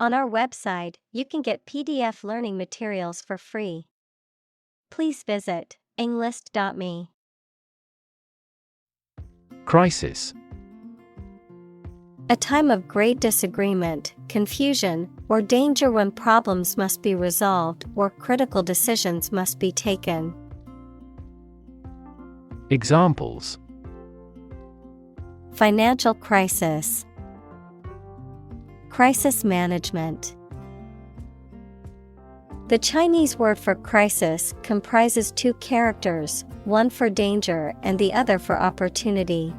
On our website, you can get PDF learning materials for free. Please visit englist.me. Crisis. A time of great disagreement, confusion, or danger when problems must be resolved or critical decisions must be taken. Examples: Financial crisis. Crisis management. The Chinese word for crisis comprises two characters, one for danger and the other for opportunity.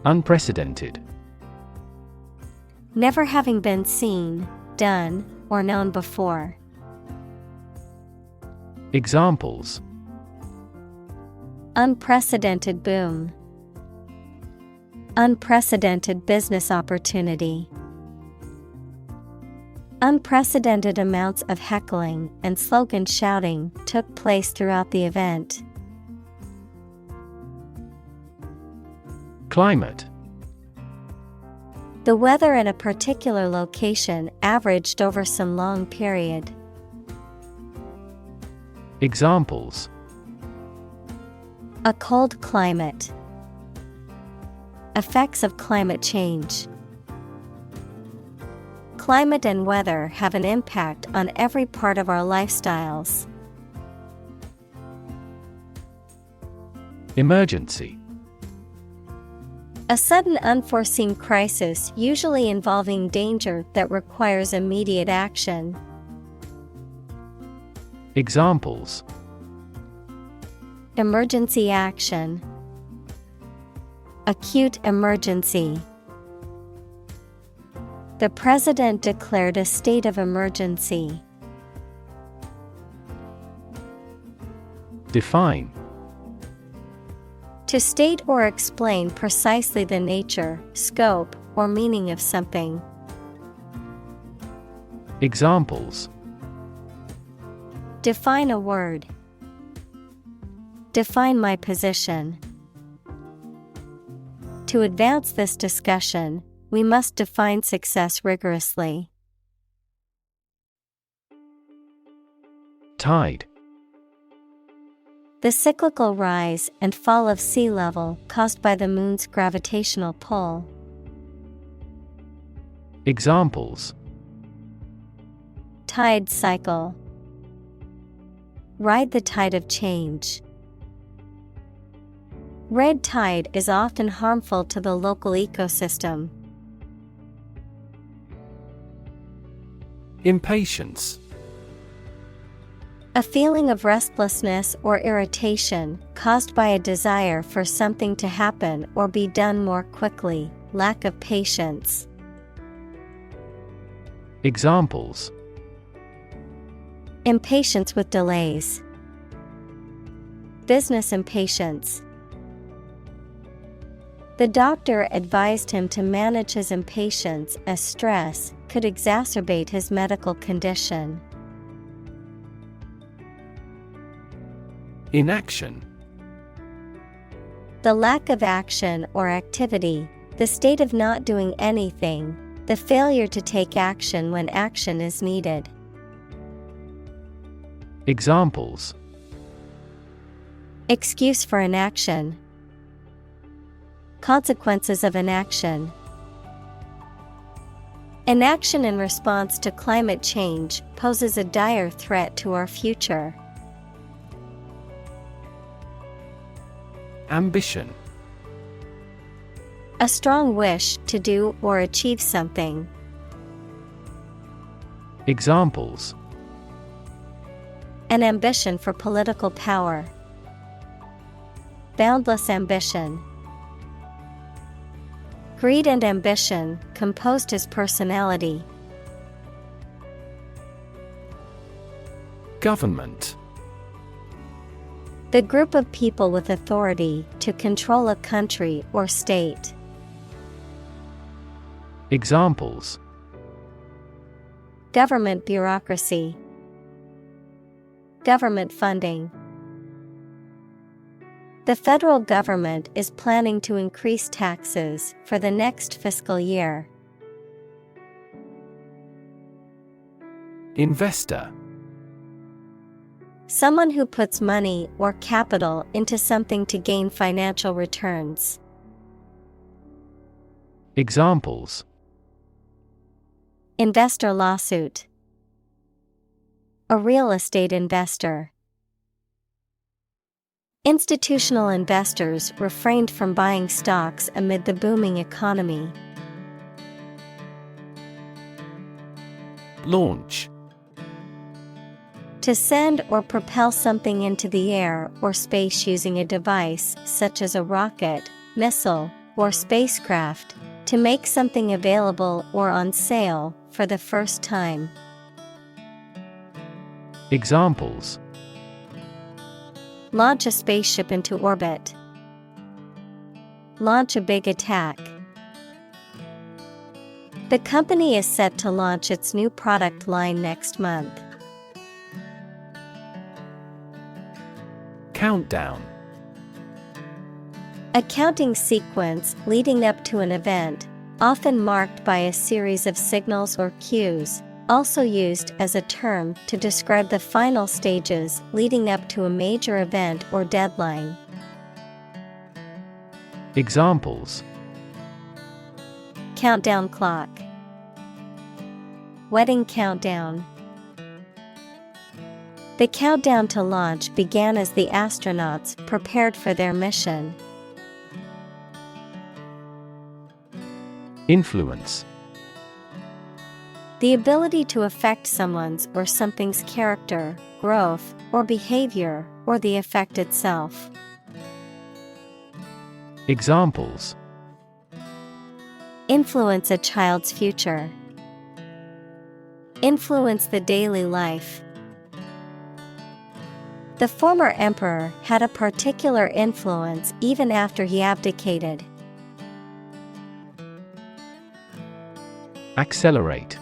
Unprecedented. Never having been seen, done, or known before. Examples: Unprecedented boom. Unprecedented business opportunity. Unprecedented amounts of heckling and slogan shouting took place throughout the event. Climate. The weather in a particular location averaged over some long period. Examples: A cold climate. Effects of climate change. Climate and weather have an impact on every part of our lifestyles. Emergency. A sudden unforeseen crisis usually involving danger that requires immediate action. Examples: Emergency action. Acute emergency. The president declared a state of emergency. Define. To state or explain precisely the nature, scope, or meaning of something. Examples: Define a word. Define my position. To advance this discussion, we must define success rigorously. Tide. The cyclical rise and fall of sea level caused by the moon's gravitational pull. Examples: Tide cycle. Ride the tide of change. Red tide is often harmful to the local ecosystem. Impatience. A feeling of restlessness or irritation caused by a desire for something to happen or be done more quickly, lack of patience. Examples: Impatience with delays. Business impatience. The doctor advised him to manage his impatience as stress could exacerbate his medical condition. Inaction. The lack of action or activity, the state of not doing anything, the failure to take action when action is needed. Examples: Excuse for inaction. Consequences of inaction. Inaction in response to climate change poses a dire threat to our future. Ambition. A strong wish to do or achieve something. Examples: An ambition for political power. Boundless ambition. Greed and ambition composed his personality. Government. The group of people with authority to control a country or state. Examples: Government bureaucracy. Government funding. The federal government is planning to increase taxes for the next fiscal year. Investor. Someone who puts money or capital into something to gain financial returns. Examples: Investor lawsuit. A real estate investor. Institutional investors refrained from buying stocks amid the booming economy. Launch. To send or propel something into the air or space using a device such as a rocket, missile, or spacecraft, to make something available or on sale for the first time. Examples: Launch a spaceship into orbit. Launch a big attack. The company is set to launch its new product line next month. Countdown. A counting sequence leading up to an event, often marked by a series of signals or cues, also used as a term to describe the final stages leading up to a major event or deadline. Examples: Countdown clock. Wedding countdown. The countdown to launch began as the astronauts prepared for their mission. Influence. The ability to affect someone's or something's character, growth, or behavior, or the effect itself. Examples: Influence a child's future. Influence the daily life. The former emperor had a particular influence even after he abdicated. Accelerate.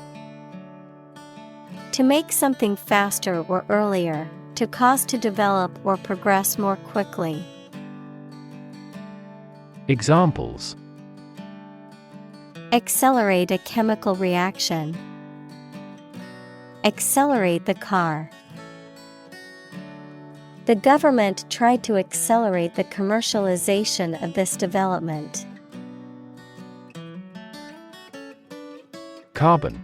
To make something faster or earlier, to cause to develop or progress more quickly. Examples: Accelerate a chemical reaction. Accelerate the car. The government tried to accelerate the commercialization of this development. Carbon.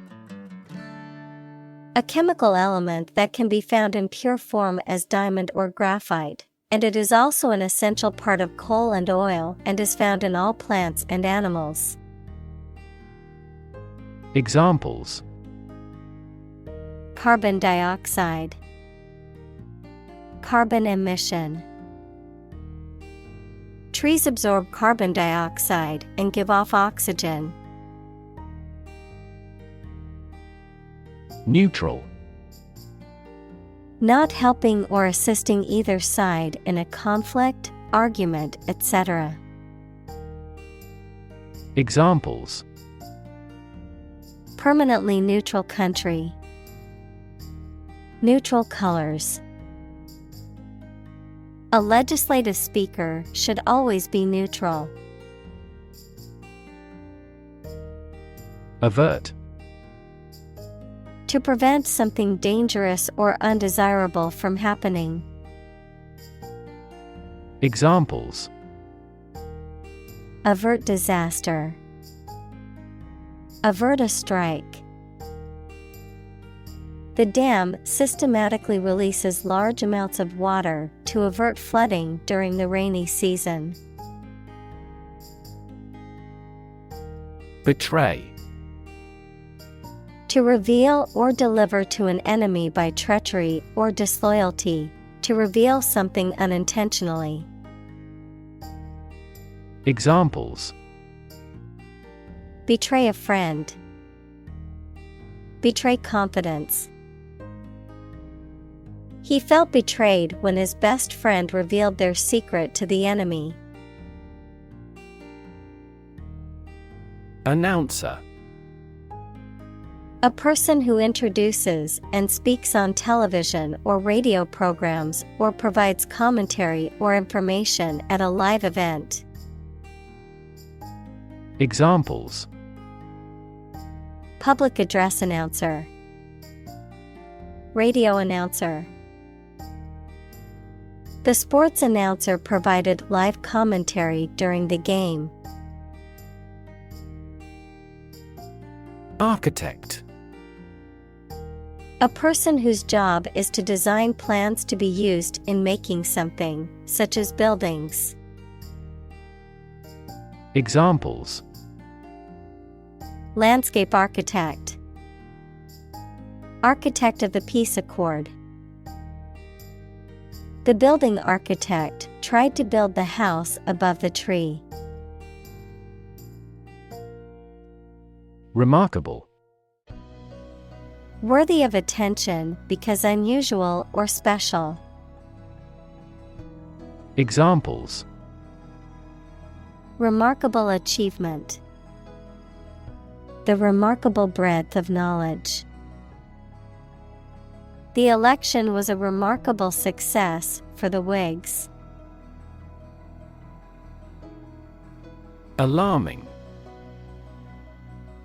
A chemical element that can be found in pure form as diamond or graphite, and it is also an essential part of coal and oil and is found in all plants and animals. Examples: Carbon dioxide. Carbon emission. Trees absorb carbon dioxide and give off oxygen. Neutral. Not helping or assisting either side in a conflict, argument, etc. Examples: Permanently neutral country. Neutral colors. A legislative speaker should always be neutral. Avert. To prevent something dangerous or undesirable from happening. Examples: Avert disaster. Avert a strike. The dam systematically releases large amounts of water to avert flooding during the rainy season. Betray. To reveal or deliver to an enemy by treachery or disloyalty, to reveal something unintentionally. Examples: Betray a friend. Betray confidence. He felt betrayed when his best friend revealed their secret to the enemy. Announcer. A person who introduces and speaks on television or radio programs or provides commentary or information at a live event. Examples: Public address announcer, radio announcer. The sports announcer provided live commentary during the game. Architect. A person whose job is to design plans to be used in making something, such as buildings. Examples: Landscape architect, architect of the peace accord. The building architect tried to build the house above the tree. Remarkable. Worthy of attention because unusual or special. Examples: Remarkable achievement. The remarkable breadth of knowledge. The election was a remarkable success for the Whigs. Alarming.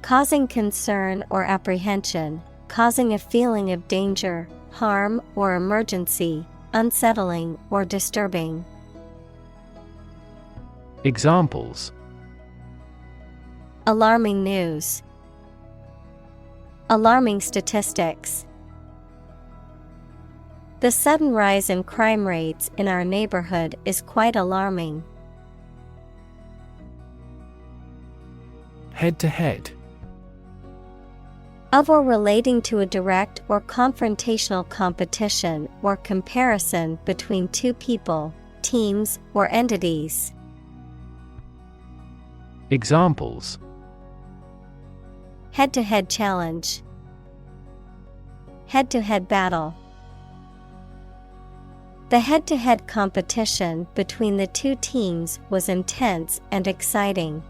Causing concern or apprehension, causing a feeling of danger, harm, or emergency, unsettling or disturbing. Examples: Alarming news. Alarming statistics. The sudden rise in crime rates in our neighborhood is quite alarming. Head-to-head. Of or relating to a direct or confrontational competition or comparison between two people, teams, or entities. Examples: Head-to-head challenge. Head-to-head battle. The head-to-head competition between the two teams was intense and exciting.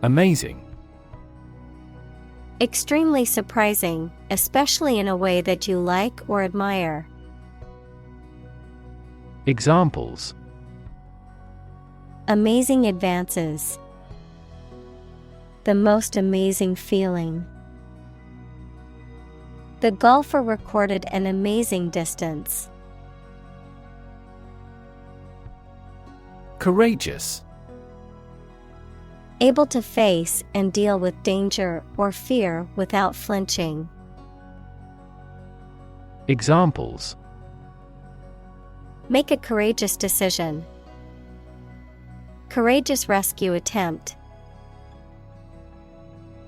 Amazing. Extremely surprising, especially in a way that you like or admire. Examples: Amazing advances. The most amazing feeling. The golfer recorded an amazing distance. Courageous. Able to face and deal with danger or fear without flinching. Examples: Make a courageous decision. Courageous rescue attempt.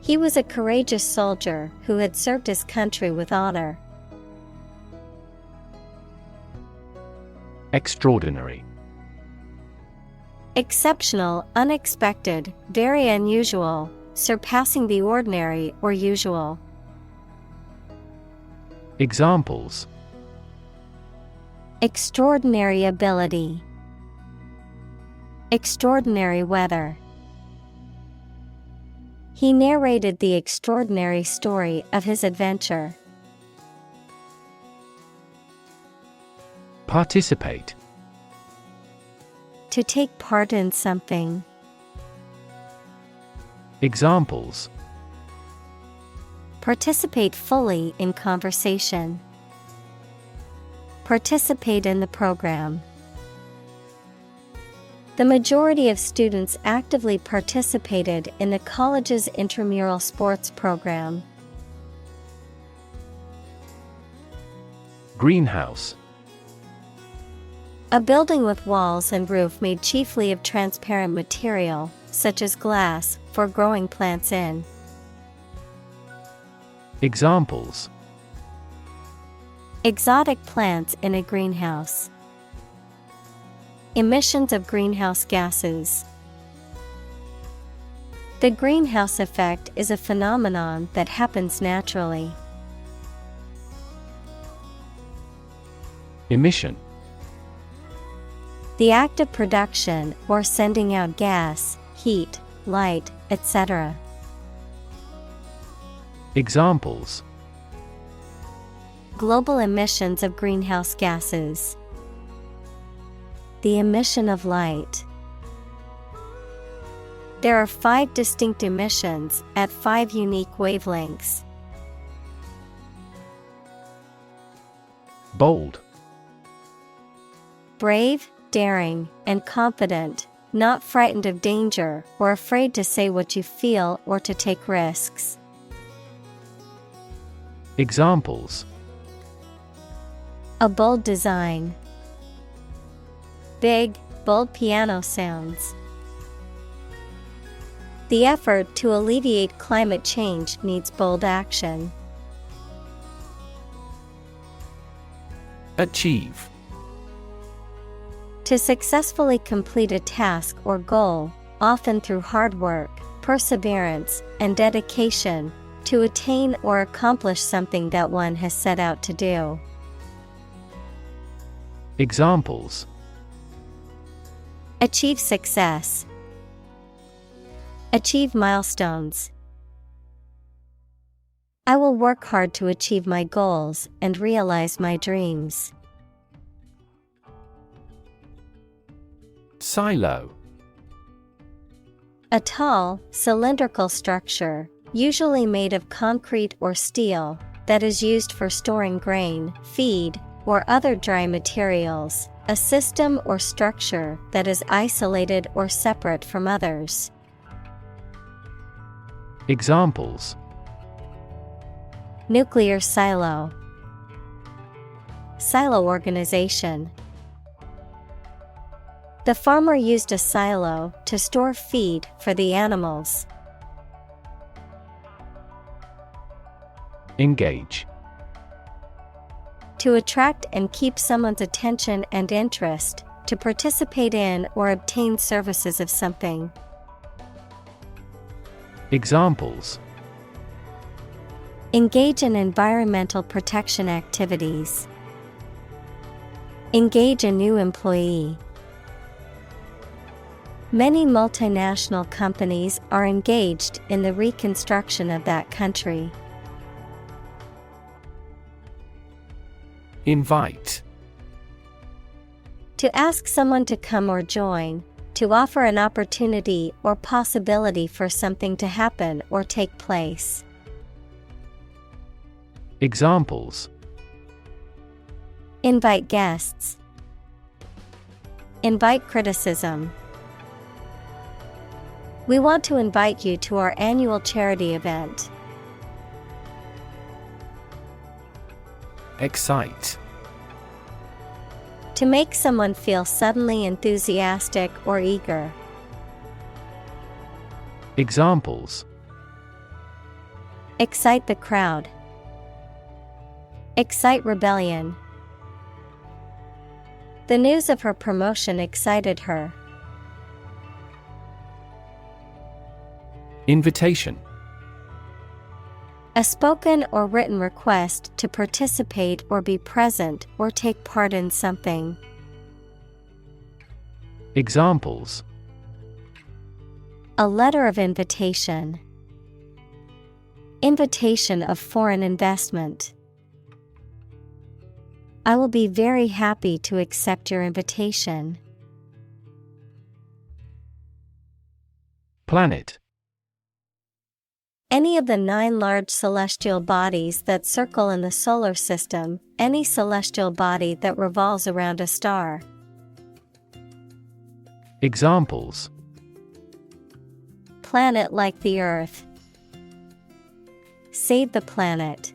He was a courageous soldier who had served his country with honor. Extraordinary. Exceptional, unexpected, very unusual, surpassing the ordinary or usual. Examples: Extraordinary ability. Extraordinary weather. He narrated the extraordinary story of his adventure. Participate. To take part in something. Examples: Participate fully in conversation. Participate in the program. The majority of students actively participated in the college's intramural sports program. Greenhouse. A building with walls and roof made chiefly of transparent material, such as glass, for growing plants in. Examples: Exotic plants in a greenhouse. Emissions of greenhouse gases. The greenhouse effect is a phenomenon that happens naturally. Emission. The act of production or sending out gas, heat, light, etc. Examples: global emissions of greenhouse gases, the emission of light. There are 5 distinct emissions at 5 unique wavelengths. Bold. Brave, daring, and confident, not frightened of danger or afraid to say what you feel or to take risks. Examples: a bold design, big, bold piano sounds. The effort to alleviate climate change needs bold action. Achieve. To successfully complete a task or goal, often through hard work, perseverance, and dedication, to attain or accomplish something that one has set out to do. Examples: achieve success, achieve milestones. I will work hard to achieve my goals and realize my dreams. Silo. A tall, cylindrical structure, usually made of concrete or steel, that is used for storing grain, feed, or other dry materials, a system or structure that is isolated or separate from others. Examples: nuclear silo, silo organization. The farmer used a silo to store feed for the animals. Engage. To attract and keep someone's attention and interest, to participate in or obtain services of something. Examples: engage in environmental protection activities. Engage a new employee. Many multinational companies are engaged in the reconstruction of that country. Invite. To ask someone to come or join, to offer an opportunity or possibility for something to happen or take place. Examples: invite guests. Invite criticism. We want to invite you to our annual charity event. Excite. To make someone feel suddenly enthusiastic or eager. Examples: excite the crowd. Excite rebellion. The news of her promotion excited her. Invitation. A spoken or written request to participate or be present or take part in something. Examples: a letter of invitation. Invitation of foreign investment. I will be very happy to accept your invitation. Planet. Any of the 9 large celestial bodies that circle in the solar system, any celestial body that revolves around a star. Examples: planet like the Earth. Save the planet.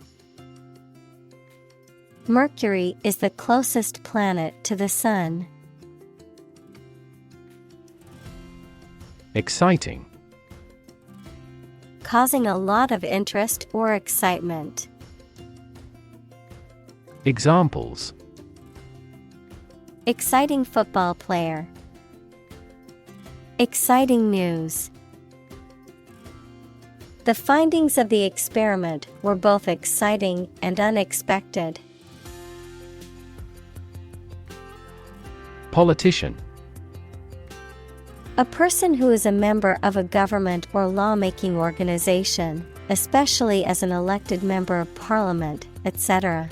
Mercury is the closest planet to the Sun. Exciting. Causing a lot of interest or excitement. Examples: exciting football player. Exciting news. The findings of the experiment were both exciting and unexpected. Politician. A person who is a member of a government or lawmaking organization, especially as an elected member of parliament, etc.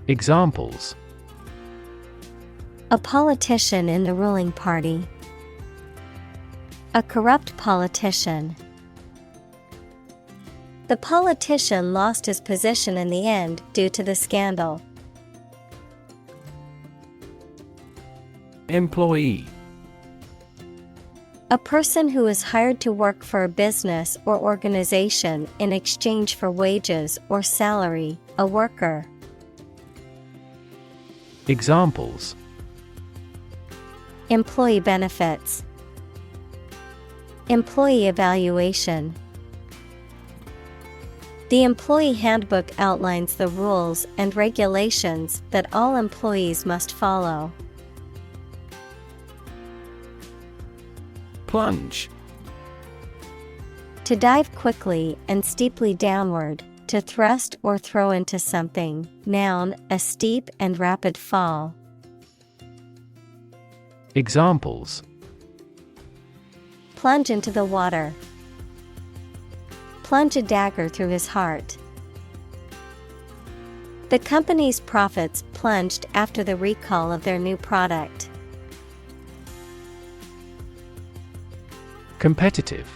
Examples: a politician in the ruling party, a corrupt politician. The politician lost his position in the end due to the scandal. Employee: a person who is hired to work for a business or organization in exchange for wages or salary, a worker. Examples: employee benefits, employee evaluation. The employee handbook outlines the rules and regulations that all employees must follow. Plunge: to dive quickly and steeply downward, to thrust or throw into something. Noun, a steep and rapid fall. Examples: plunge into the water, plunge a dagger through his heart. The company's profits plunged after the recall of their new product. Competitive: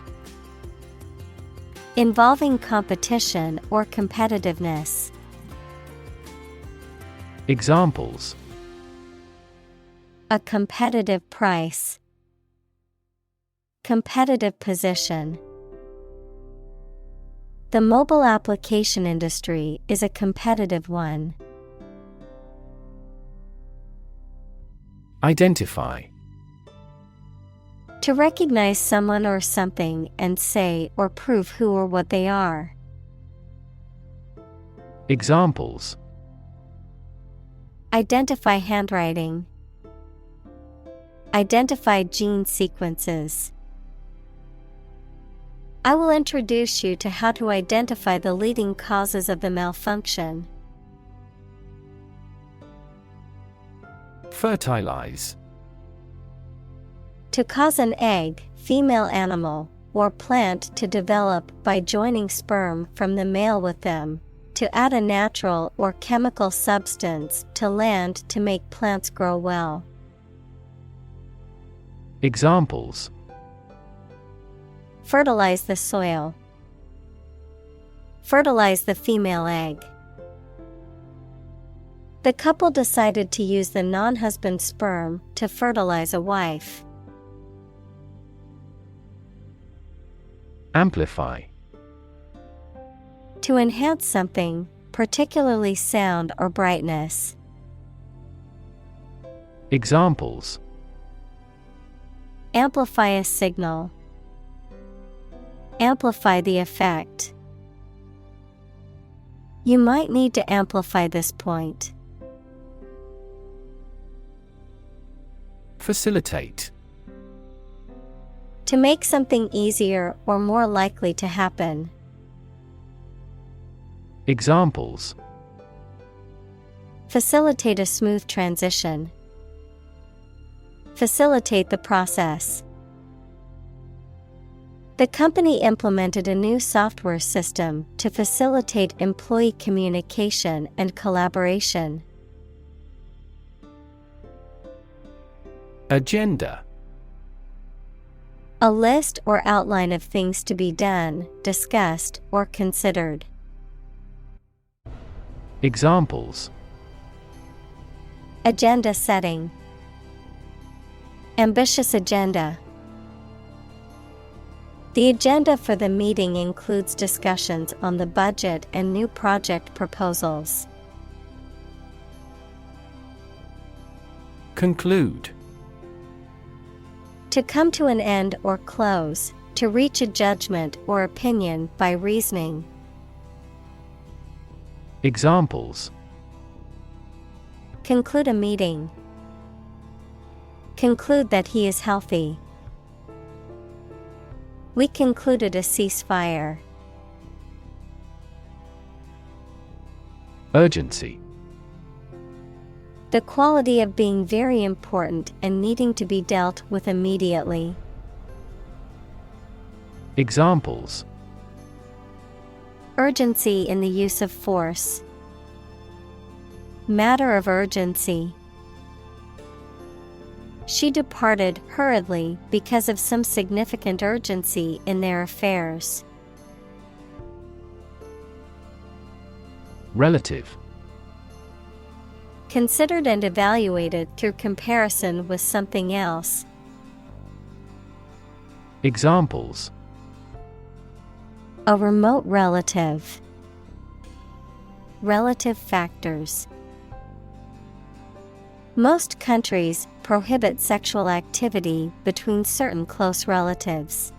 involving competition or competitiveness. Examples: a competitive price, competitive position. The mobile application industry is a competitive one. Identify: to recognize someone or something and say or prove who or what they are. Examples: identify handwriting, identify gene sequences. I will introduce you to how to identify the leading causes of the malfunction. Fertilize: to cause an egg, female animal, or plant to develop by joining sperm from the male with them. To add a natural or chemical substance to land to make plants grow well. Examples: fertilize the soil, fertilize the female egg. The couple decided to use the non-husband's sperm to fertilize a wife. Amplify: to enhance something, particularly sound or brightness. Examples: amplify a signal, amplify the effect. You might need to amplify this point. Facilitate: to make something easier or more likely to happen. Examples: facilitate a smooth transition, facilitate the process. The company implemented a new software system to facilitate employee communication and collaboration. Agenda: a list or outline of things to be done, discussed, or considered. Examples: agenda setting, ambitious agenda. The agenda for the meeting includes discussions on the budget and new project proposals. Conclude: to come to an end or close, to reach a judgment or opinion by reasoning. Examples: conclude a meeting, conclude that he is healthy. We concluded a ceasefire. Urgency: the quality of being very important and needing to be dealt with immediately. Examples: urgency in the use of force, matter of urgency. She departed hurriedly because of some significant urgency in their affairs. Relative. Considered and evaluated through comparison with something else. Examples: a remote relative, relative factors. Most countries prohibit sexual activity between certain close relatives.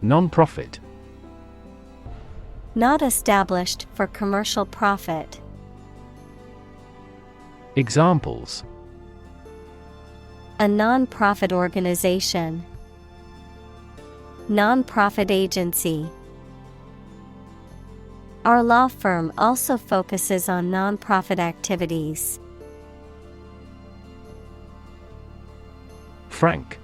Non-profit. Not established for commercial profit. Examples: a non-profit organization, non-profit agency. Our law firm also focuses on non-profit activities. Frank.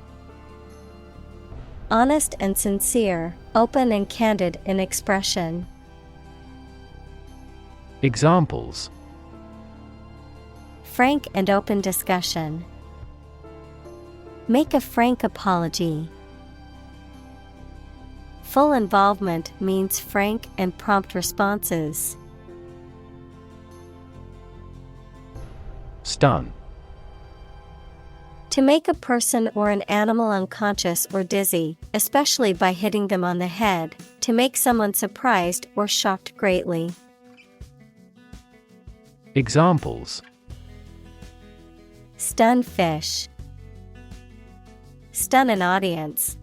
Honest and sincere, open and candid in expression. Examples: frank and open discussion. Make a frank apology. Full involvement means frank and prompt responses. Stun. To make a person or an animal unconscious or dizzy, especially by hitting them on the head, to make someone surprised or shocked greatly. Examples: stun fish. Stun an audience.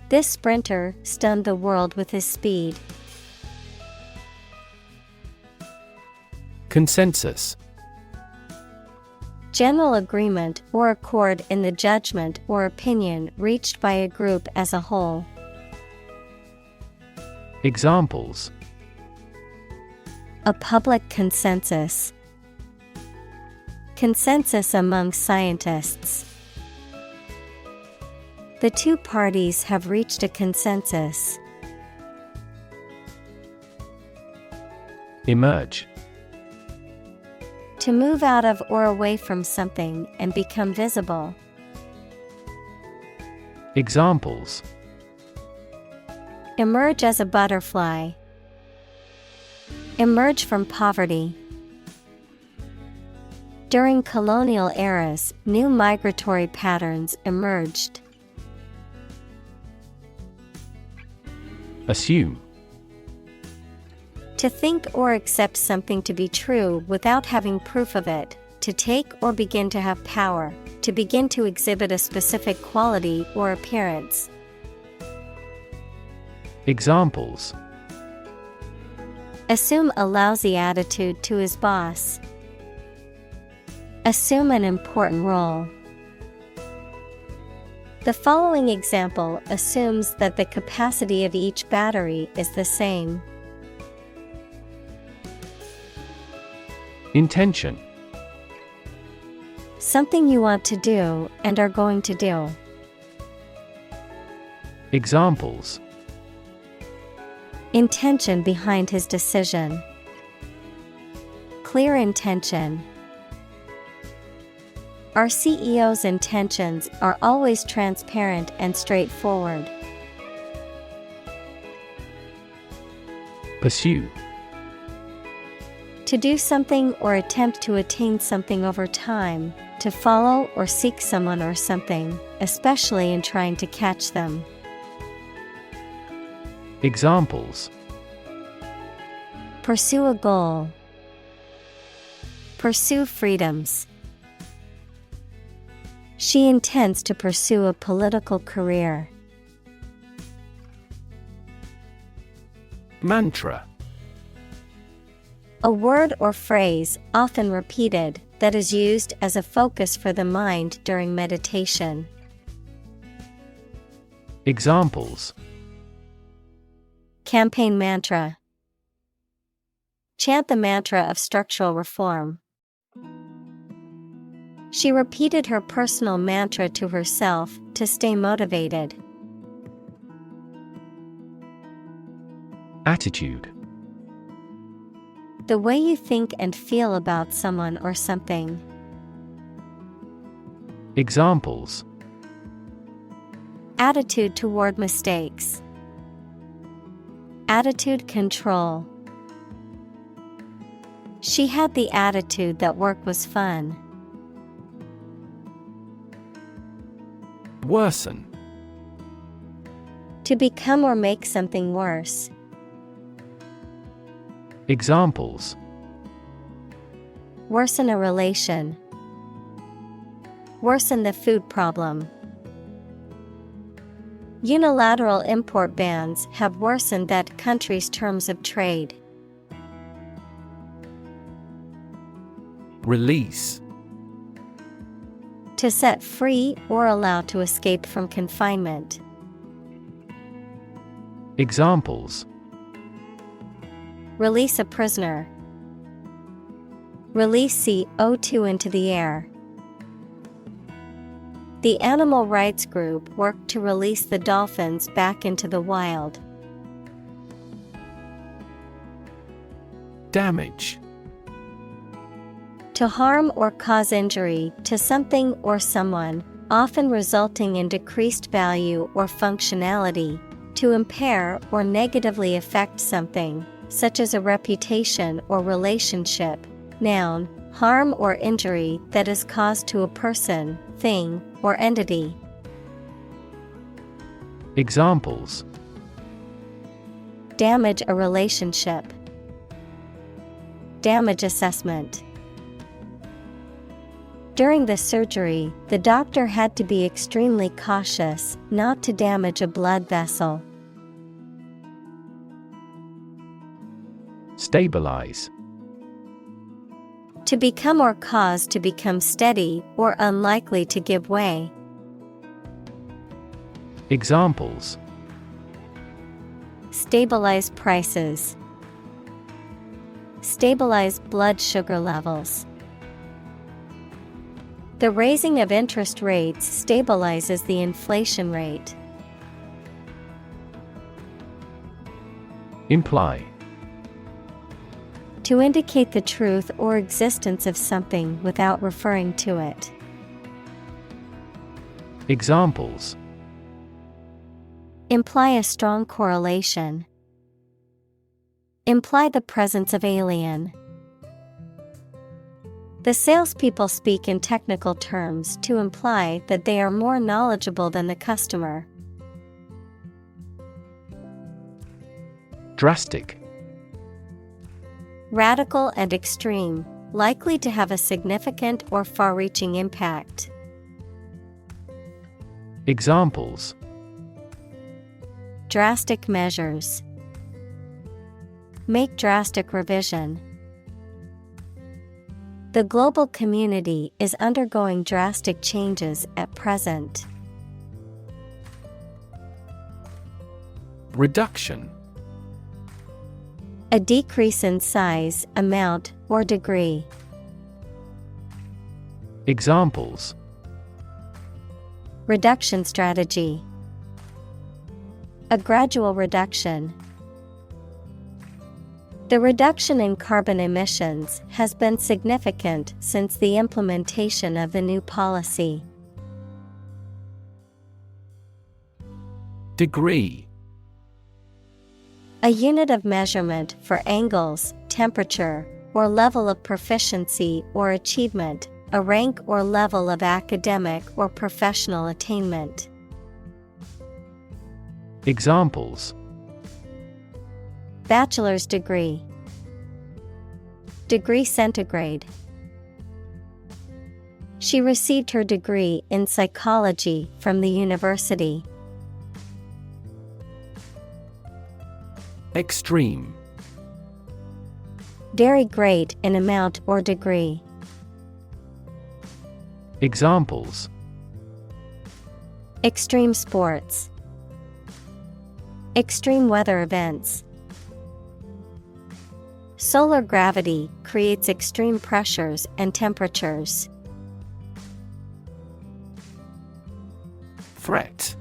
This sprinter stunned the world with his speed. Consensus. General agreement or accord in the judgment or opinion reached by a group as a whole. Examples: a public consensus. Consensus among scientists. The two parties have reached a consensus. Emerge. To move out of or away from something and become visible. Examples: emerge as a butterfly. Emerge from poverty. During colonial eras, new migratory patterns emerged. Assume. To think or accept something to be true without having proof of it, to take or begin to have power, to begin to exhibit a specific quality or appearance. Examples: assume a lousy attitude to his boss. Assume an important role. The following example assumes that the capacity of each battery is the same. Intention. Something you want to do and are going to do. Examples: intention behind his decision. Clear intention. Our CEO's intentions are always transparent and straightforward. Pursue. To do something or attempt to attain something over time, to follow or seek someone or something, especially in trying to catch them. Examples: pursue a goal. Pursue freedoms. She intends to pursue a political career. Mantra. A word or phrase, often repeated, that is used as a focus for the mind during meditation. Examples: campaign mantra. Chant the mantra of structural reform. She repeated her personal mantra to herself to stay motivated. Attitude. The way you think and feel about someone or something. Examples. Attitude toward mistakes. Attitude control. She had the attitude that work was fun. Worsen. To become or make something worse. Examples. Worsen a relation. Worsen the food problem. Unilateral import bans have worsened that country's terms of trade. Release. To set free or allow to escape from confinement. Examples. Release a prisoner. Release CO2 into the air. The animal rights group worked to release the dolphins back into the wild. Damage. To harm or cause injury to something or someone, often resulting in decreased value or functionality, to impair or negatively affect something, such as a reputation or relationship. Noun, harm or injury that is caused to a person, thing, or entity. Examples. Damage a relationship. Damage assessment. During the surgery, the doctor had to be extremely cautious not to damage a blood vessel. Stabilize. To become or cause to become steady or unlikely to give way. Examples. Stabilize prices. Stabilize blood sugar levels. The raising of interest rates stabilizes the inflation rate. Imply. To indicate the truth or existence of something without referring to it. Examples. Imply a strong correlation. Imply the presence of alien. The salespeople speak in technical terms to imply that they are more knowledgeable than the customer. Drastic. Radical and extreme, likely to have a significant or far-reaching impact. Examples. Drastic measures. Make drastic revision. The global community is undergoing drastic changes at present. Reduction. A decrease in size, amount, or degree. Examples. Reduction strategy. A gradual reduction. The reduction in carbon emissions has been significant since the implementation of the new policy. Degree. A unit of measurement for angles, temperature, or level of proficiency or achievement, a rank or level of academic or professional attainment. Examples. Bachelor's degree. Degree centigrade. She received her degree in psychology from the university. Extreme. Very great in amount or degree. Examples. Extreme sports. Extreme weather events. Solar gravity creates extreme pressures and temperatures. Threat.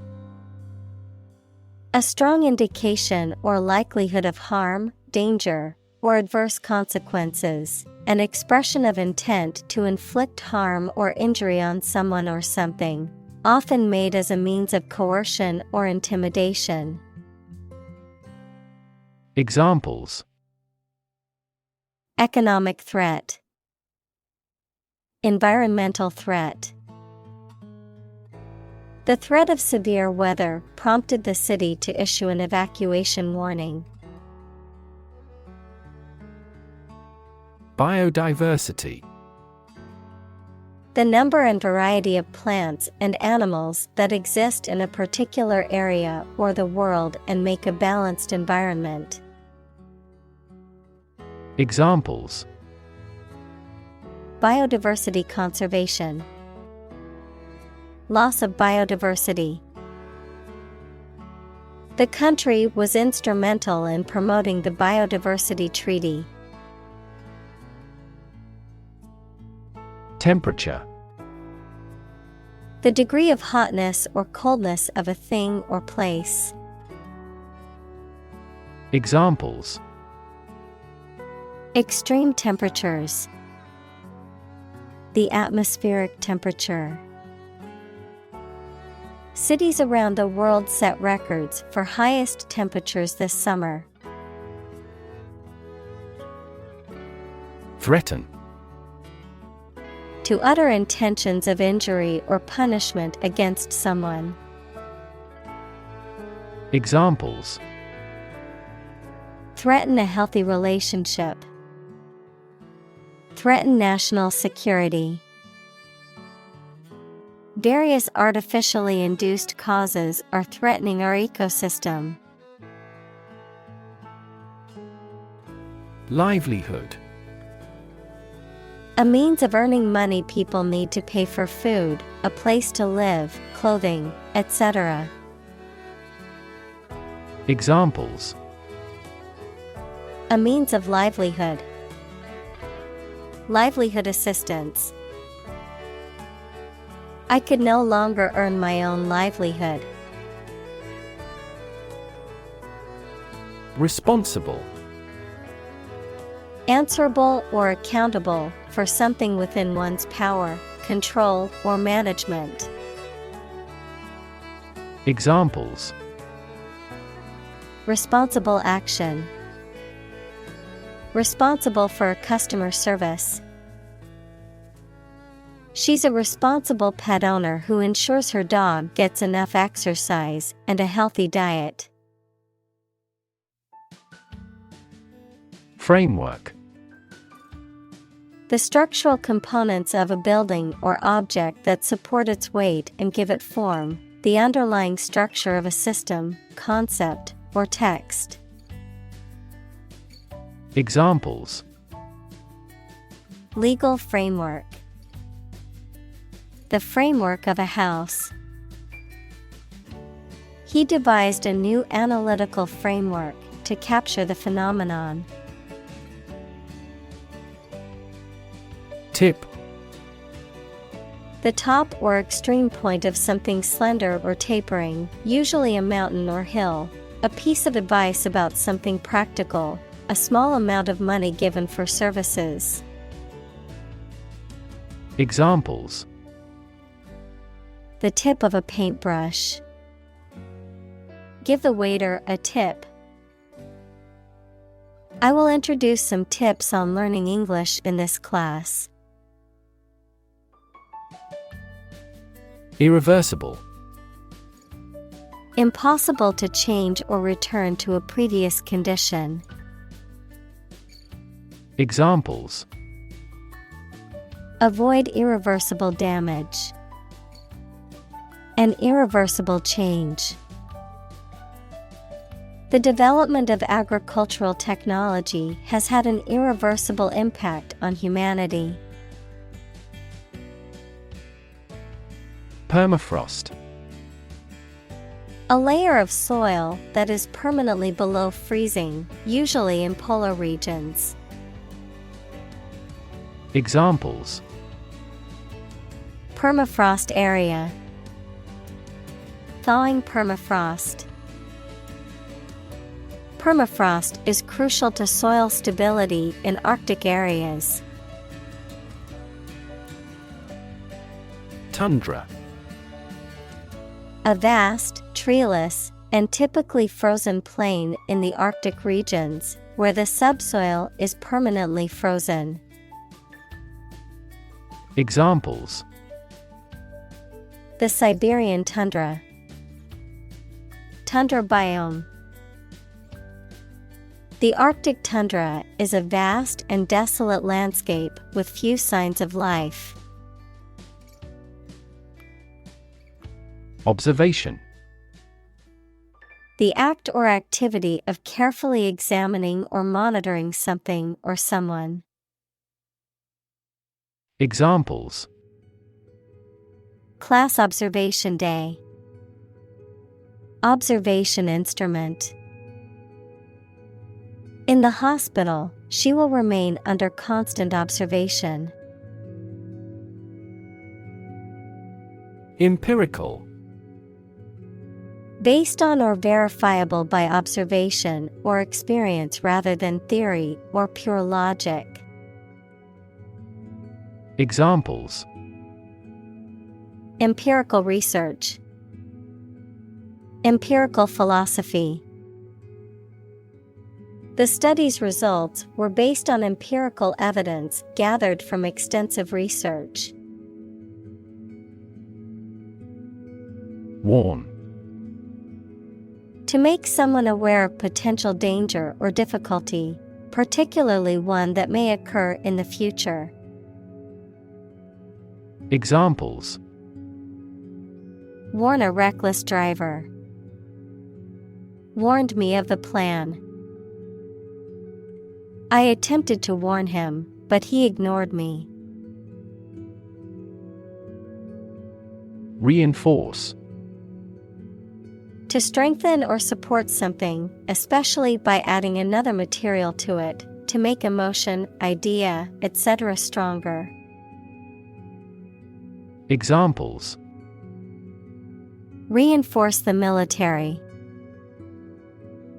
A strong indication or likelihood of harm, danger, or adverse consequences, an expression of intent to inflict harm or injury on someone or something, often made as a means of coercion or intimidation. Examples: Economic threat, environmental threat. The threat of severe weather prompted the city to issue an evacuation warning. Biodiversity. The number and variety of plants and animals that exist in a particular area or the world and make a balanced environment. Examples: Biodiversity conservation, loss of biodiversity. The country was instrumental in promoting the Biodiversity Treaty. Temperature. The degree of hotness or coldness of a thing or place. Examples: Extreme temperatures, the atmospheric temperature. Cities around the world set records for highest temperatures this summer. Threaten. To utter intentions of injury or punishment against someone. Examples: Threaten a healthy relationship. Threaten national security. Various artificially induced causes are threatening our ecosystem. Livelihood. A means of earning money people need to pay for food, a place to live, clothing, etc. Examples: A means of livelihood. Livelihood assistance. I could no longer earn my own livelihood. Responsible. Answerable or accountable for something within one's power, control, or management. Examples: Responsible action. Responsible for customer service. She's a responsible pet owner who ensures her dog gets enough exercise and a healthy diet. Framework. The structural components of a building or object that support its weight and give it form, the underlying structure of a system, concept, or text. Examples: Legal framework. The framework of a house. He devised a new analytical framework to capture the phenomenon. Tip. The top or extreme point of something slender or tapering, usually a mountain or hill. A piece of advice about something practical, a small amount of money given for services. Examples: The tip of a paintbrush. Give the waiter a tip. I will introduce some tips on learning English in this class. Irreversible. Impossible to change or return to a previous condition. Examples: Avoid irreversible damage. An irreversible change. The development of agricultural technology has had an irreversible impact on humanity. Permafrost. A layer of soil that is permanently below freezing, usually in polar regions. Examples: Permafrost area. Thawing permafrost. Permafrost is crucial to soil stability in Arctic areas. Tundra. A vast, treeless, and typically frozen plain in the Arctic regions, where the subsoil is permanently frozen. Examples: The Siberian tundra. Tundra biome. The Arctic tundra is a vast and desolate landscape with few signs of life. Observation. The act or activity of carefully examining or monitoring something or someone. Examples: Class observation day. Observation instrument. In the hospital, she will remain under constant observation. Empirical. Based on or verifiable by observation or experience rather than theory or pure logic. Examples: Empirical research. Empirical philosophy. The study's results were based on empirical evidence gathered from extensive research. Warn. To make someone aware of potential danger or difficulty, particularly one that may occur in the future. Examples: Warn a reckless driver. Warned me of the plan. I attempted to warn him, but he ignored me. Reinforce. To strengthen or support something, especially by adding another material to it, to make a motion, idea, etc. stronger. Examples: Reinforce the military.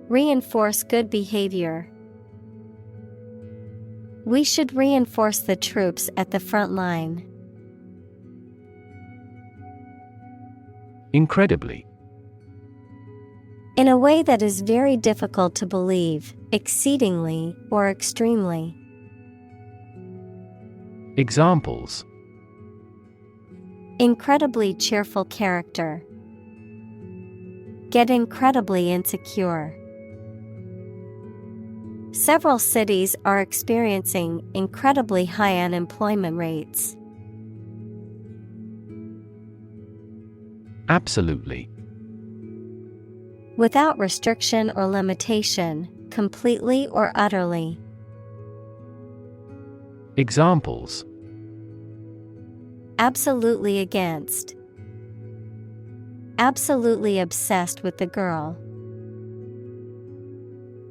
Reinforce good behavior. We should reinforce the troops at the front line. Incredibly. In a way that is very difficult to believe, exceedingly or extremely. Examples: Incredibly cheerful character. Get incredibly insecure. Several cities are experiencing incredibly high unemployment rates. Absolutely. Without restriction or limitation, completely or utterly. Examples: Absolutely against. Absolutely obsessed with the girl.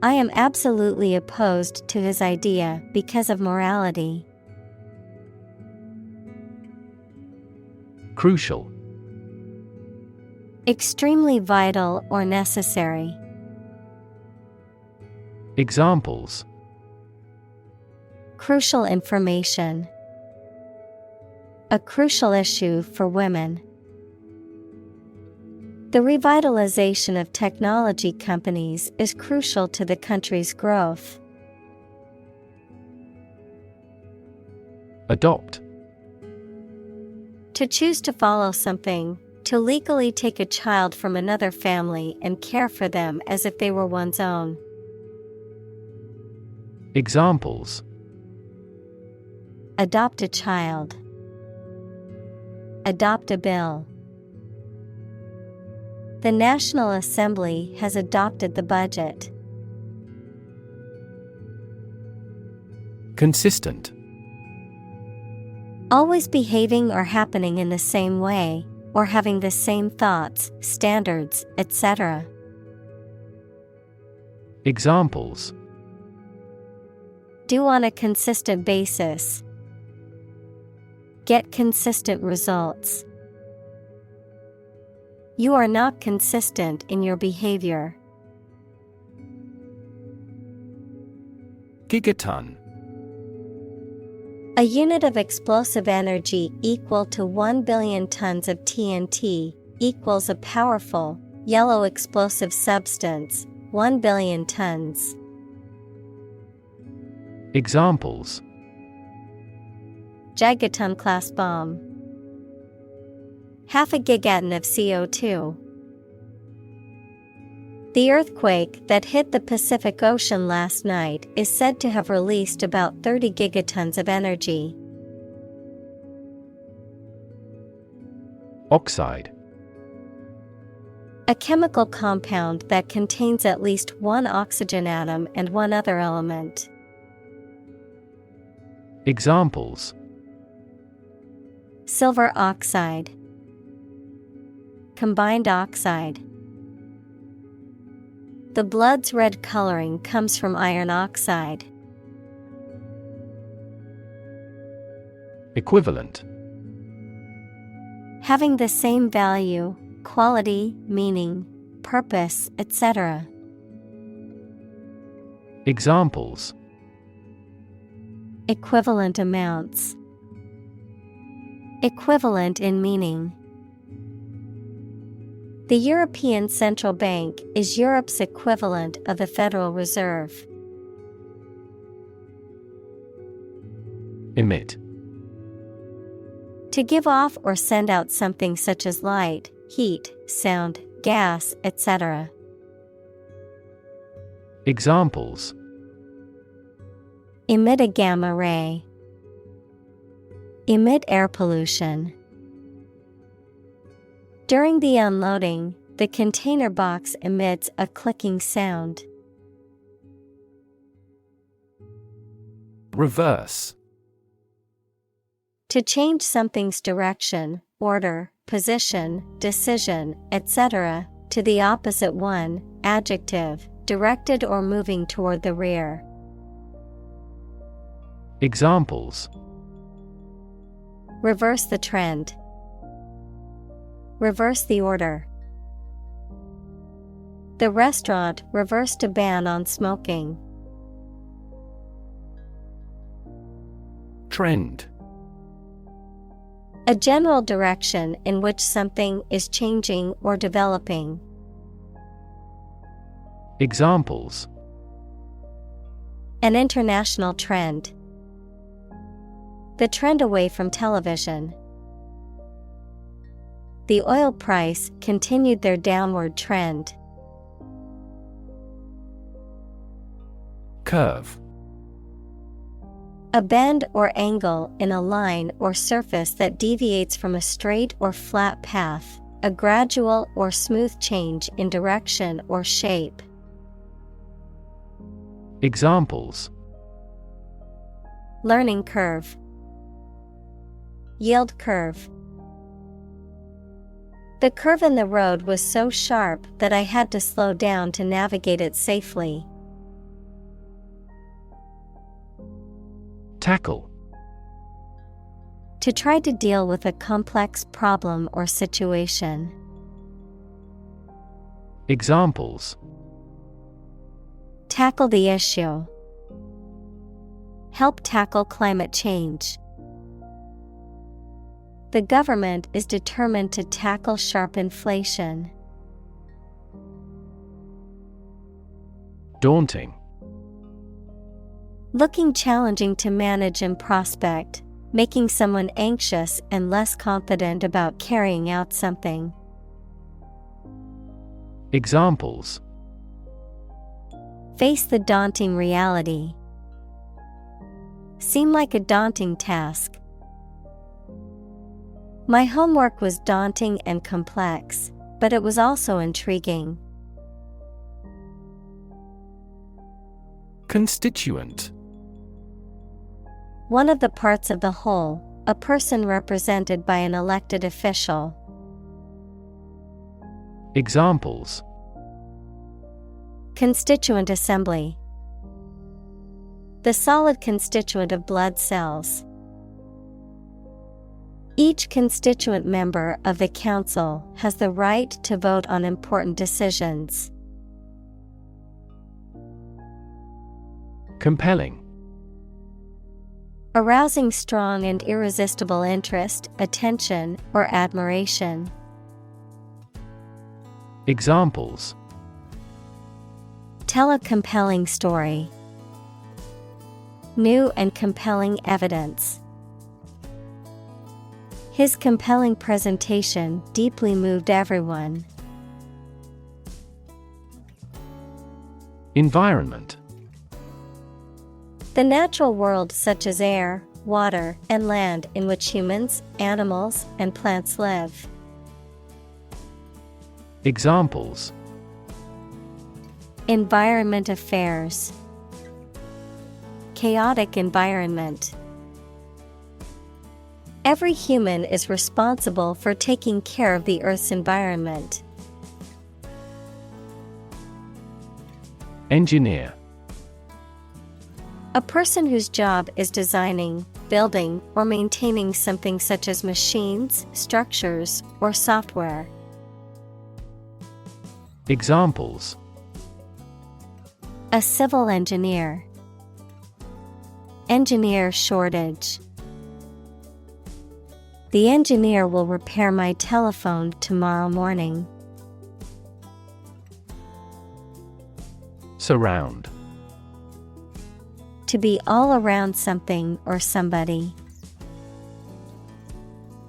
I am absolutely opposed to his idea because of morality. Crucial. Extremely vital or necessary. Examples: Crucial information. A crucial issue for women. The revitalization of technology companies is crucial to the country's growth. Adopt. To choose to follow something, to legally take a child from another family and care for them as if they were one's own. Examples: Adopt a child. Adopt a bill. The National Assembly has adopted the budget. Consistent. Always behaving or happening in the same way, or having the same thoughts, standards, etc. Examples: Do on a consistent basis. Get consistent results. You are not consistent in your behavior. Gigaton. A unit of explosive energy equal to 1 billion tons of TNT equals a powerful, yellow explosive substance, 1 billion tons. Examples: Gigaton-class bomb. Half a gigaton of CO2. The earthquake that hit the Pacific Ocean last night is said to have released about 30 gigatons of energy. Oxide. A chemical compound that contains at least one oxygen atom and one other element. Examples: Silver oxide. Combined oxide. The blood's red coloring comes from iron oxide. Equivalent. Having the same value, quality, meaning, purpose, etc. Examples: Equivalent amounts. Equivalent in meaning. The European Central Bank is Europe's equivalent of the Federal Reserve. Emit. To give off or send out something such as light, heat, sound, gas, etc. Examples: Emit a gamma ray. Emit air pollution. During the unloading, the container box emits a clicking sound. Reverse. To change something's direction, order, position, decision, etc., to the opposite one, adjective, directed or moving toward the rear. Examples: Reverse the trend. Reverse the order. The restaurant reversed a ban on smoking. Trend. A general direction in which something is changing or developing. Examples: An international trend. The trend away from television. The oil price continued their downward trend. Curve. A bend or angle in a line or surface that deviates from a straight or flat path, a gradual or smooth change in direction or shape. Examples: Learning curve. Yield curve. The curve in the road was so sharp that I had to slow down to navigate it safely. Tackle. To try to deal with a complex problem or situation. Examples: Tackle the issue. Help tackle climate change. The government is determined to tackle sharp inflation. Daunting. Looking challenging to manage and prospect, making someone anxious and less confident about carrying out something. Examples: Face the daunting reality. Seem like a daunting task. My homework was daunting and complex, but it was also intriguing. Constituent. One of the parts of the whole, a person represented by an elected official. Examples: Constituent assembly. The solid constituent of blood cells. Each constituent member of the council has the right to vote on important decisions. Compelling. Arousing strong and irresistible interest, attention, or admiration. Examples: Tell a compelling story. New and compelling evidence. His compelling presentation deeply moved everyone. Environment. The natural world such as air, water, and land in which humans, animals, and plants live. Examples: Environment affairs. Chaotic environment. Every human is responsible for taking care of the Earth's environment. Engineer. A person whose job is designing, building, or maintaining something such as machines, structures, or software. Examples: A civil engineer. Engineer shortage. The engineer will repair my telephone tomorrow morning. Surround. To be all around something or somebody.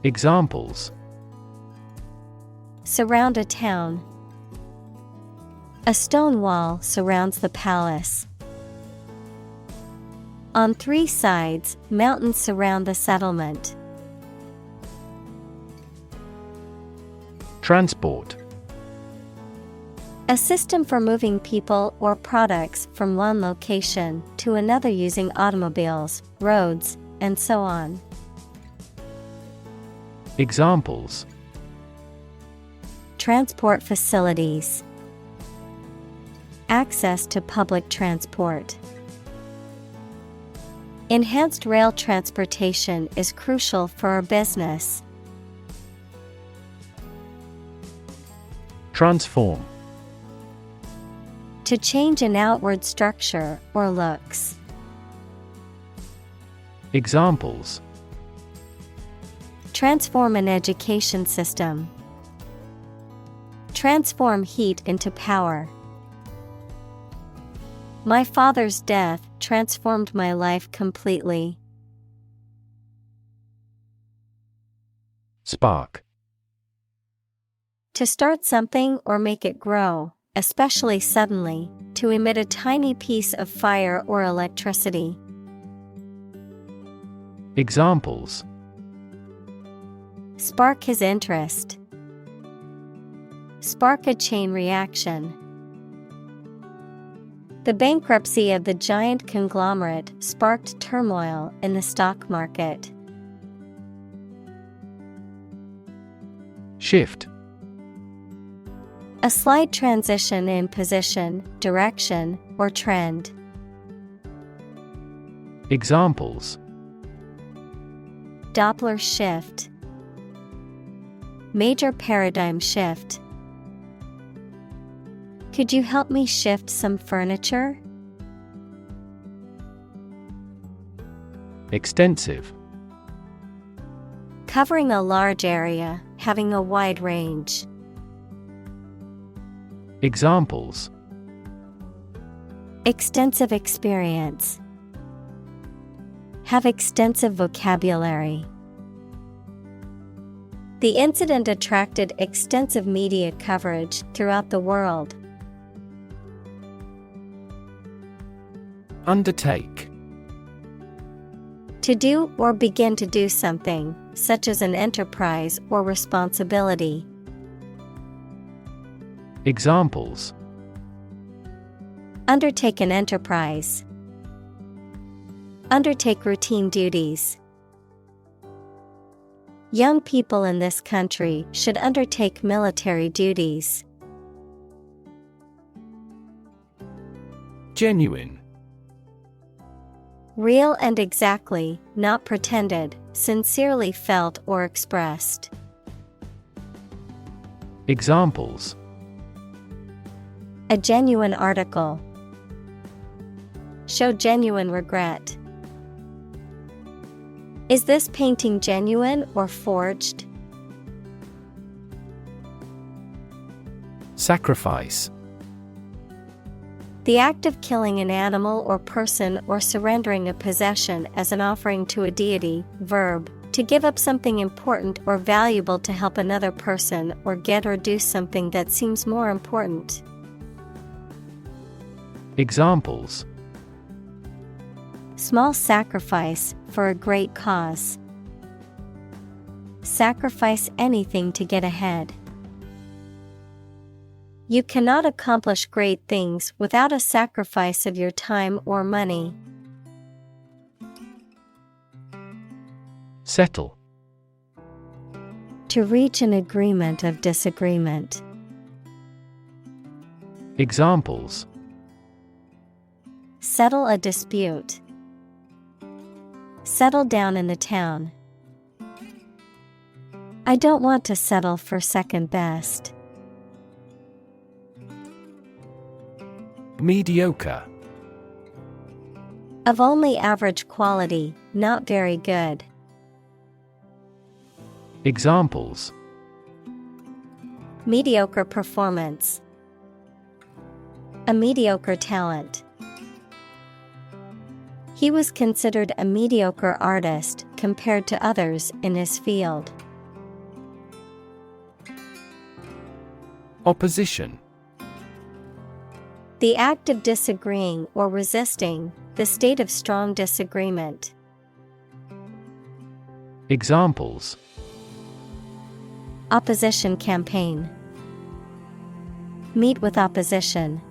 Examples: Surround a town. A stone wall surrounds the palace. On 3 sides, mountains surround the settlement. Transport. A system for moving people or products from one location to another using automobiles, roads, and so on. Examples: Transport facilities. Access to public transport. Enhanced rail transportation is crucial for our business. Transform. To change an outward structure or looks. Examples: Transform an education system. Transform heat into power. My father's death transformed my life completely. Spark. To start something or make it grow, especially suddenly, to emit a tiny piece of fire or electricity. Examples: Spark his interest. Spark a chain reaction. The bankruptcy of the giant conglomerate sparked turmoil in the stock market. Shift. A slight transition in position, direction, or trend. Examples: Doppler shift. Major paradigm shift. Could you help me shift some furniture? Extensive. Covering a large area, having a wide range. Examples: Extensive experience. Have extensive vocabulary. The incident attracted extensive media coverage throughout the world. Undertake. To do or begin to do something, such as an enterprise or responsibility. Examples: Undertake an enterprise. Undertake routine duties. Young people in this country should undertake military duties. Genuine. Real and exactly, not pretended, sincerely felt or expressed. Examples: A genuine article. Show genuine regret. Is this painting genuine or forged? Sacrifice. The act of killing an animal or person or surrendering a possession as an offering to a deity. Verb, to give up something important or valuable to help another person or get or do something that seems more important. Examples: Small sacrifice for a great cause. Sacrifice anything to get ahead. You cannot accomplish great things without a sacrifice of your time or money. Settle. To reach an agreement of disagreement. Examples: Settle a dispute. Settle down in the town. I don't want to settle for second best. Mediocre. Of only average quality, not very good. Examples: Mediocre performance. A mediocre talent. He was considered a mediocre artist compared to others in his field. Opposition. The act of disagreeing or resisting, the state of strong disagreement. Examples: Opposition campaign. Meet with opposition.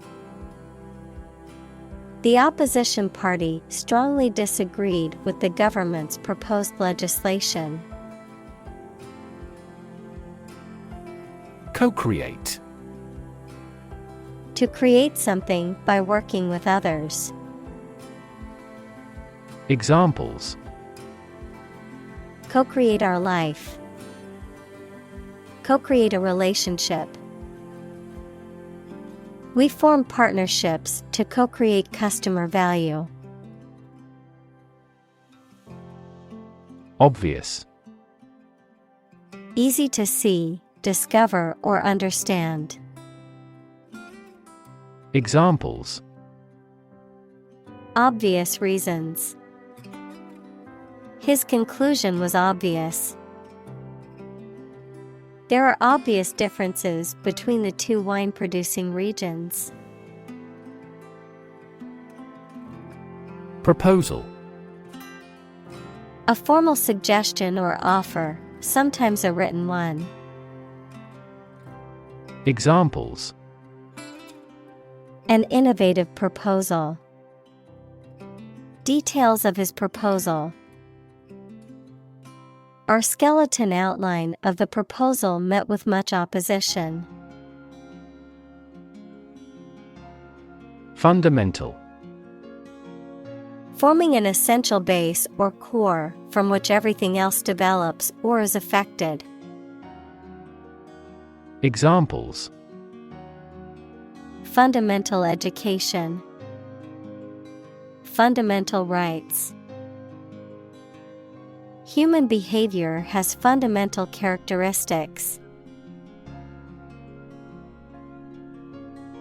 The opposition party strongly disagreed with the government's proposed legislation. Co-create. To create something by working with others. Examples: Co-create our life. Co-create a relationship. We form partnerships to co-create customer value. Obvious. Easy to see, discover, or understand. Examples: Obvious reasons. His conclusion was obvious. There are obvious differences between the two wine-producing regions. Proposal. A formal suggestion or offer, sometimes a written one. Examples: An innovative proposal. Details of his proposal. Our skeleton outline of the proposal met with much opposition. Fundamental. Forming an essential base or core from which everything else develops or is affected. Examples: Fundamental education. Fundamental rights. Human behavior has fundamental characteristics.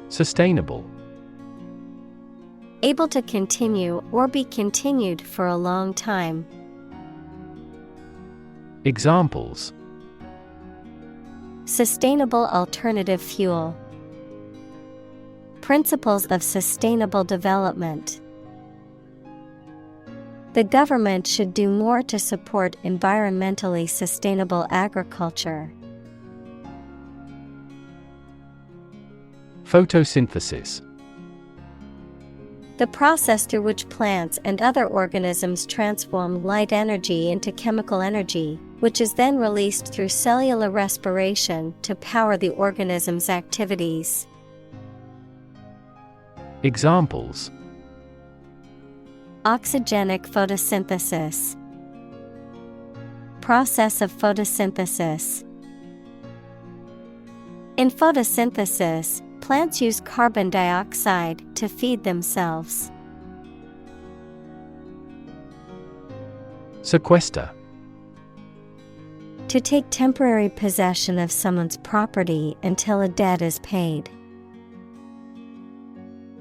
Sustainable. Able to continue or be continued for a long time. Examples: Sustainable alternative fuel. Principles of sustainable development. The government should do more to support environmentally sustainable agriculture. Photosynthesis. The process through which plants and other organisms transform light energy into chemical energy, which is then released through cellular respiration to power the organism's activities. Examples: Oxygenic photosynthesis. process of photosynthesis. In photosynthesis, plants use carbon dioxide to feed themselves. Sequester. To take temporary possession of someone's property until a debt is paid.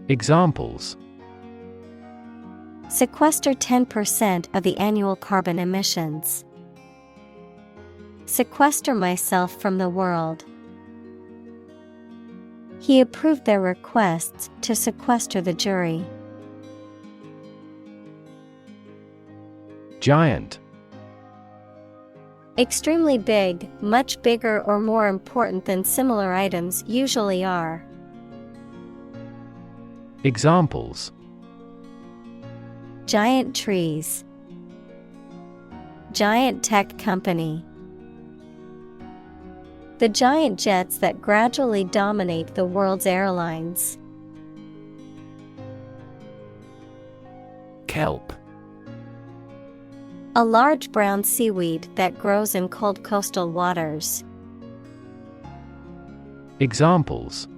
Examples: Sequester 10% of the annual carbon emissions. Sequester myself from the world. He approved their requests to sequester the jury. Giant. Extremely big, much bigger or more important than similar items usually are. Examples: Giant trees. Giant tech company. The giant jets that gradually dominate the world's airlines. Kelp. A large brown seaweed that grows in cold coastal waters. Examples: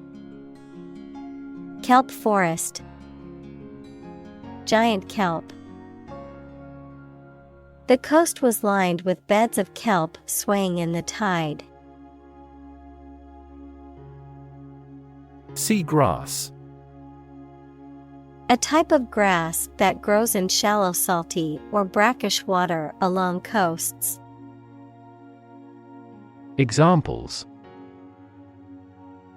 Kelp forest. Giant kelp. The coast was lined with beds of kelp swaying in the tide. Seagrass. A type of grass that grows in shallow salty or brackish water along coasts. Examples: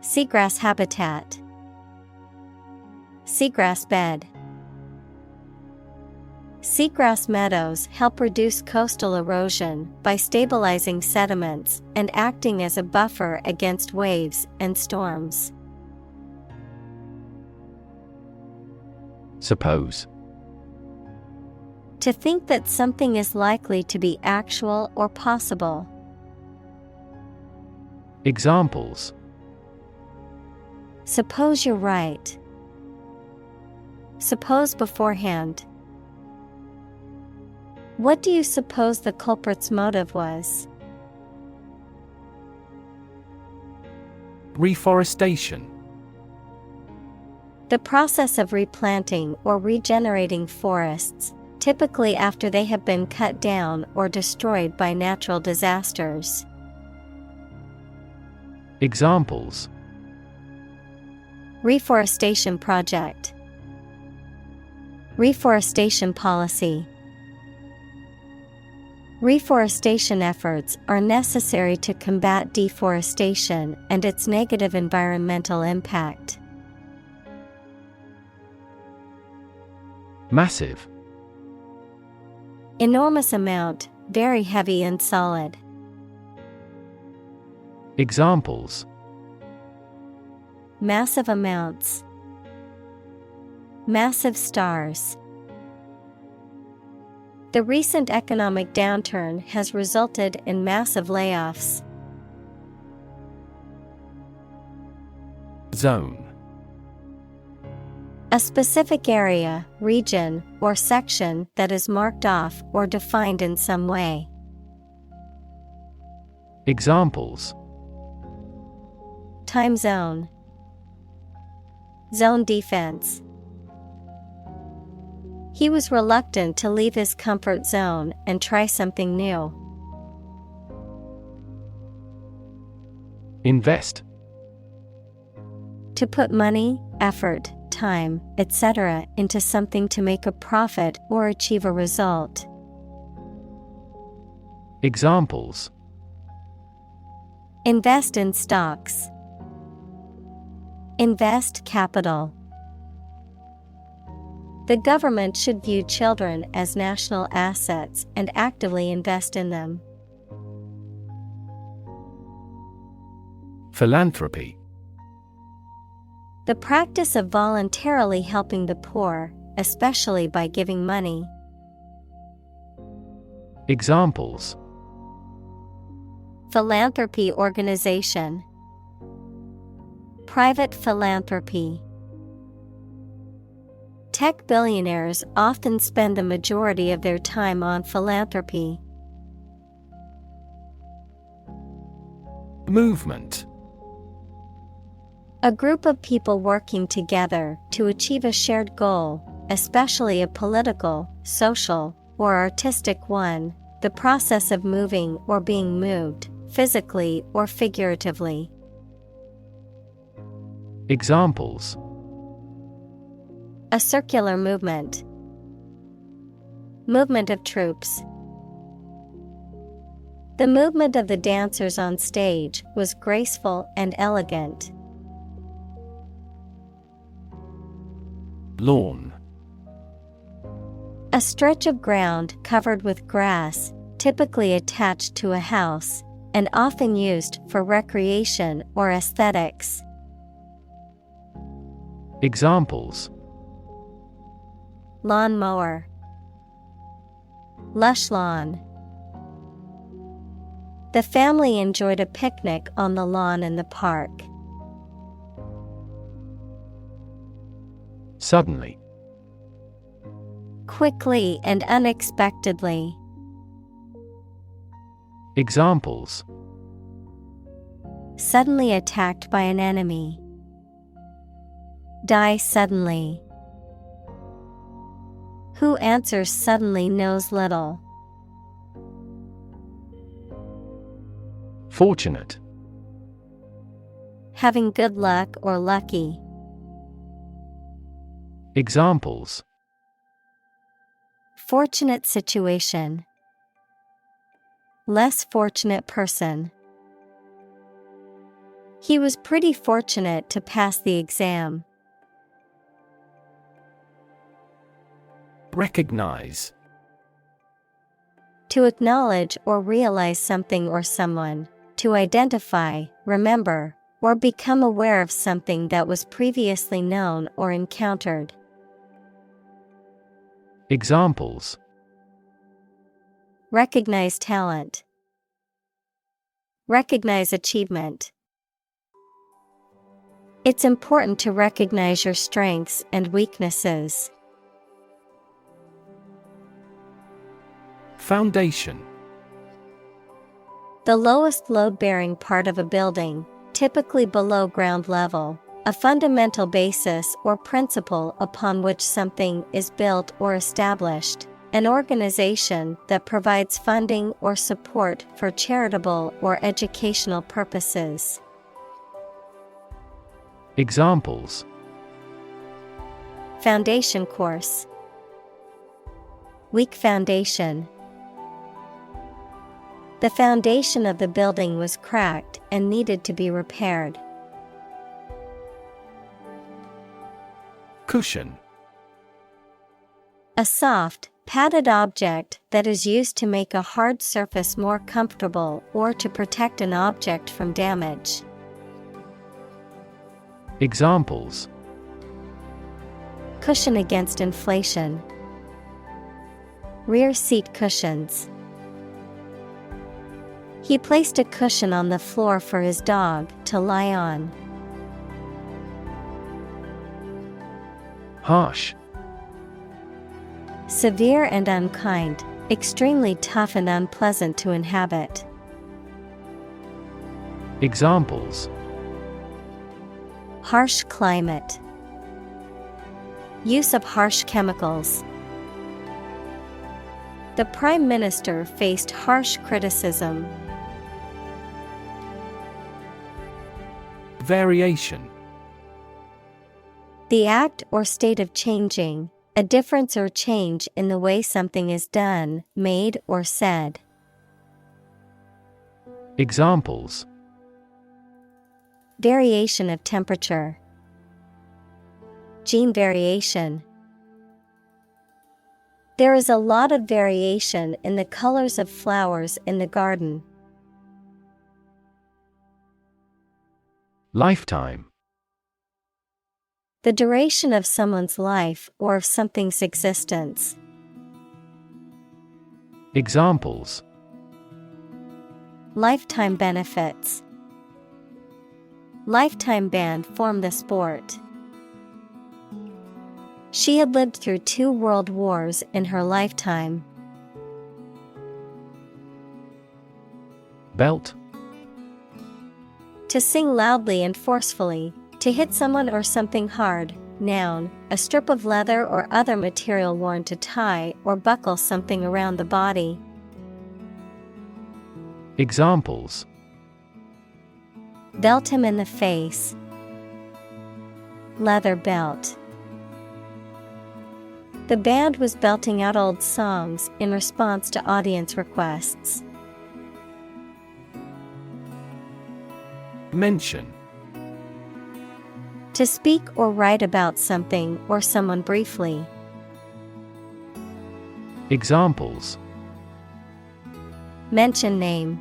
Seagrass habitat. Seagrass bed. Seagrass meadows help reduce coastal erosion by stabilizing sediments and acting as a buffer against waves and storms. Suppose. To think that something is likely to be actual or possible. Examples: Suppose you're right. Suppose beforehand. What do you suppose the culprit's motive was? Reforestation. The process of replanting or regenerating forests, typically after they have been cut down or destroyed by natural disasters. Examples: Reforestation project. Reforestation policy. Reforestation efforts are necessary to combat deforestation and its negative environmental impact. Massive. Enormous amount, very heavy and solid. Examples: Massive amounts. Massive stars. The recent economic downturn has resulted in massive layoffs. Zone. A specific area, region, or section that is marked off or defined in some way. Examples: Time zone. Zone defense. He was reluctant to leave his comfort zone and try something new. Invest. To put money, effort, time, etc. into something to make a profit or achieve a result. Examples: Invest in stocks. Invest capital. The government should view children as national assets and actively invest in them. Philanthropy. The practice of voluntarily helping the poor, especially by giving money. Examples: Philanthropy organization. Private philanthropy. Tech billionaires often spend the majority of their time on philanthropy. Movement. A group of people working together to achieve a shared goal, especially a political, social, or artistic one, the process of moving or being moved, physically or figuratively. Examples: A circular movement. Movement of troops. The movement of the dancers on stage was graceful and elegant. Lawn. A stretch of ground covered with grass, typically attached to a house, and often used for recreation or aesthetics. Examples: Lawn mower. Lush lawn. The family enjoyed a picnic on the lawn in the park. Suddenly. Quickly and unexpectedly. Examples: Suddenly attacked by an enemy. Die suddenly. Who answers suddenly knows little. Fortunate. Having good luck or lucky. Examples: Fortunate situation. Less fortunate person. He was pretty fortunate to pass the exam. Recognize. To acknowledge or realize something or someone. To identify, remember, or become aware of something that was previously known or encountered. Examples: Recognize talent. Recognize achievement. It's important to recognize your strengths and weaknesses. Foundation. The lowest load-bearing part of a building, typically below ground level, a fundamental basis or principle upon which something is built or established, an organization that provides funding or support for charitable or educational purposes. Examples: Foundation course. Weak foundation. The foundation of the building was cracked and needed to be repaired. Cushion. A soft, padded object that is used to make a hard surface more comfortable or to protect an object from damage. Examples: Cushion against inflation. Rear seat cushions. He placed a cushion on the floor for his dog to lie on. Harsh. Severe and unkind, extremely tough and unpleasant to inhabit. Examples: Harsh climate. Use of harsh chemicals. The Prime Minister faced harsh criticism. Variation. The act or state of changing, a difference or change in the way something is done, made, or said. Examples: Variation of temperature. Gene variation. There is a lot of variation in the colors of flowers in the garden. Lifetime. The duration of someone's life or of something's existence. Examples: Lifetime benefits. Lifetime ban formed the sport. She had lived through 2 world wars in her lifetime. Belt. To sing loudly and forcefully, to hit someone or something hard. Noun, a strip of leather or other material worn to tie or buckle something around the body. Examples: Belt him in the face. Leather belt. The band was belting out old songs in response to audience requests. Mention: To speak or write about something or someone briefly. Examples: Mention name.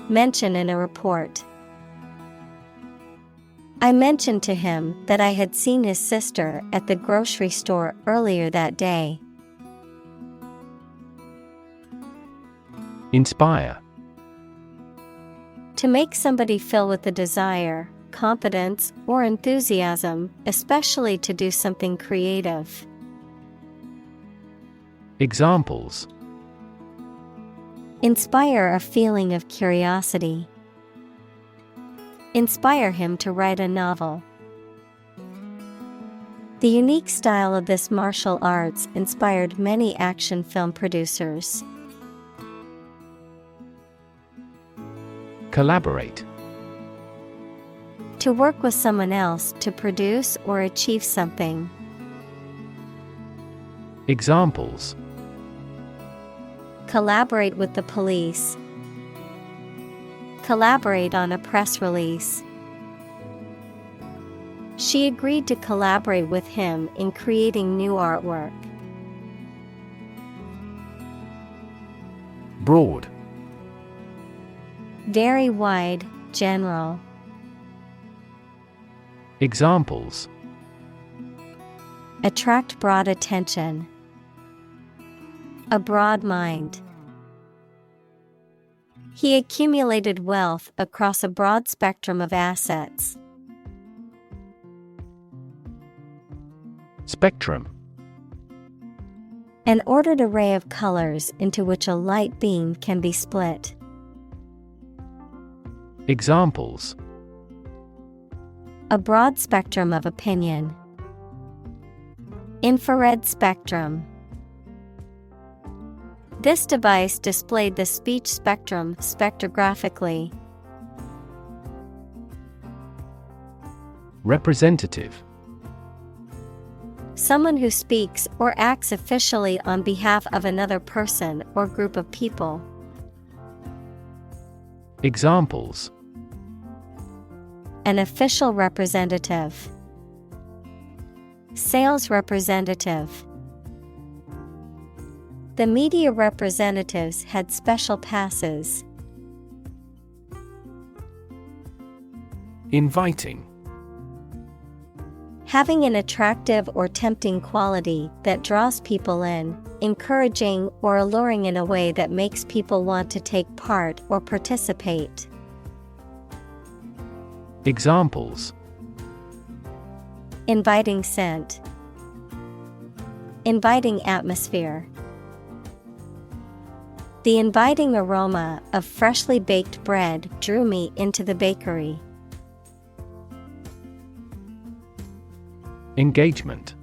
Mention in a report. I mentioned to him that I had seen his sister at the grocery store earlier that day. Inspire: To make somebody feel with the desire, confidence, or enthusiasm, especially to do something creative. Examples: Inspire a feeling of curiosity. Inspire him to write a novel. The unique style of this martial arts inspired many action film producers. Collaborate: To work with someone else to produce or achieve something. Examples: Collaborate with the police. Collaborate on a press release. She agreed to collaborate with him in creating new artwork. Broad: Very wide, general. Examples: Attract broad attention. A broad mind. He accumulated wealth across a broad spectrum of assets. Spectrum: An ordered array of colors into which a light beam can be split. Examples: A broad spectrum of opinion. Infrared spectrum. This device displayed the speech spectrum spectrographically. Representative: Someone who speaks or acts officially on behalf of another person or group of people. Examples: An official representative. Sales representative. The media representatives had special passes. Inviting: Having an attractive or tempting quality that draws people in, encouraging or alluring in a way that makes people want to take part or participate. Examples: Inviting scent. Inviting atmosphere. The inviting aroma of freshly baked bread drew me into the bakery. Engagement: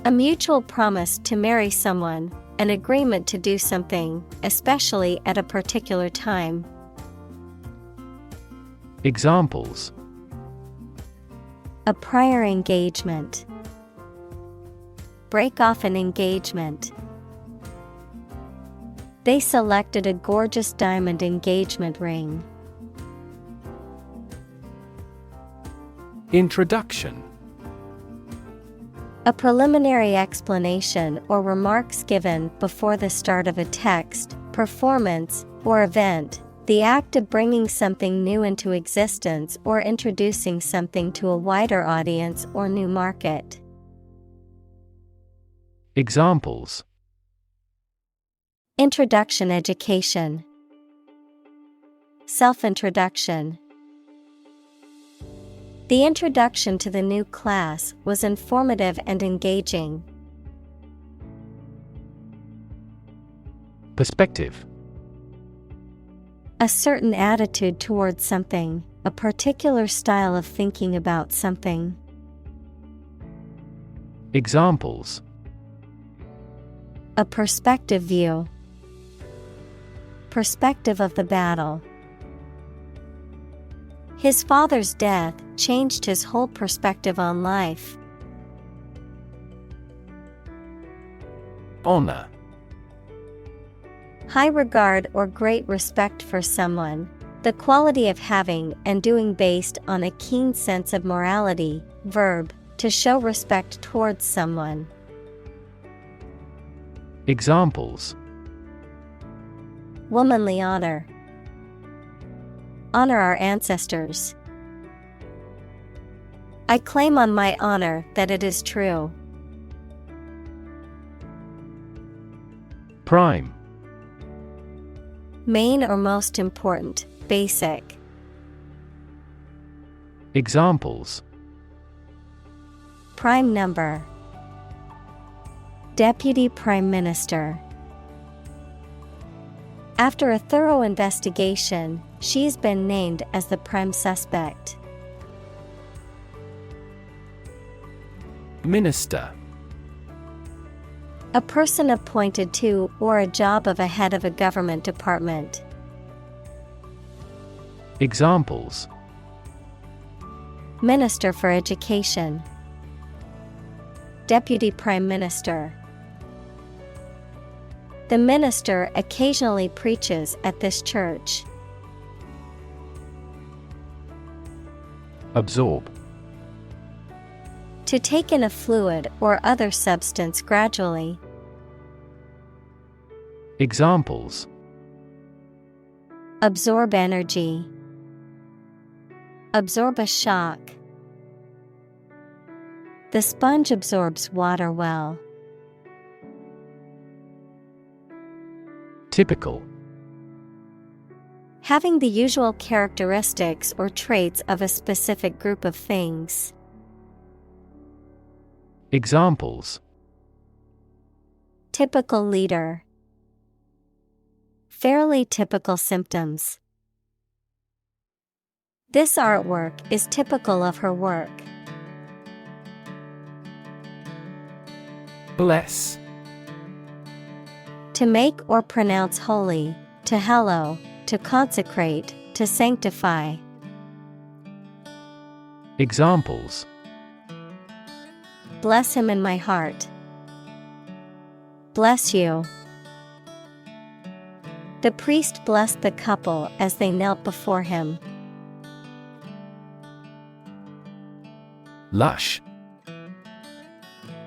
A mutual promise to marry someone, an agreement to do something, especially at a particular time. Examples: A prior engagement. Break off an engagement. They selected a gorgeous diamond engagement ring. Introduction: A preliminary explanation or remarks given before the start of a text, performance, or event, the act of bringing something new into existence or introducing something to a wider audience or new market. Examples: Introduction education. Self-introduction. The introduction to the new class was informative and engaging. Perspective: A certain attitude towards something, a particular style of thinking about something. Examples: A perspective view. Perspective of the battle. His father's death changed his whole perspective on life. Honor. High regard or great respect for someone, the quality of having and doing based on a keen sense of morality. Verb, to show respect towards someone. Examples: Womanly honor. Honor our ancestors. I claim on my honor that it is true. Prime. Main or most important, basic. Examples: Prime number. Deputy Prime Minister. After a thorough investigation, she's been named as the prime suspect. Minister. A person appointed to or a job of a head of a government department. Examples: Minister for Education. Deputy Prime Minister. The minister occasionally preaches at this church. Absorb. To take in a fluid or other substance gradually. Examples: Absorb energy. Absorb a shock. The sponge absorbs water well. Typical. Having the usual characteristics or traits of a specific group of things. Examples: Typical leader. Fairly typical symptoms. This artwork is typical of her work. Bless. To make or pronounce holy, to hallow, to consecrate, to sanctify. Examples: Bless him in my heart. Bless you. The priest blessed the couple as they knelt before him. Lush.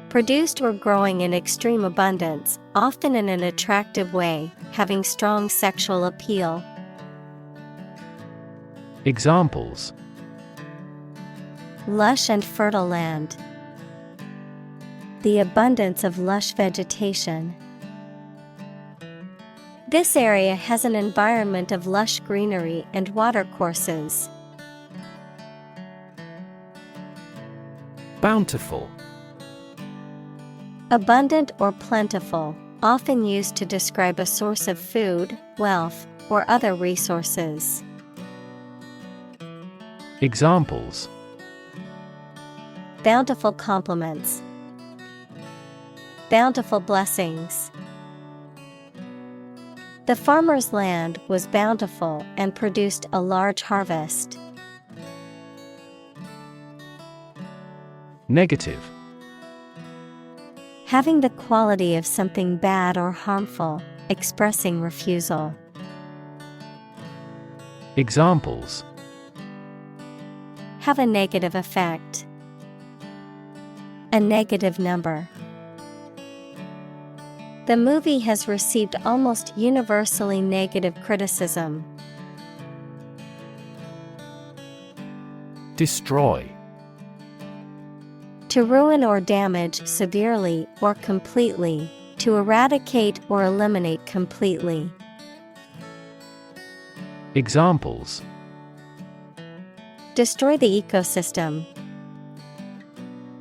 Produced or growing in extreme abundance, often in an attractive way, having strong sexual appeal. Examples: Lush and fertile land. The abundance of lush vegetation. This area has an environment of lush greenery and watercourses. Bountiful. Abundant or plentiful, often used to describe a source of food, wealth, or other resources. Examples: Bountiful compliments. Bountiful blessings. The farmer's land was bountiful and produced a large harvest. Negative. Having the quality of something bad or harmful, expressing refusal. Examples: Have a negative effect. A negative number. The movie has received almost universally negative criticism. Destroy. To ruin or damage severely or completely, to eradicate or eliminate completely. Examples: Destroy the ecosystem.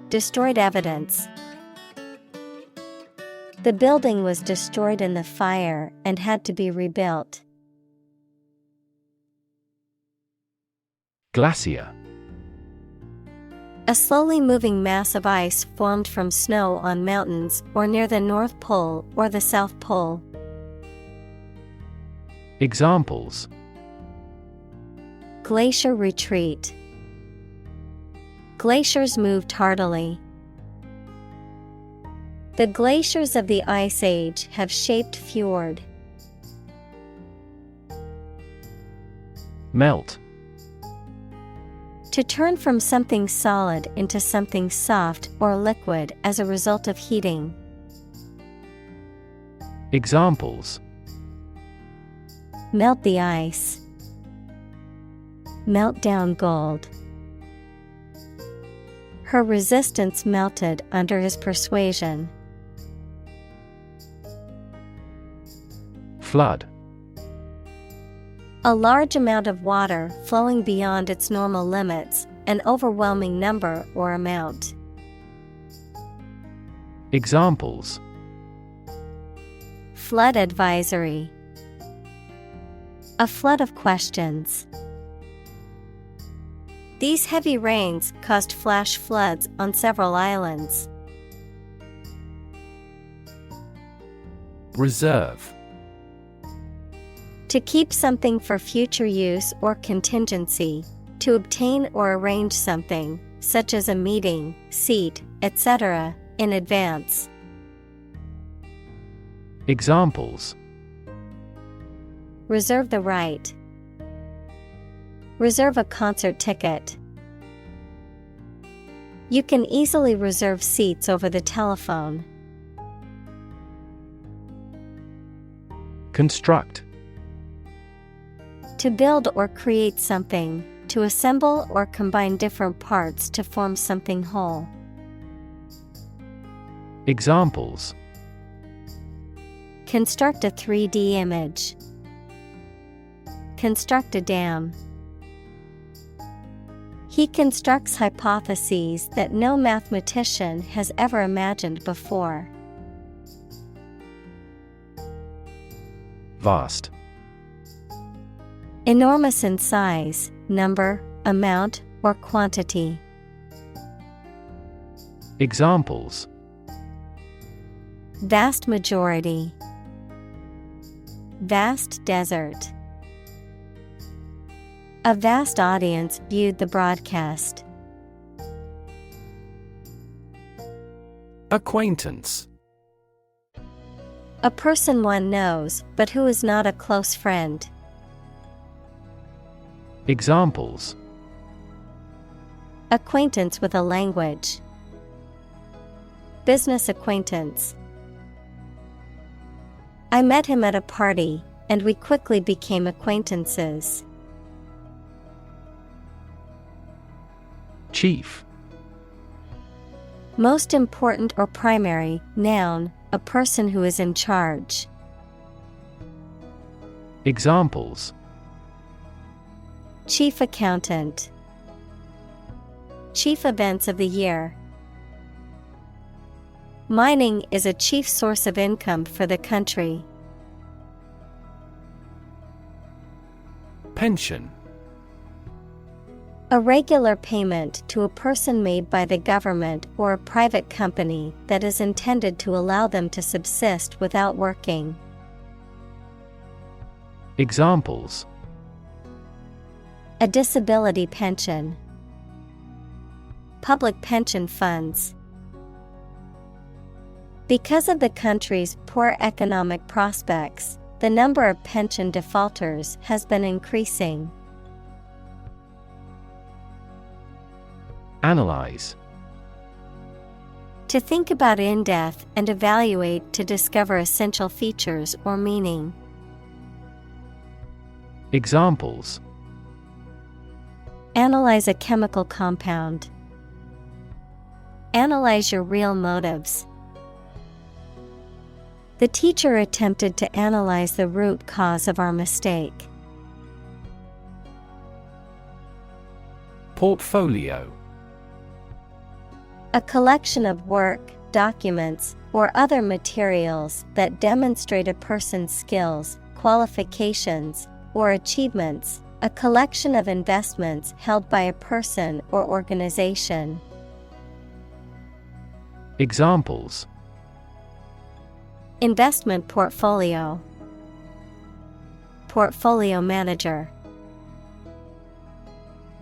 Destroyed evidence. The building was destroyed in the fire and had to be rebuilt. Glacier. A slowly moving mass of ice formed from snow on mountains or near the North Pole or the South Pole. Examples: Glacier retreat. Glaciers move tardily. The glaciers of the Ice Age have shaped fjord. Melt. To turn from something solid into something soft or liquid as a result of heating. Examples: Melt the ice. Melt down gold. Her resistance melted under his persuasion. Flood. A large amount of water flowing beyond its normal limits, an overwhelming number or amount. Examples: Flood advisory. A flood of questions. These heavy rains caused flash floods on several islands. Reserve. To keep something for future use or contingency, to obtain or arrange something, such as a meeting, seat, etc., in advance. Examples: Reserve the right. Reserve a concert ticket. You can easily reserve seats over the telephone. Construct. To build or create something, to assemble or combine different parts to form something whole. Examples: Construct a 3D image. Construct a dam. He constructs hypotheses that no mathematician has ever imagined before. Vast. Enormous in size, number, amount, or quantity. Examples: Vast majority. Vast desert. A vast audience viewed the broadcast. Acquaintance. A person one knows, but who is not a close friend. Examples: Acquaintance with a language. Business acquaintance. I met him at a party, and we quickly became acquaintances. Chief. Most important or primary, noun, a person who is in charge. Examples: Chief accountant. Chief events of the year. Mining is a chief source of income for the country. Pension. A regular payment to a person made by the government or a private company that is intended to allow them to subsist without working. Examples: A disability pension. Public pension funds. Because of the country's poor economic prospects, the number of pension defaulters has been increasing. Analyze. To think about in depth and evaluate to discover essential features or meaning. Examples: Analyze a chemical compound. Analyze your real motives. The teacher attempted to analyze the root cause of our mistake. Portfolio. A collection of work, documents, or other materials that demonstrate a person's skills, qualifications, or achievements, A collection of investments held by a person or organization. Examples: Investment portfolio. Portfolio manager.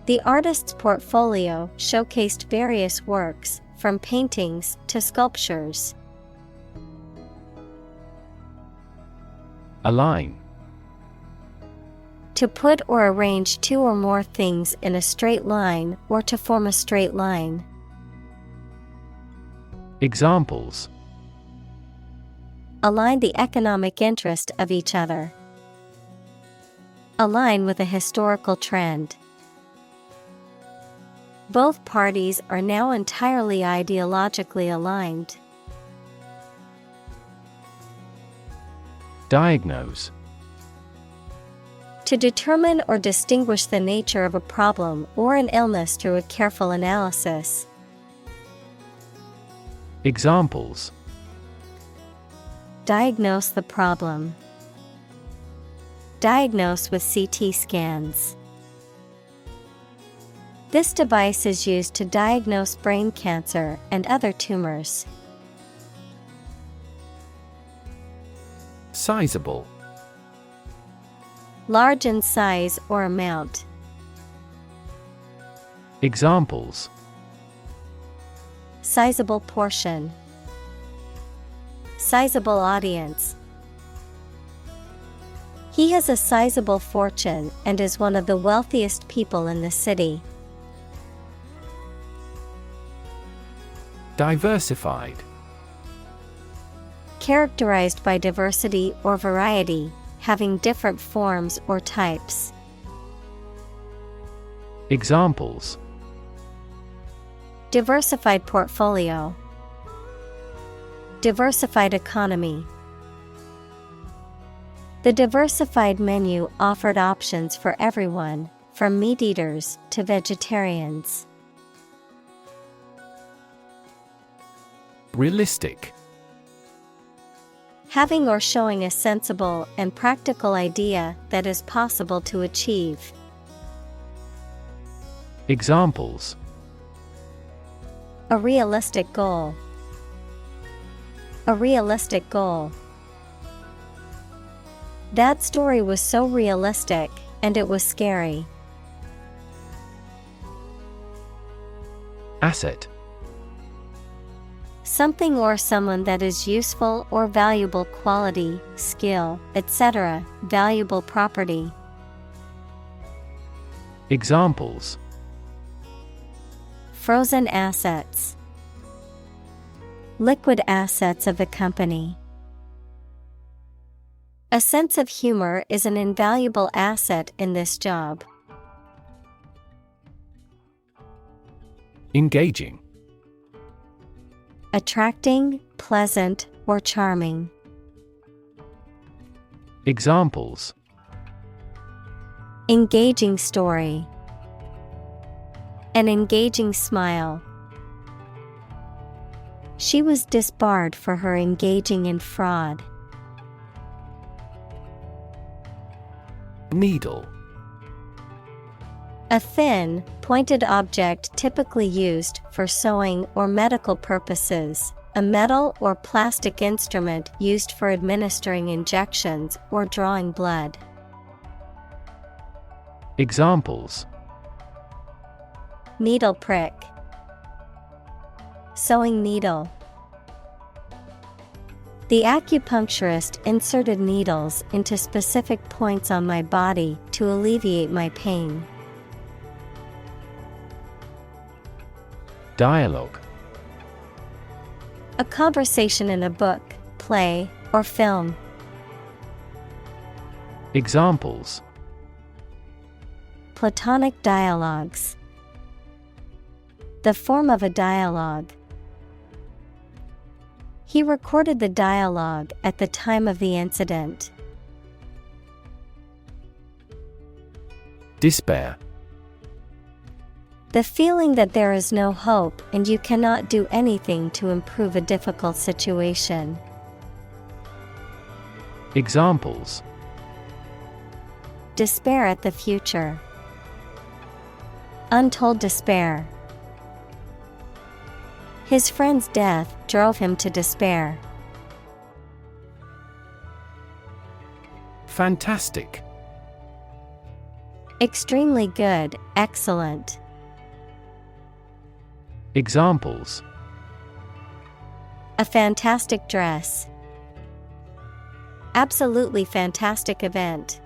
The artist's portfolio showcased various works, from paintings to sculptures. Align. To put or arrange two or more things in a straight line or to form a straight line. Examples: Align the economic interest of each other. Align with a historical trend. Both parties are now entirely ideologically aligned. Diagnose. To determine or distinguish the nature of a problem or an illness through a careful analysis. Examples: Diagnose the problem. Diagnose with CT scans. This device is used to diagnose brain cancer and other tumors. Sizable. Large in size or amount. Examples: Sizable portion. Sizable audience. He has a sizable fortune and is one of the wealthiest people in the city. Diversified. Characterized by diversity or variety, having different forms or types. Examples: Diversified portfolio. Diversified economy. The diversified menu offered options for everyone, from meat eaters to vegetarians. Realistic. Having or showing a sensible and practical idea that is possible to achieve. Examples: A realistic goal. A realistic goal. That story was so realistic, and it was scary. Asset. Something or someone that is useful or valuable quality, skill, etc., valuable property. Examples: Frozen assets. Liquid assets of the company. A sense of humor is an invaluable asset in this job. Engaging. Attracting, pleasant, or charming. Examples: Engaging story. An engaging smile. She was disbarred for her engaging in fraud. Needle. A thin, pointed object typically used for sewing or medical purposes, a metal or plastic instrument used for administering injections or drawing blood. Examples: Needle prick. Sewing needle. The acupuncturist inserted needles into specific points on my body to alleviate my pain. Dialogue. A conversation in a book, play, or film. Examples: Platonic dialogues. The form of a dialogue. He recorded the dialogue at the time of the incident. Despair. The feeling that there is no hope and you cannot do anything to improve a difficult situation. Despair at the future. Untold despair. His friend's death drove him to despair. Fantastic. Extremely good, excellent. Examples: A fantastic dress. Absolutely fantastic event.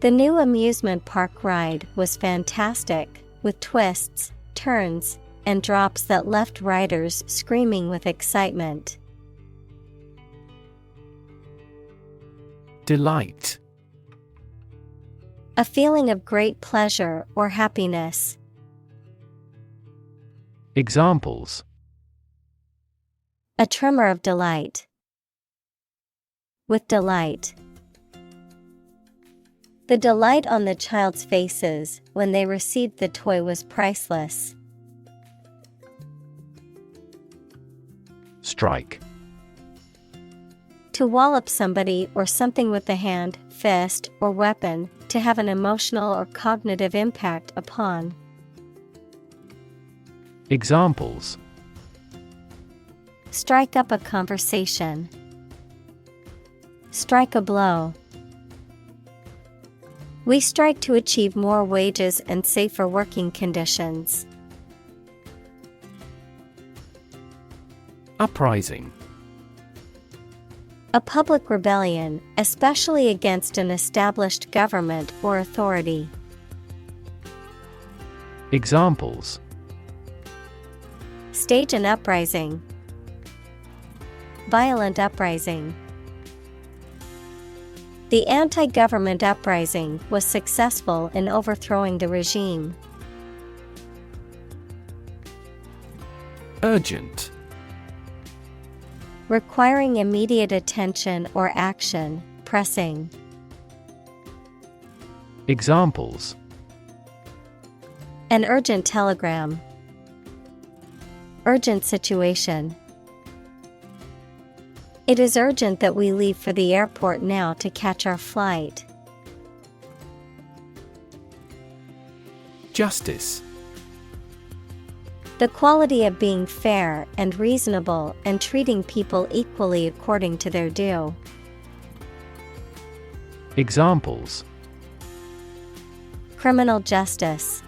The new amusement park ride was fantastic, with twists, turns, and drops that left riders screaming with excitement. Delight. A feeling of great pleasure or happiness. Examples: A tremor of delight. With delight. The delight on the child's faces when they received the toy was priceless. Strike. To wallop somebody or something with the hand, fist, or weapon, to have an emotional or cognitive impact upon. Examples: Strike up a conversation. Strike a blow. We strike to achieve more wages and safer working conditions. Uprising. A public rebellion, especially against an established government or authority. Examples: Stage an uprising. Violent uprising. The anti-government uprising was successful in overthrowing the regime. Urgent. Requiring immediate attention or action, pressing. Examples: An urgent telegram. Urgent situation. It is urgent that we leave for the airport now to catch our flight. Justice. The quality of being fair and reasonable and treating people equally according to their due. Examples: Criminal justice.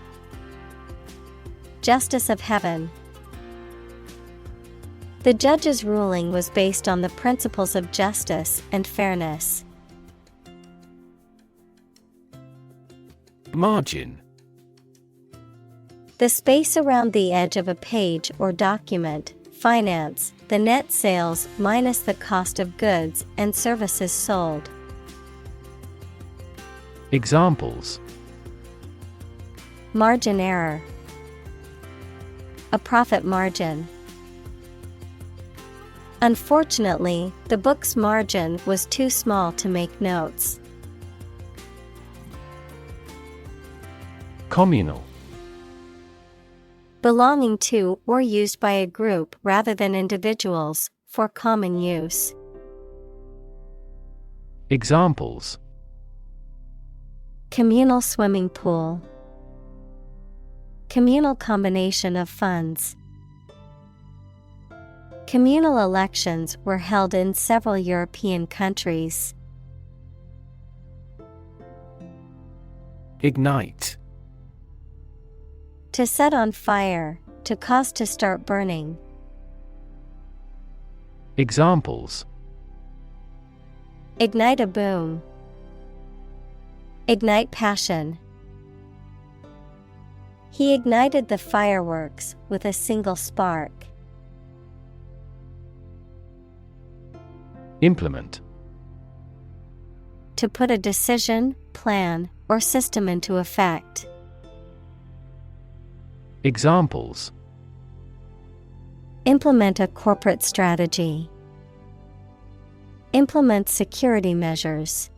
Justice of heaven. The judge's ruling was based on the principles of justice and fairness. Margin. The space around the edge of a page or document. Finance, the net sales minus the cost of goods and services sold. Examples: Margin error. A profit margin. Unfortunately, the book's margin was too small to make notes. Communal. Belonging to or used by a group rather than individuals, for common use. Examples: Communal swimming pool. Communal combination of funds. Communal elections were held in several European countries. Ignite. To set on fire, to cause to start burning. Examples: Ignite a boom. Ignite passion. He ignited the fireworks with a single spark. Implement. To put a decision, plan, or system into effect. Examples: Implement a corporate strategy. Implement security measures.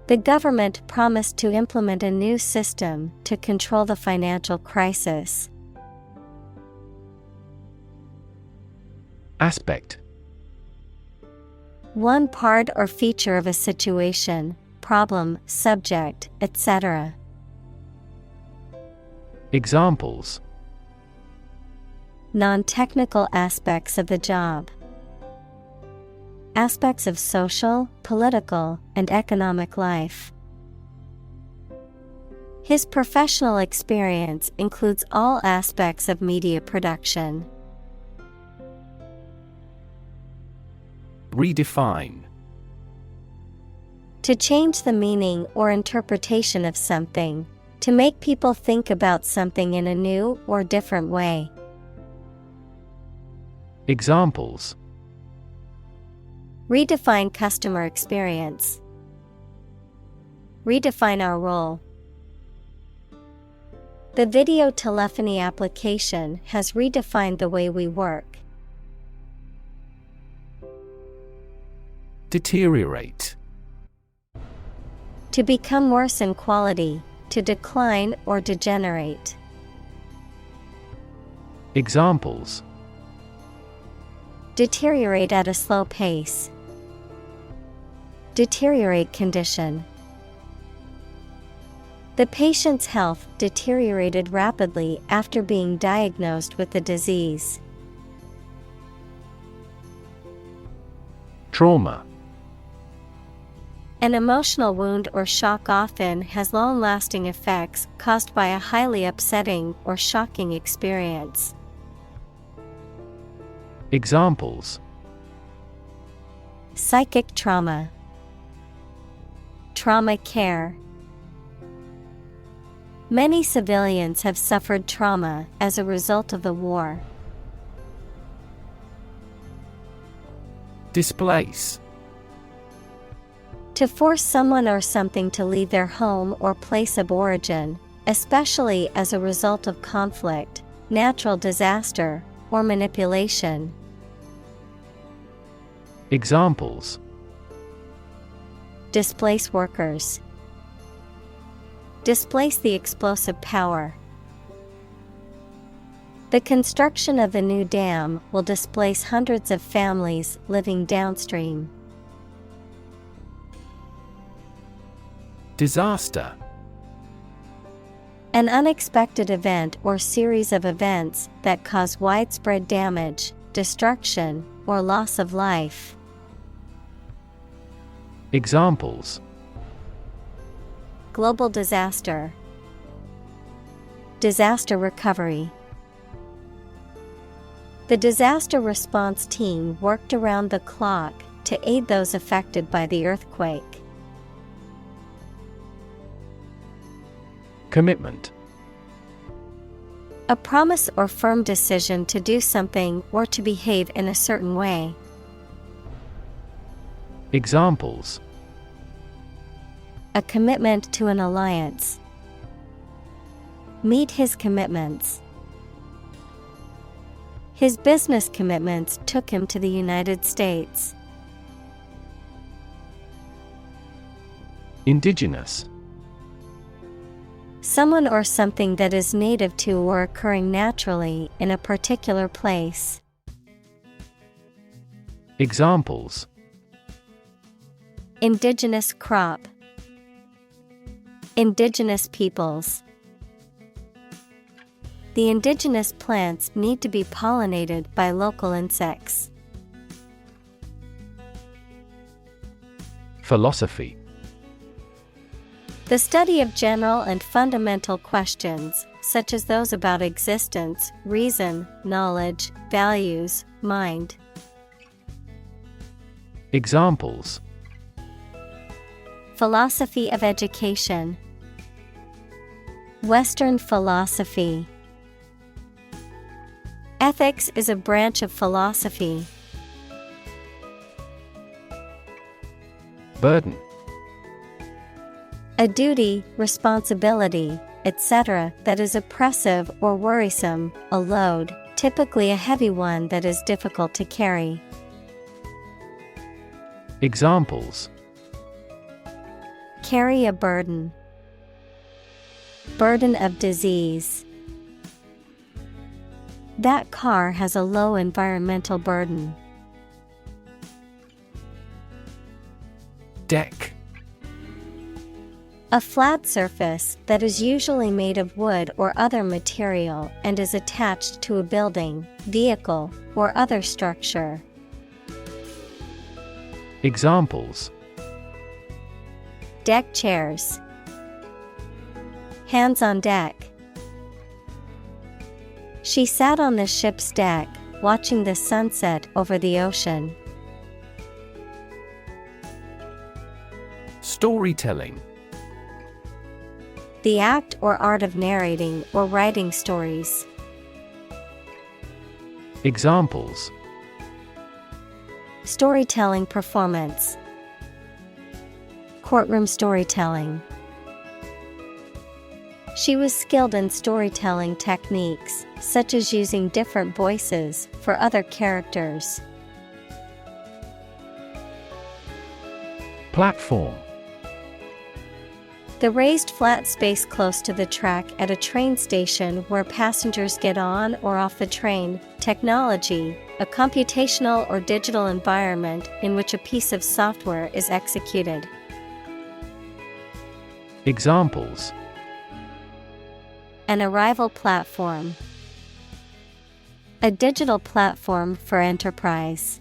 The government promised to implement a new system to control the financial crisis. Aspect. One part or feature of a situation, problem, subject, etc. Examples: non-technical aspects of the job. Aspects of social, political, and economic life. His professional experience includes all aspects of media production. Redefine. To change the meaning or interpretation of something. To make people think about something in a new or different way. Examples: redefine customer experience. Redefine our role. The video telephony application has redefined the way we work. Deteriorate. To become worse in quality, to decline or degenerate. Examples: deteriorate at a slow pace. Deteriorate condition. The patient's health deteriorated rapidly after being diagnosed with the disease. Trauma. An emotional wound or shock often has long-lasting effects caused by a highly upsetting or shocking experience. Examples: psychic trauma. Trauma care. Many civilians have suffered trauma as a result of the war. Displace. To force someone or something to leave their home or place of origin, especially as a result of conflict, natural disaster, or manipulation. Examples: displace workers. Displace the explosive power. The construction of the new dam will displace hundreds of families living downstream. Disaster. An unexpected event or series of events that cause widespread damage, destruction, or loss of life. Examples: global disaster. Disaster recovery. The disaster response team worked around the clock to aid those affected by the earthquake. Commitment. A promise or firm decision to do something or to behave in a certain way. Examples: a commitment to an alliance. Meet his commitments. His business commitments took him to the United States. Indigenous. Someone or something that is native to or occurring naturally in a particular place. Examples: indigenous crop. Indigenous peoples. The indigenous plants need to be pollinated by local insects. Philosophy. The study of general and fundamental questions, such as those about existence, reason, knowledge, values, mind. Examples: philosophy of education. Western philosophy. Ethics is a branch of philosophy. Burden. A duty, responsibility, etc. that is oppressive or worrisome, a load, typically a heavy one that is difficult to carry. Examples: carry a burden. Burden of disease. That car has a low environmental burden. Deck. A flat surface that is usually made of wood or other material and is attached to a building, vehicle, or other structure. Examples: Deck chairs. Hands on deck. She sat on the ship's deck, watching the sunset over the ocean. Storytelling. The act or art of narrating or writing stories. Examples: Storytelling performance. Courtroom storytelling. She was skilled in storytelling techniques, such as using different voices for other characters. Platform. The raised flat space close to the track at a train station where passengers get on or off the train. Technology, a computational or digital environment in which a piece of software is executed. Examples: An arrival platform. A digital platform for enterprise.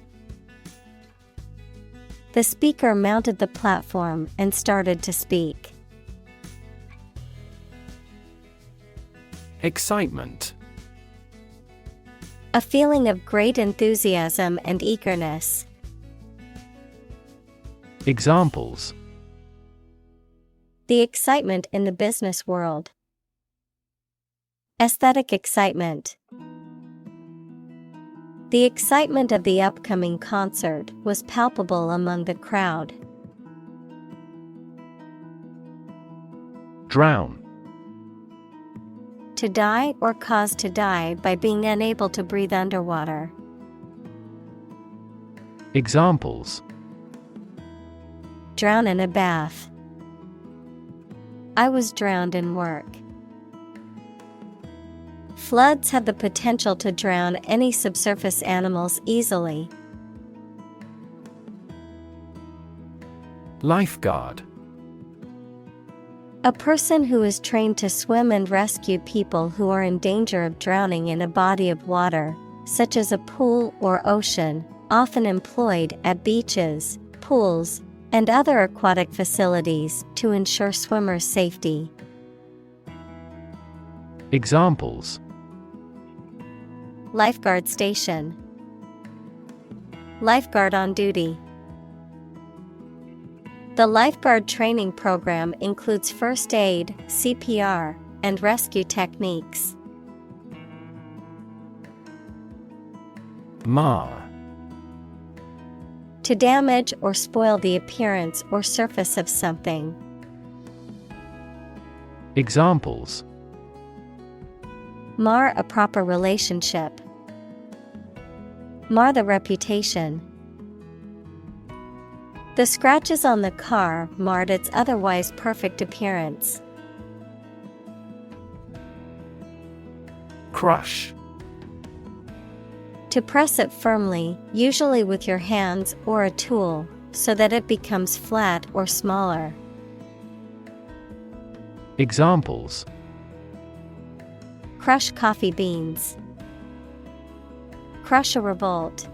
The speaker mounted the platform and started to speak. Excitement. A feeling of great enthusiasm and eagerness. Examples: The excitement in the business world. Aesthetic excitement. The excitement of the upcoming concert was palpable among the crowd. Drown. To die or cause to die by being unable to breathe underwater. Examples: Drown in a bath. I was drowned in work. Floods have the potential to drown any subsurface animals easily. Lifeguard. A person who is trained to swim and rescue people who are in danger of drowning in a body of water, such as a pool or ocean, often employed at beaches, pools, and other aquatic facilities to ensure swimmers' safety. Examples: Lifeguard station. Lifeguard on duty. The lifeguard training program includes first aid, CPR, and rescue techniques. Mar. To damage or spoil the appearance or surface of something. Examples: Mar a proper relationship. Mar the reputation. The scratches on the car marred its otherwise perfect appearance. Crush. To press it firmly, usually with your hands or a tool, so that it becomes flat or smaller. Examples: Crush coffee beans. Crush a revolt.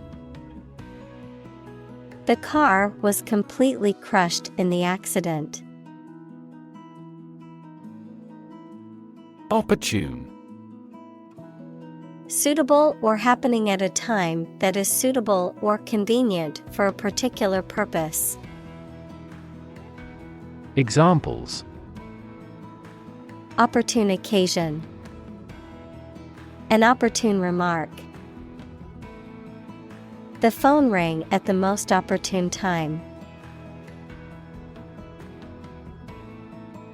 The car was completely crushed in the accident. Opportune. Suitable or happening at a time that is suitable or convenient for a particular purpose. Examples: Opportune occasion. An opportune remark. The phone rang at the most opportune time.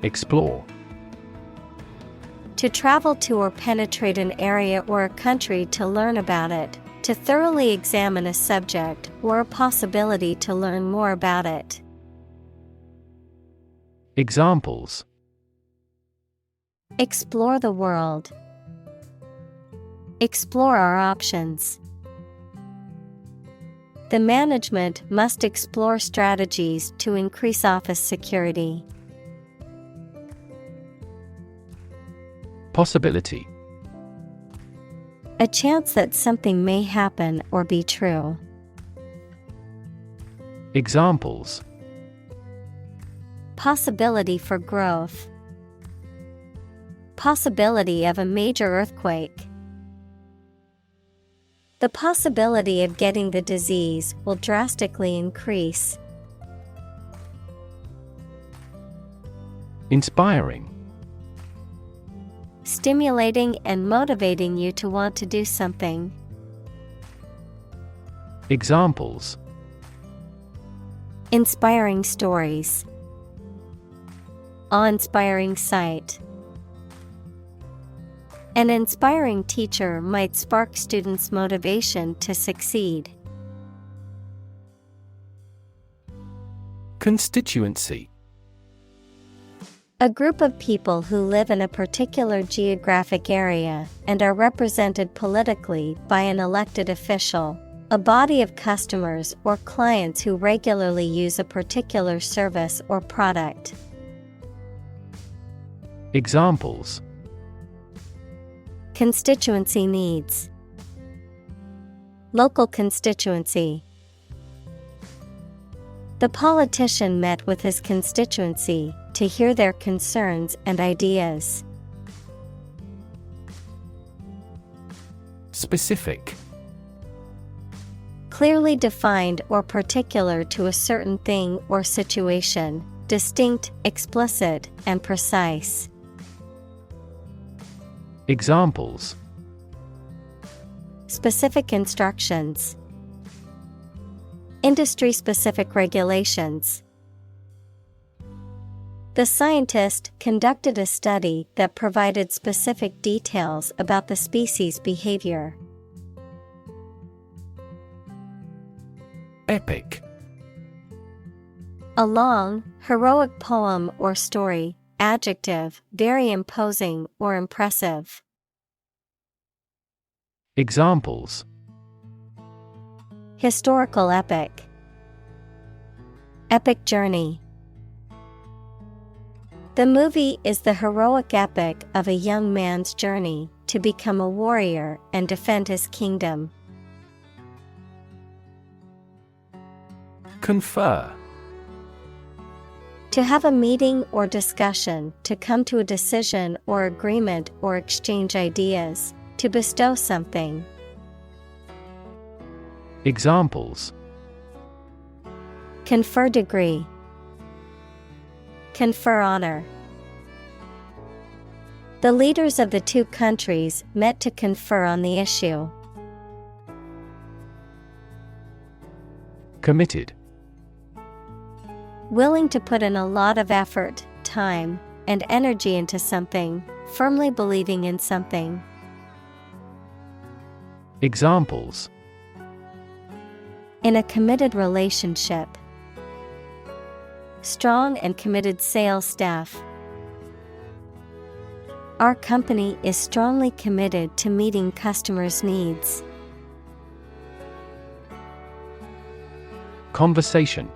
Explore. To travel to or penetrate an area or a country to learn about it, to thoroughly examine a subject or a possibility to learn more about it. Examples: Explore the world. Explore our options. The management must explore strategies to increase office security. Possibility. A chance that something may happen or be true. Examples. Possibility for growth. Possibility of a major earthquake. The possibility of getting the disease will drastically increase. Inspiring. Stimulating and motivating you to want to do something. Examples. Inspiring stories. Awe-inspiring sight. An inspiring teacher might spark students' motivation to succeed. Constituency. A group of people who live in a particular geographic area and are represented politically by an elected official. A body of customers or clients who regularly use a particular service or product. Examples. Constituency needs. Local constituency. The politician met with his constituency to hear their concerns and ideas. Specific. Clearly defined or particular to a certain thing or situation, distinct, explicit, and precise. Examples. Specific instructions. Industry-specific regulations. The scientist conducted a study that provided specific details about the species' behavior. Epic. A long, heroic poem or story. Adjective, very imposing or impressive. Examples. Historical epic. Epic journey. The movie is the heroic epic of a young man's journey to become a warrior and defend his kingdom. Confer. To have a meeting or discussion, to come to a decision or agreement or exchange ideas, to bestow something. Examples. Confer degree. Confer honor. The leaders of the two countries met to confer on the issue. Committed. Willing to put in a lot of effort, time, and energy into something, firmly believing in something. Examples. In a committed relationship. Strong and committed sales staff. Our company is strongly committed to meeting customers' needs. Conversation.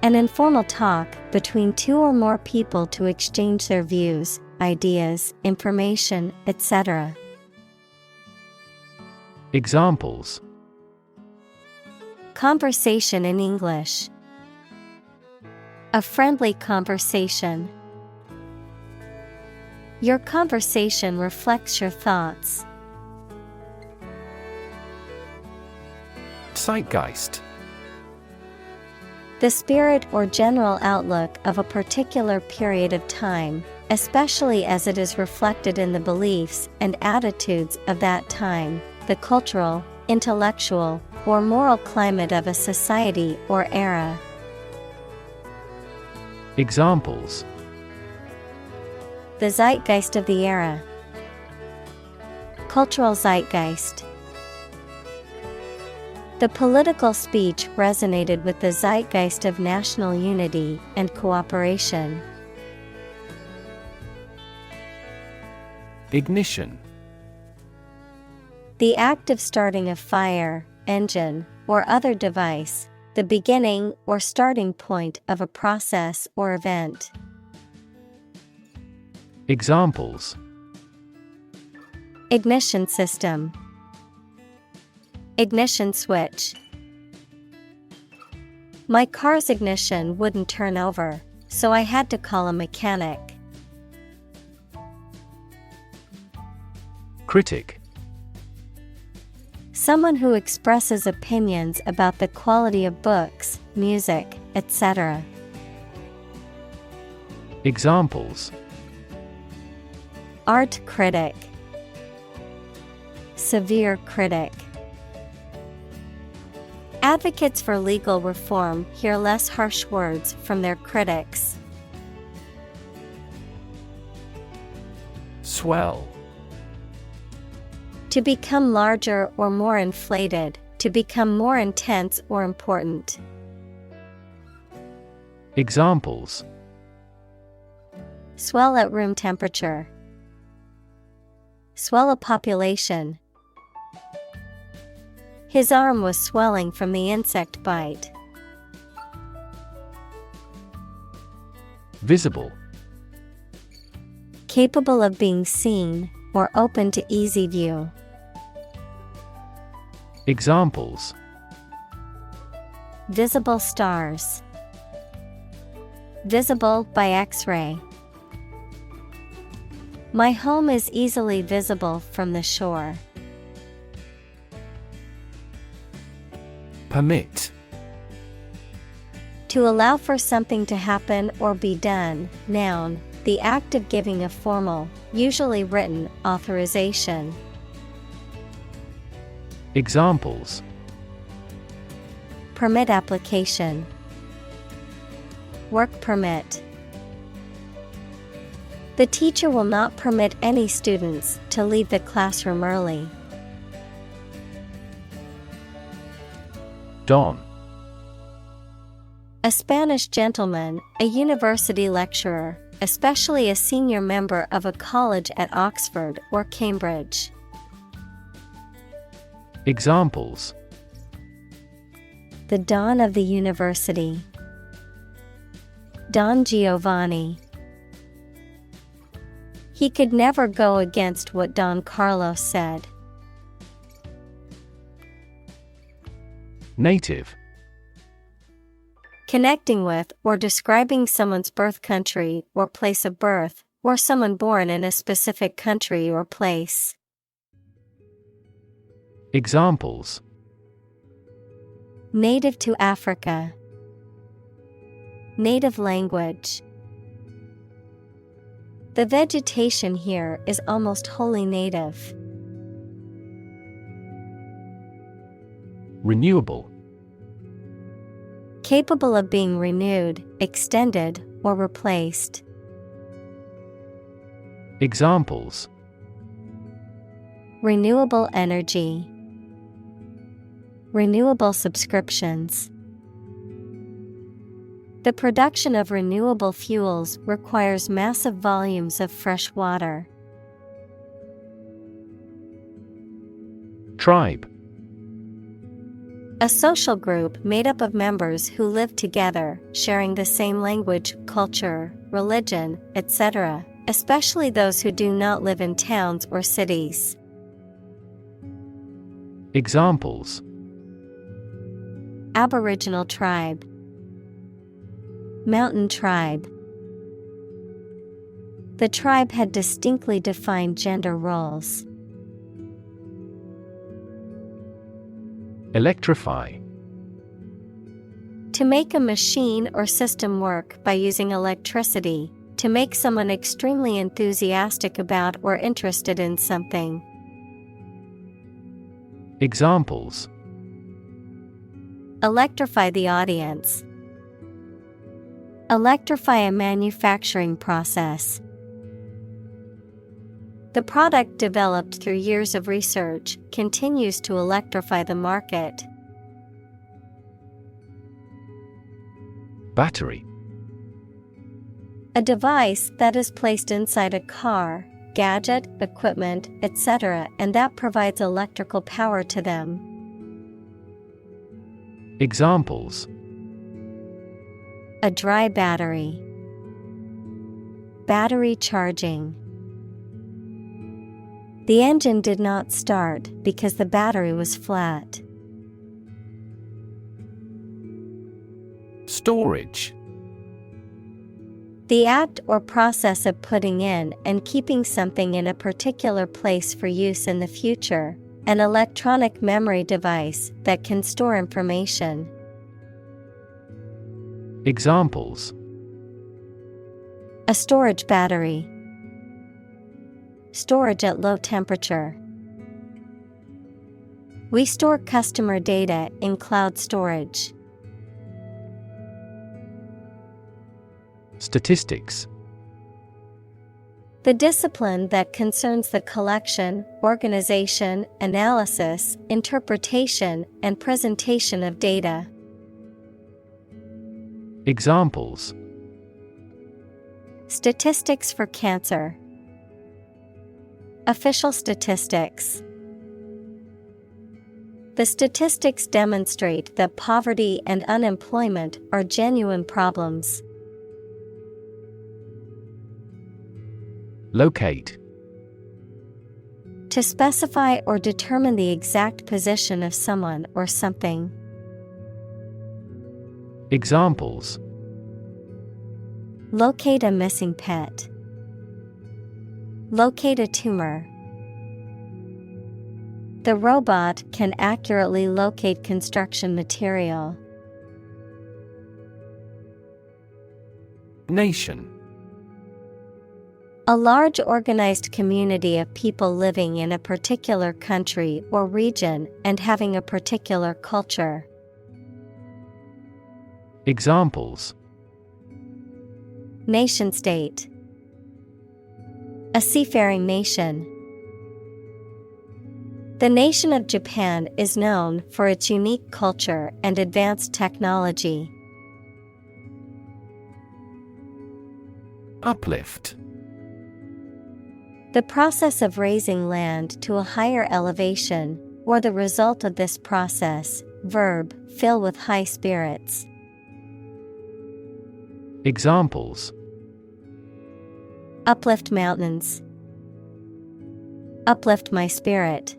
An informal talk between two or more people to exchange their views, ideas, information, etc. Examples. Conversation in English. A friendly conversation. Your conversation reflects your thoughts. Zeitgeist. The spirit or general outlook of a particular period of time, especially as it is reflected in the beliefs and attitudes of that time, the cultural, intellectual, or moral climate of a society or era. Examples. The zeitgeist of the era. Cultural zeitgeist. The political speech resonated with the zeitgeist of national unity and cooperation. Ignition. The act of starting a fire, engine, or other device, the beginning or starting point of a process or event. Examples: Ignition system, ignition switch. My car's ignition wouldn't turn over, so I had to call a mechanic. Critic: Someone who expresses opinions about the quality of books, music, etc. Examples: Art critic, severe critic. Advocates for legal reform hear less harsh words from their critics. Swell: To become larger or more inflated, to become more intense or important. Examples: Swell at room temperature. Swell a population. His arm was swelling from the insect bite. Visible: Capable of being seen, or open to easy view. Examples: Visible stars. Visible by X-ray. My home is easily visible from the shore. Permit: To allow for something to happen or be done. Noun, the act of giving a formal, usually written, authorization. Examples: Permit application. Work permit. The teacher will not permit any students to leave the classroom early. Don: A Spanish gentleman, a university lecturer, especially a senior member of a college at Oxford or Cambridge. Examples: The Don of the University. Don Giovanni. He could never go against what Don Carlos said. Native: Connecting with or describing someone's birth country or place of birth, or someone born in a specific country or place. Examples: Native to Africa. Native language. The vegetation here is almost wholly native. Renewable: Capable of being renewed, extended, or replaced. Examples: Renewable energy. Renewable subscriptions. The production of renewable fuels requires massive volumes of fresh water. Tribe: A social group made up of members who live together, sharing the same language, culture, religion, etc., especially those who do not live in towns or cities. Examples: Aboriginal tribe. Mountain tribe. The tribe had distinctly defined gender roles. Electrify: To make a machine or system work by using electricity, to make someone extremely enthusiastic about or interested in something. Examples: Electrify the audience. Electrify a manufacturing process. The product developed through years of research continues to electrify the market. Battery: A device that is placed inside a car, gadget, equipment, etc., and that provides electrical power to them. Examples: a dry battery, battery charging. The engine did not start because the battery was flat. Storage. The act or process of putting in and keeping something in a particular place for use in the future, an electronic memory device that can store information. Examples: a storage battery, storage at low temperature. We store customer data in cloud storage. Statistics. The discipline that concerns the collection, organization, analysis, interpretation, and presentation of data. Examples: statistics for cancer, official statistics. The statistics demonstrate that poverty and unemployment are genuine problems. Locate. To specify or determine the exact position of someone or something. Examples: locate a missing pet, locate a tumor. The robot can accurately locate construction material. Nation. A large organized community of people living in a particular country or region and having a particular culture. Examples: nation state, a seafaring nation. The nation of Japan is known for its unique culture and advanced technology. Uplift. The process of raising land to a higher elevation, or the result of this process. Verb, fill with high spirits. Examples: uplift mountains, uplift my spirit.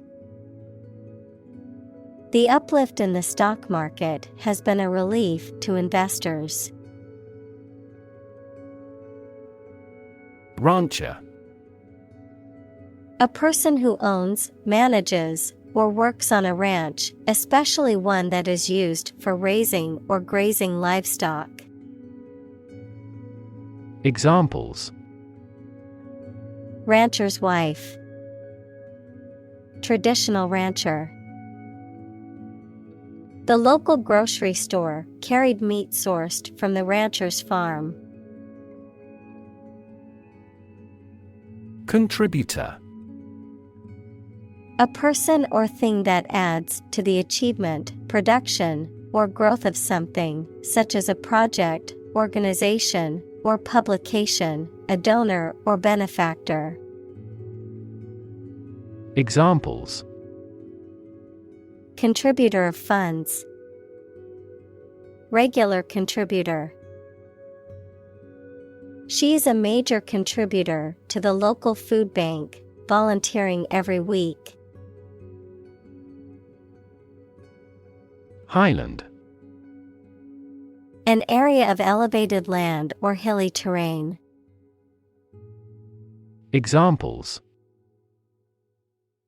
The uplift in the stock market has been a relief to investors. Rancher. A person who owns, manages, or works on a ranch, especially one that is used for raising or grazing livestock. Examples: rancher's wife, traditional rancher. The local grocery store carried meat sourced from the rancher's farm. Contributor. A person or thing that adds to the achievement, production, or growth of something, such as a project, organization, or publication, a donor or benefactor. Examples: contributor of funds, regular contributor. She is a major contributor to the local food bank, volunteering every week. Highland. An area of elevated land or hilly terrain. Examples: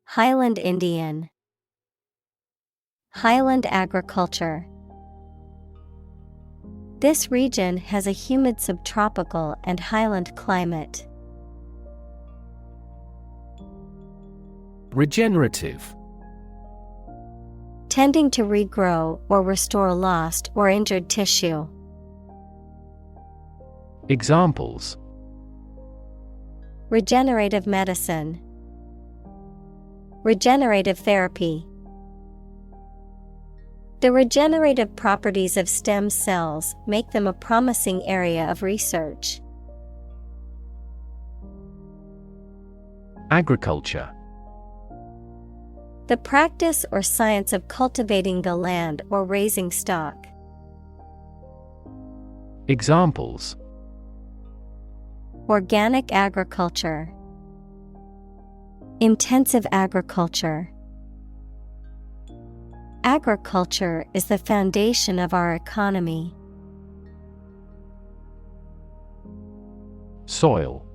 Highland Indian, Highland agriculture. This region has a humid subtropical and highland climate. Regenerative. Tending to regrow or restore lost or injured tissue. Examples: regenerative medicine, regenerative therapy. The regenerative properties of stem cells make them a promising area of research. Agriculture. The practice or science of cultivating the land or raising stock. Examples: Organic agriculture, intensive agriculture. Agriculture is the foundation of our economy. Soil.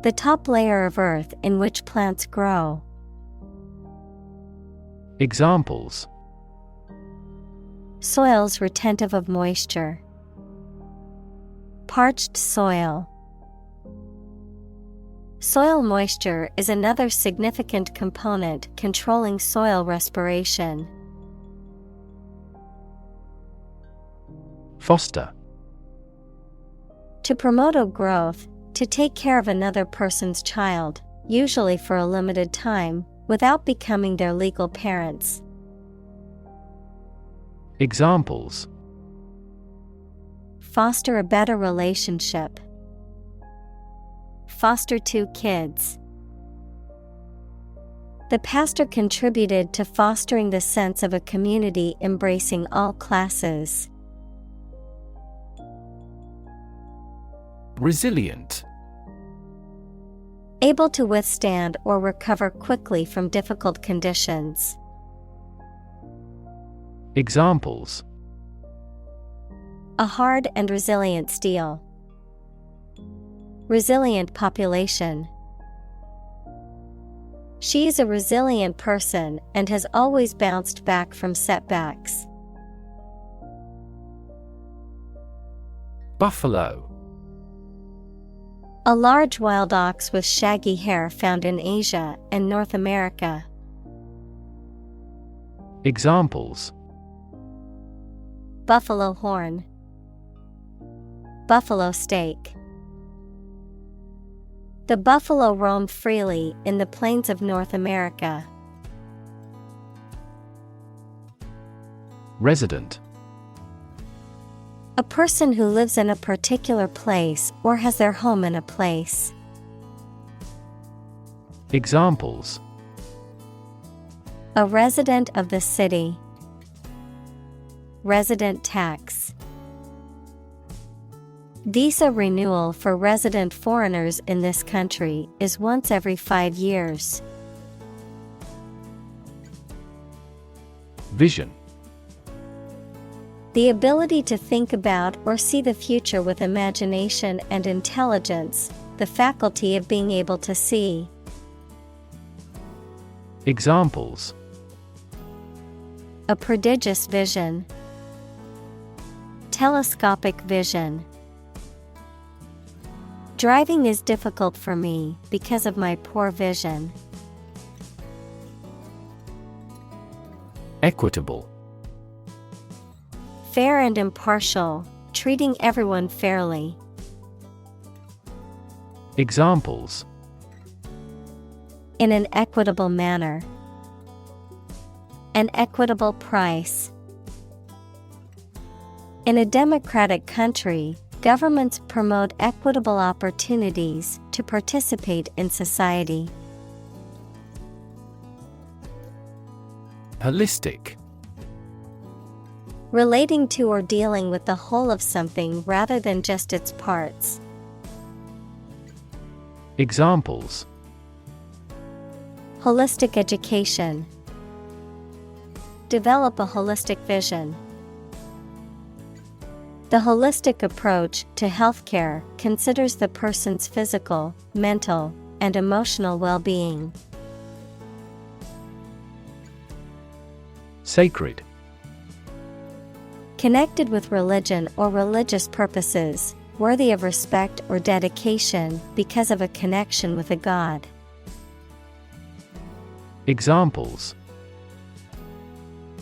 The top layer of earth in which plants grow. Examples: Soils retentive of moisture. Parched soil. Soil moisture is another significant component controlling soil respiration. Foster. To promote a growth, to take care of another person's child, usually for a limited time, without becoming their legal parents. Examples: Foster a better relationship. Foster 2 kids. The pastor contributed to fostering the sense of a community embracing all classes. Resilient. Able to withstand or recover quickly from difficult conditions. Examples: A hard and resilient steel. Resilient population. She is a resilient person and has always bounced back from setbacks. Buffalo. A large wild ox with shaggy hair found in Asia and North America. Examples: Buffalo horn. Buffalo steak. The buffalo roam freely in the plains of North America. Resident. A person who lives in a particular place or has their home in a place. Examples: A resident of the city. Resident tax. Visa renewal for resident foreigners in this country is once every 5 years. Vision. The ability to think about or see the future with imagination and intelligence, the faculty of being able to see. Examples: A prodigious vision. Telescopic vision. Driving is difficult for me because of my poor vision. Equitable. Fair and impartial, treating everyone fairly. Examples: In an equitable manner. An equitable price. In a democratic country, governments promote equitable opportunities to participate in society. Holistic. Relating to or dealing with the whole of something rather than just its parts. Examples: Holistic education. Develop a holistic vision. The holistic approach to healthcare considers the person's physical, mental, and emotional well-being. Sacred. Connected with religion or religious purposes, worthy of respect or dedication because of a connection with a god. Examples: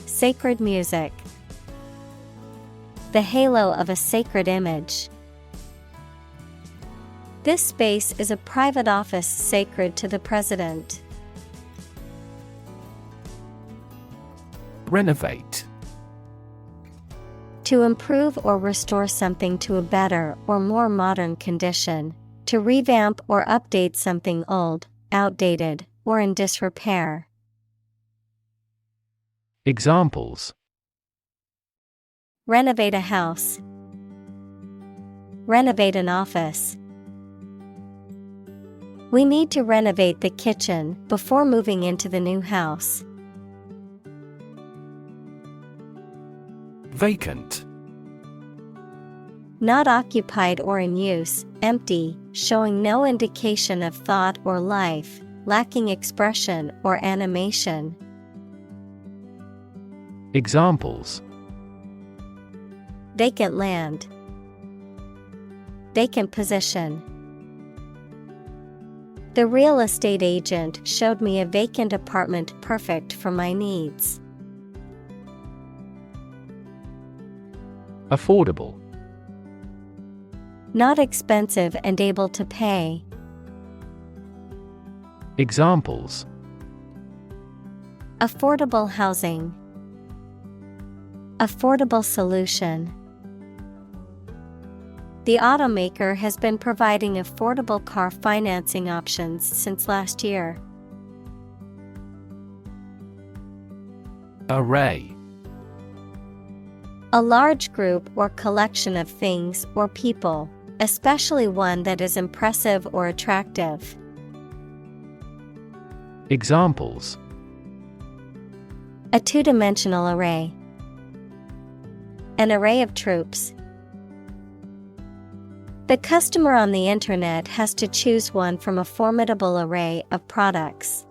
Sacred music. The halo of a sacred image. This space is a private office sacred to the president. Renovate. To improve or restore something to a better or more modern condition. To revamp or update something old, outdated, or in disrepair. Examples: Renovate a house. Renovate an office. We need to renovate the kitchen before moving into the new house. Vacant. Not occupied or in use, empty, showing no indication of thought or life, lacking expression or animation. Examples: Vacant land. Vacant position. The real estate agent showed me a vacant apartment perfect for my needs. Affordable. Not expensive and able to pay. Examples: Affordable housing. Affordable solution. The automaker has been providing affordable car financing options since last year. Array. A large group or collection of things or people, especially one that is impressive or attractive. Examples: A two-dimensional array. An array of troops. The customer on the internet has to choose one from a formidable array of products.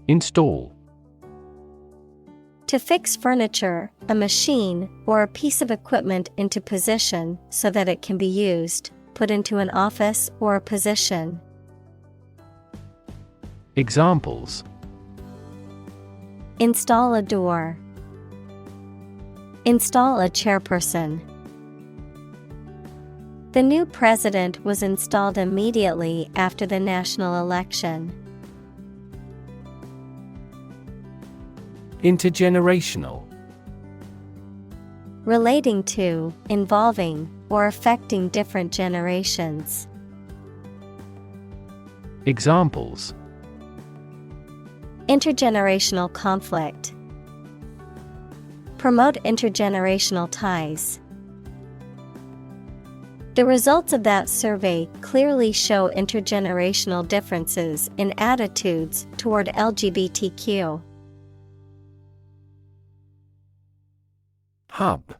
Install. To fix furniture, a machine, or a piece of equipment into position so that it can be used, put into an office or a position. Examples: Install a door. Install a chairperson. The new president was installed immediately after the national election. Intergenerational. Relating to, involving, or affecting different generations. Examples: Intergenerational conflict. Promote intergenerational ties. The results of that survey clearly show intergenerational differences in attitudes toward LGBTQ. Hub.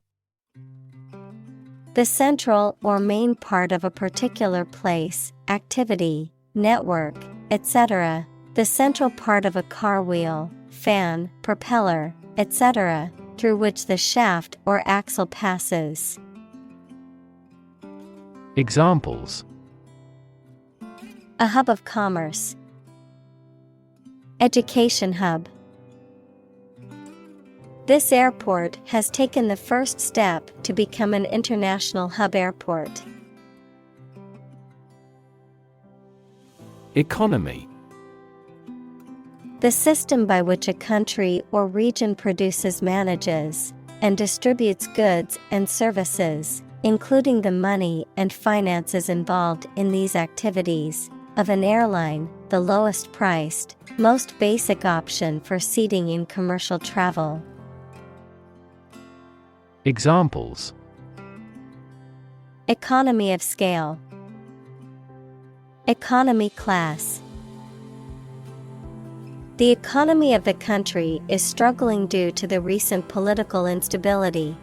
The central or main part of a particular place, activity, network, etc. The central part of a car wheel, fan, propeller, etc., through which the shaft or axle passes. Examples: A hub of commerce. Education hub. This airport has taken the first step to become an international hub airport. Economy. The system by which a country or region produces, manages, and distributes goods and services, including the money and finances involved in these activities, of an airline, the lowest priced, most basic option for seating in commercial travel. Examples: Economy of scale. Economy class. The economy of the country is struggling due to the recent political instability.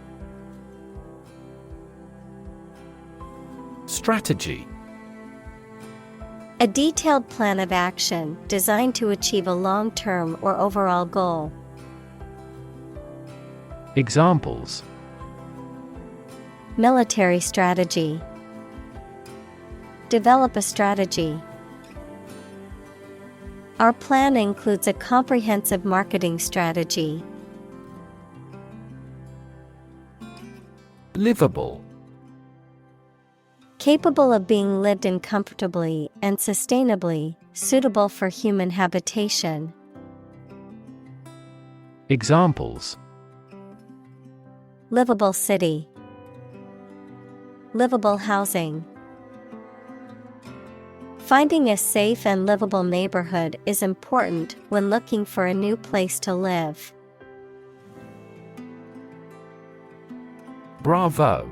Strategy. A detailed plan of action designed to achieve a long-term or overall goal. Examples: Military strategy. Develop a strategy. Our plan includes a comprehensive marketing strategy. Livable. Capable of being lived in comfortably and sustainably, suitable for human habitation. Examples: Livable city. Livable housing. Finding a safe and livable neighborhood is important when looking for a new place to live. Bravo.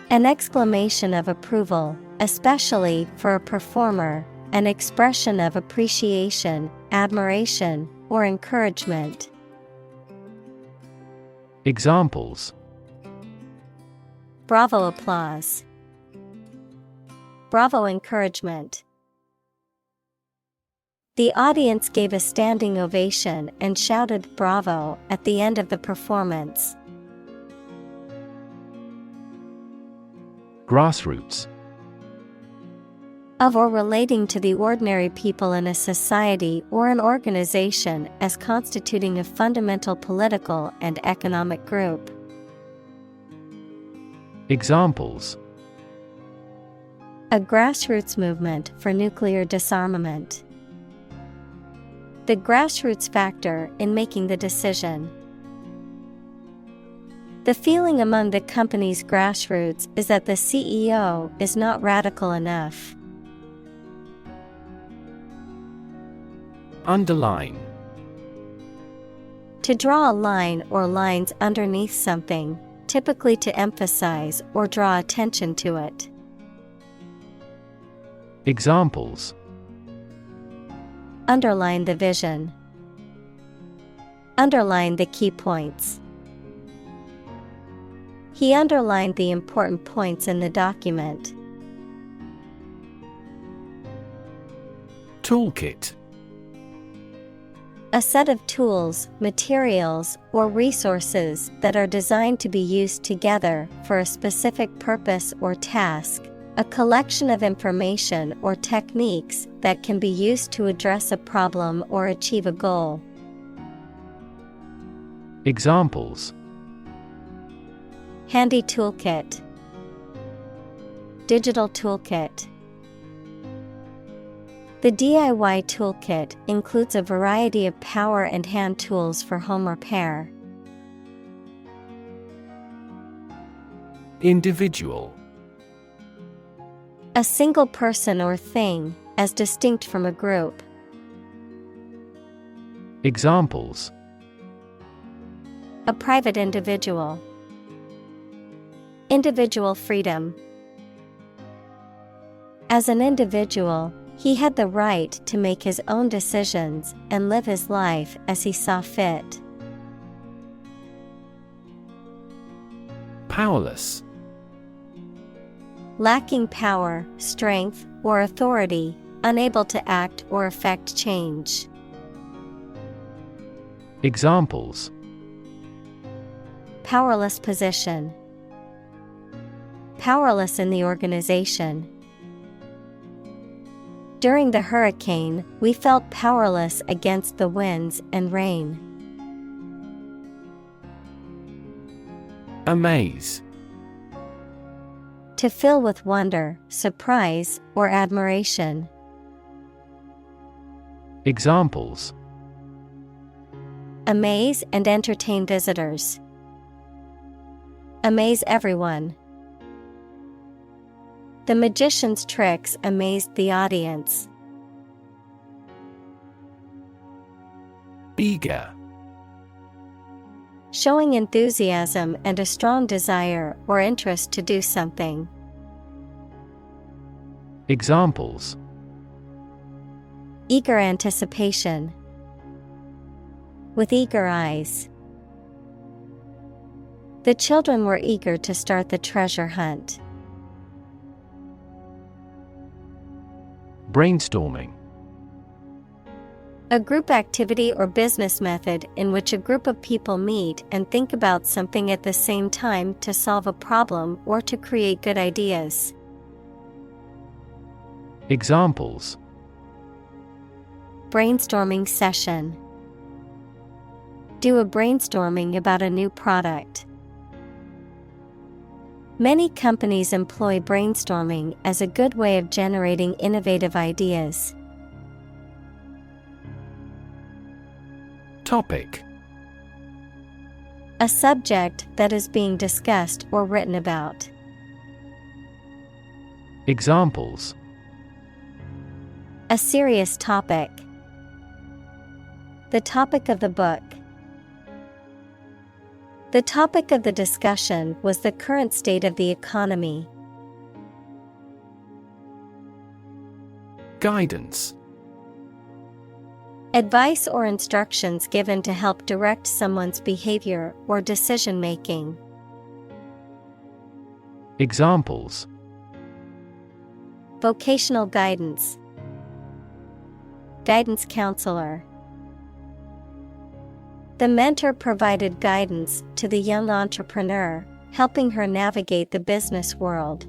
An exclamation of approval, especially for a performer, an expression of appreciation, admiration, or encouragement. Examples: Bravo applause. Bravo encouragement. The audience gave a standing ovation and shouted "Bravo" at the end of the performance. Grassroots. Of or relating to the ordinary people in a society or an organization as constituting a fundamental political and economic group. Examples: A grassroots movement for nuclear disarmament. The grassroots factor in making the decision. The feeling among the company's grassroots is that the CEO is not radical enough. Underline. To draw a line or lines underneath something, typically to emphasize or draw attention to it. Examples: Underline the vision. Underline the key points. He underlined the important points in the document. Toolkit. A set of tools, materials, or resources that are designed to be used together for a specific purpose or task. A collection of information or techniques that can be used to address a problem or achieve a goal. Examples: Handy toolkit. Digital toolkit. The DIY toolkit includes a variety of power and hand tools for home repair. Individual. A single person or thing, as distinct from a group. Examples: A private individual. Individual freedom. As an individual, he had the right to make his own decisions and live his life as he saw fit. Powerless. Lacking power, strength, or authority, unable to act or effect change. Examples: Powerless position. Powerless in the organization. During the hurricane, we felt powerless against the winds and rain. Amaze. To fill with wonder, surprise, or admiration. Examples: Amaze and entertain visitors. Amaze everyone. The magician's tricks amazed the audience. Eager. Showing enthusiasm and a strong desire or interest to do something. Examples: Eager anticipation. With eager eyes. The children were eager to start the treasure hunt. Brainstorming. A group activity or business method in which a group of people meet and think about something at the same time to solve a problem or to create good ideas. Examples: Brainstorming session. Do a brainstorming about a new product. Many companies employ brainstorming as a good way of generating innovative ideas. Topic. A subject that is being discussed or written about. Examples: A serious topic. The topic of the book. The topic of the discussion was the current state of the economy. Guidance. Advice or instructions given to help direct someone's behavior or decision-making. Examples. Vocational guidance. Guidance counselor. The mentor provided guidance to the young entrepreneur, helping her navigate the business world.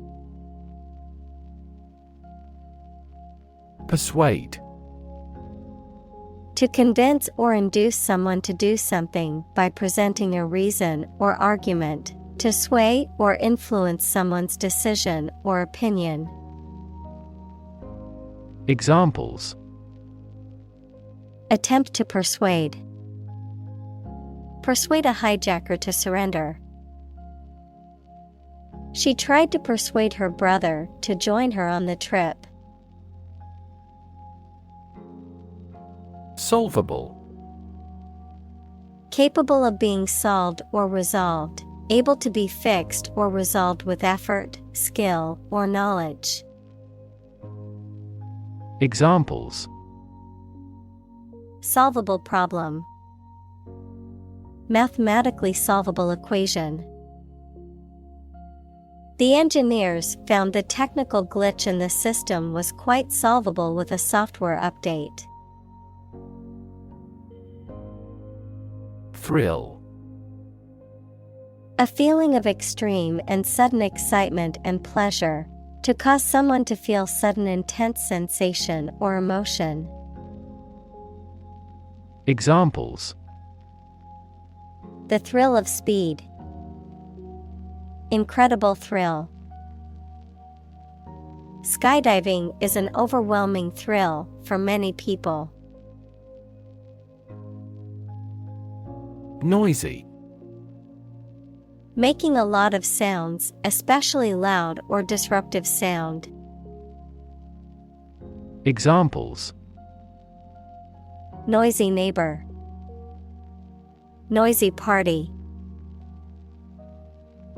Persuade. To convince or induce someone to do something by presenting a reason or argument, to sway or influence someone's decision or opinion. Examples. Attempt to persuade. Persuade a hijacker to surrender. She tried to persuade her brother to join her on the trip. Solvable. Capable of being solved or resolved, able to be fixed or resolved with effort, skill, or knowledge. Examples. Solvable problem. Mathematically solvable equation. The engineers found the technical glitch in the system was quite solvable with a software update. Thrill. A feeling of extreme and sudden excitement and pleasure, to cause someone to feel sudden intense sensation or emotion. Examples. The thrill of speed. Incredible thrill. Skydiving is an overwhelming thrill for many people. Noisy. Making a lot of sounds, especially loud or disruptive sound. Examples. Noisy neighbor. Noisy party.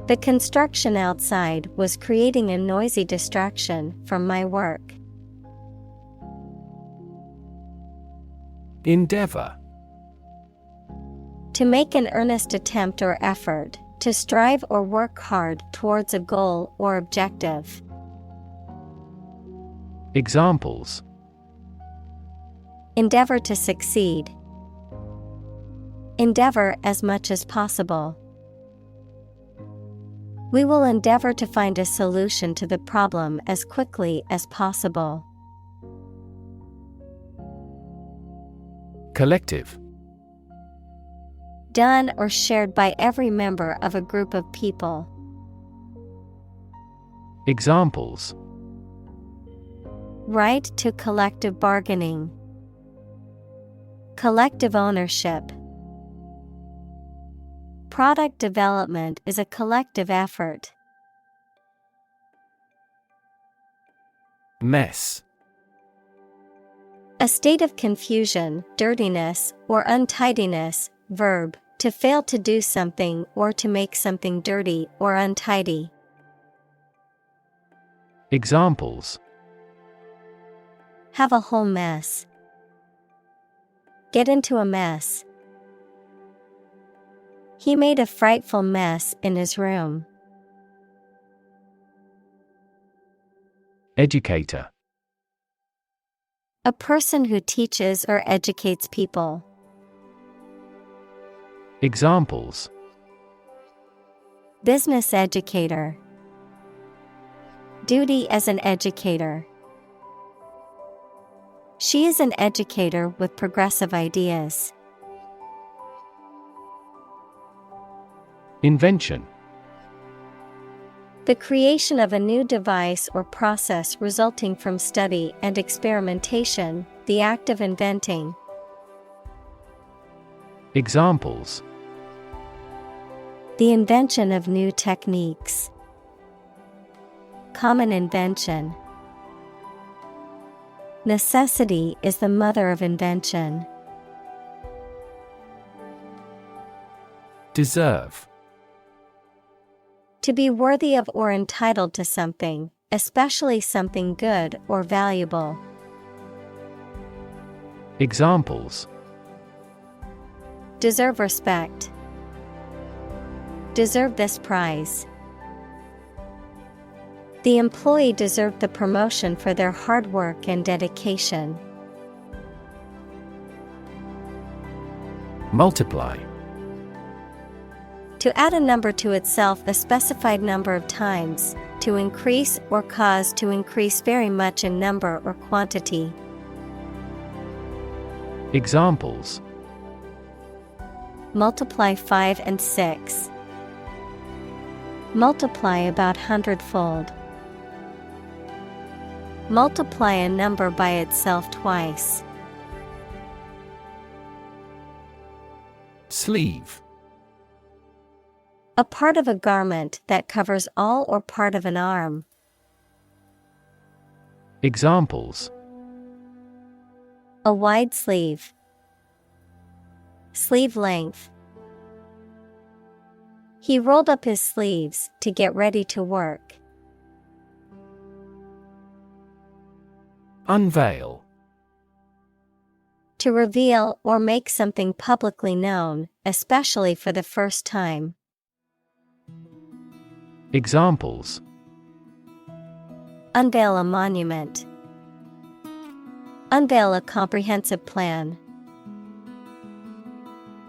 The construction outside was creating a noisy distraction from my work. Endeavor. To make an earnest attempt or effort, to strive or work hard towards a goal or objective. Examples. Endeavor to succeed. Endeavor as much as possible. We will endeavor to find a solution to the problem as quickly as possible. Collective. Done or shared by every member of a group of people. Examples. Right to collective bargaining. Collective ownership. Product development is a collective effort. Mess. A state of confusion, dirtiness, or untidiness. Verb, to fail to do something or to make something dirty or untidy. Examples. Have a whole mess. Get into a mess. He made a frightful mess in his room. Educator. A person who teaches or educates people. Examples. Business educator. Duty as an educator. She is an educator with progressive ideas. Invention. The creation of a new device or process resulting from study and experimentation, the act of inventing. Examples. The invention of new techniques. Common invention. Necessity is the mother of invention. Deserve. To be worthy of or entitled to something, especially something good or valuable. Examples: Deserve respect. Deserve this prize. The employee deserved the promotion for their hard work and dedication. Multiply. To add a number to itself a specified number of times, to increase or cause to increase very much in number or quantity. Examples: Multiply 5 and 6. Multiply about 100-fold. Multiply a number by itself twice. Sleeve. A part of a garment that covers all or part of an arm. Examples: A wide sleeve. Sleeve length. He rolled up his sleeves to get ready to work. Unveil. To reveal or make something publicly known, especially for the first time. Examples: Unveil a monument. Unveil a comprehensive plan.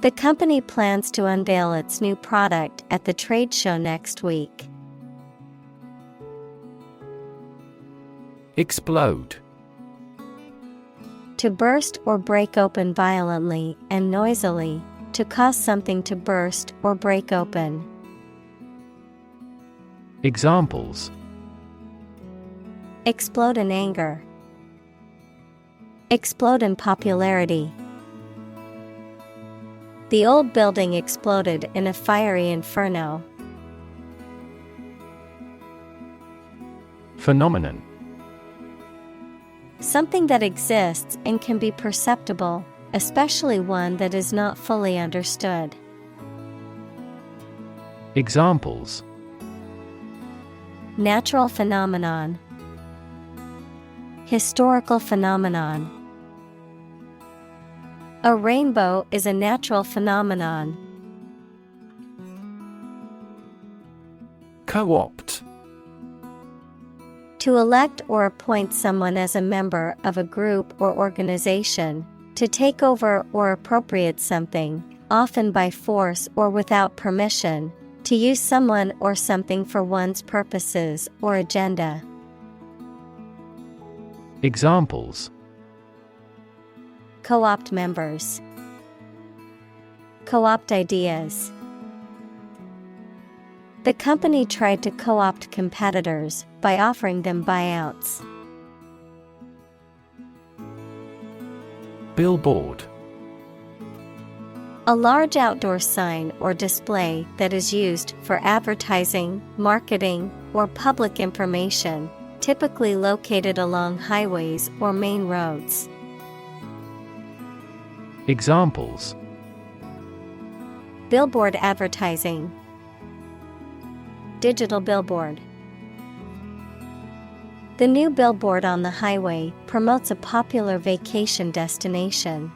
The company plans to unveil its new product at the trade show next week. Explode. To burst or break open violently and noisily, to cause something to burst or break open. Examples: Explode in anger. Explode in popularity. The old building exploded in a fiery inferno. Phenomenon. Something that exists and can be perceptible, especially one that is not fully understood. Examples: Natural phenomenon. Historical phenomenon. A rainbow is a natural phenomenon. Co-opt. To elect or appoint someone as a member of a group or organization, to take over or appropriate something, often by force or without permission, to use someone or something for one's purposes or agenda. Examples: Co-opt members. Co-opt ideas. The company tried to co-opt competitors by offering them buyouts. Billboard. A large outdoor sign or display that is used for advertising, marketing, or public information, typically located along highways or main roads. Examples: Billboard advertising. Digital billboard. The new billboard on the highway promotes a popular vacation destination.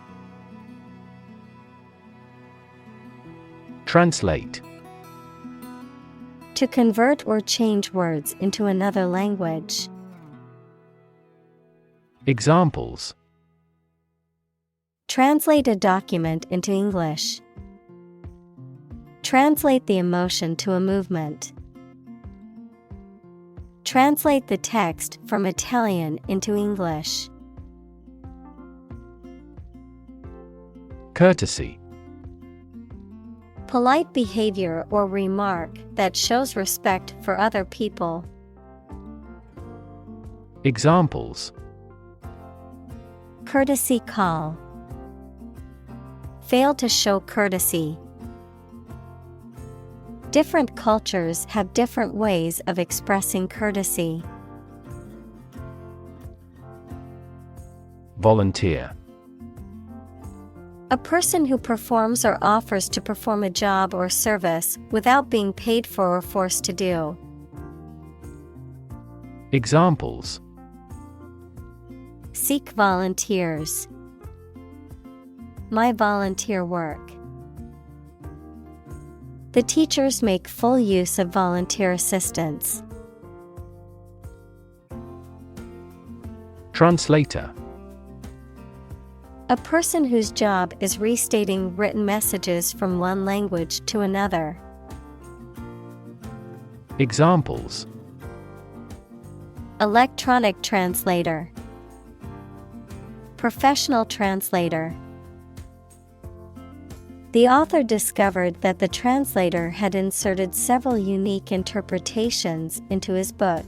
Translate. To convert or change words into another language. Examples: Translate a document into English. Translate the emotion to a movement. Translate the text from Italian into English. Courtesy. Polite behavior or remark that shows respect for other people. Examples: Courtesy call. Fail to show courtesy. Different cultures have different ways of expressing courtesy. Volunteer. A person who performs or offers to perform a job or service without being paid for or forced to do. Examples: Seek volunteers. My volunteer work. The teachers make full use of volunteer assistance. Translator. A person whose job is restating written messages from one language to another. Examples: Electronic translator. Professional translator. The author discovered that the translator had inserted several unique interpretations into his book.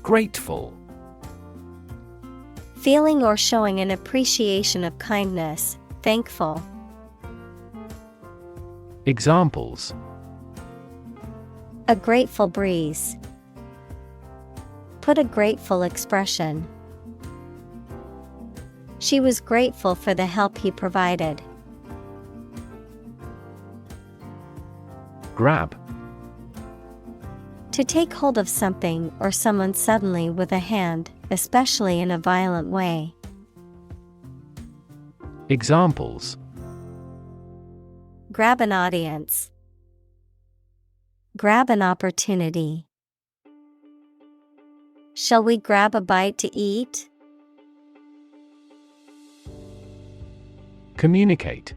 Grateful. Feeling or showing an appreciation of kindness, thankful. Examples: A grateful breeze. Put a grateful expression. She was grateful for the help he provided. Grab. To take hold of something or someone suddenly with a hand, especially in a violent way. Examples: Grab an audience. Grab an opportunity. Shall we grab a bite to eat? Communicate.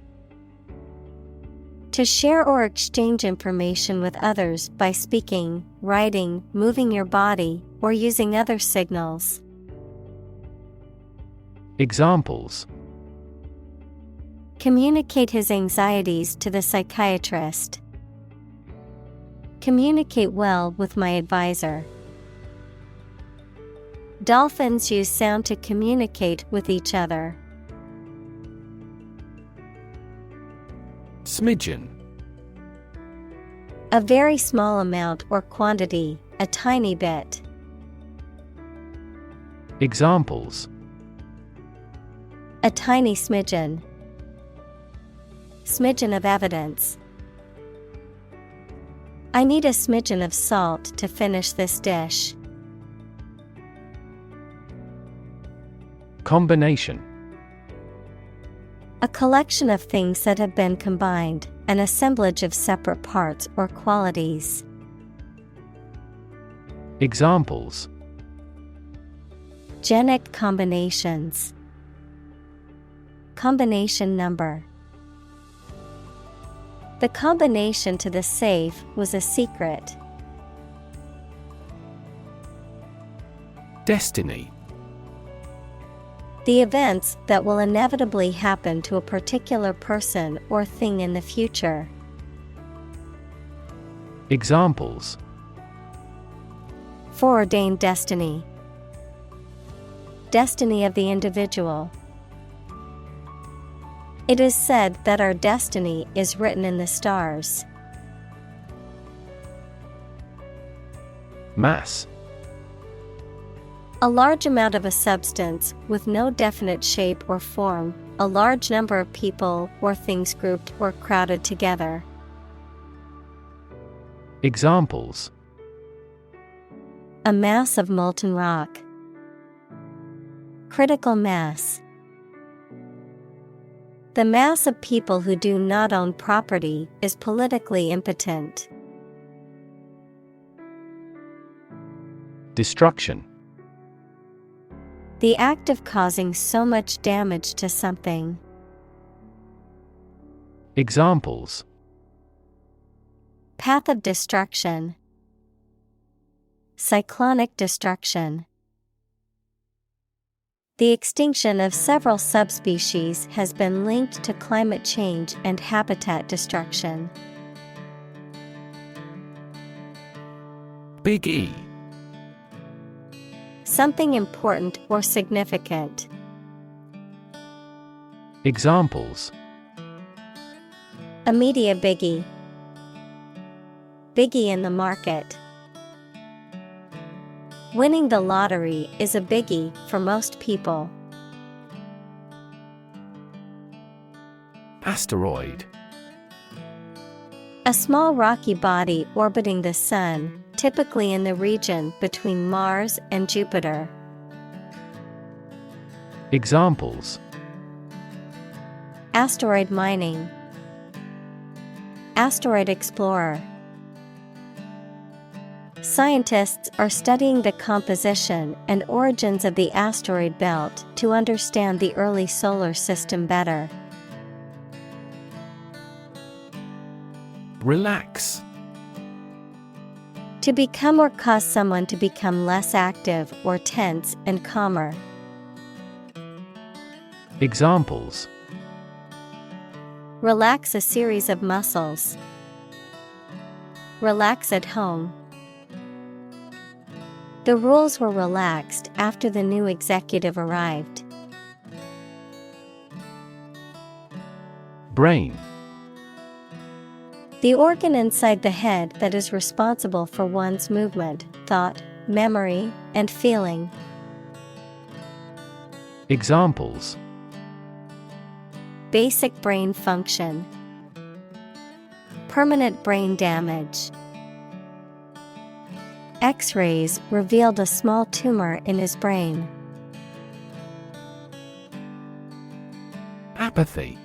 To share or exchange information with others by speaking, writing, moving your body, or using other signals. Examples: Communicate his anxieties to the psychiatrist. Communicate well with my advisor. Dolphins use sound to communicate with each other. Smidgen. A very small amount or quantity, a tiny bit. Examples: A tiny smidgen. Smidgen of evidence. I need a smidgen of salt to finish this dish. Combination. A collection of things that have been combined, an assemblage of separate parts or qualities. Examples: Genic combinations. Combination number. The combination to the safe was a secret. Destiny. The events that will inevitably happen to a particular person or thing in the future. Examples: Foreordained destiny. Destiny of the individual. It is said that our destiny is written in the stars. Mass. A large amount of a substance with no definite shape or form, a large number of people or things grouped or crowded together. Examples: A mass of molten rock. Critical mass. The mass of people who do not own property is politically impotent. Destruction. The act of causing so much damage to something. Examples: Path of destruction. Cyclonic destruction. The extinction of several subspecies has been linked to climate change and habitat destruction. Big E. Something important or significant. Examples: A media biggie. Biggie in the market. Winning the lottery is a biggie for most people. Asteroid. A small rocky body orbiting the Sun, typically in the region between Mars and Jupiter. Examples: Asteroid mining, asteroid explorer. Scientists are studying the composition and origins of the asteroid belt to understand the early solar system better. Relax. To become or cause someone to become less active or tense and calmer. Examples: Relax a series of muscles. Relax at home. The rules were relaxed after the new executive arrived. Brain. The organ inside the head that is responsible for one's movement, thought, memory, and feeling. Examples: Basic brain function. Permanent brain damage. X-rays revealed a small tumor in his brain. Apathy.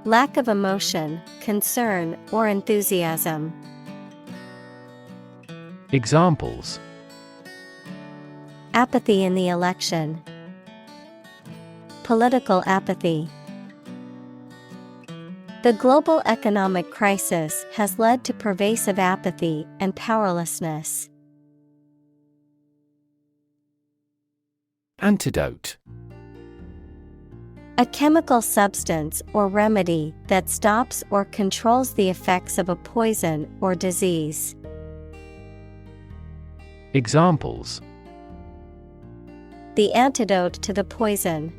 Lack of emotion, concern, or enthusiasm. Examples: Apathy in the election. Political apathy. The global economic crisis has led to pervasive apathy and powerlessness. Antidote. A chemical substance or remedy that stops or controls the effects of a poison or disease. Examples: The antidote to the poison.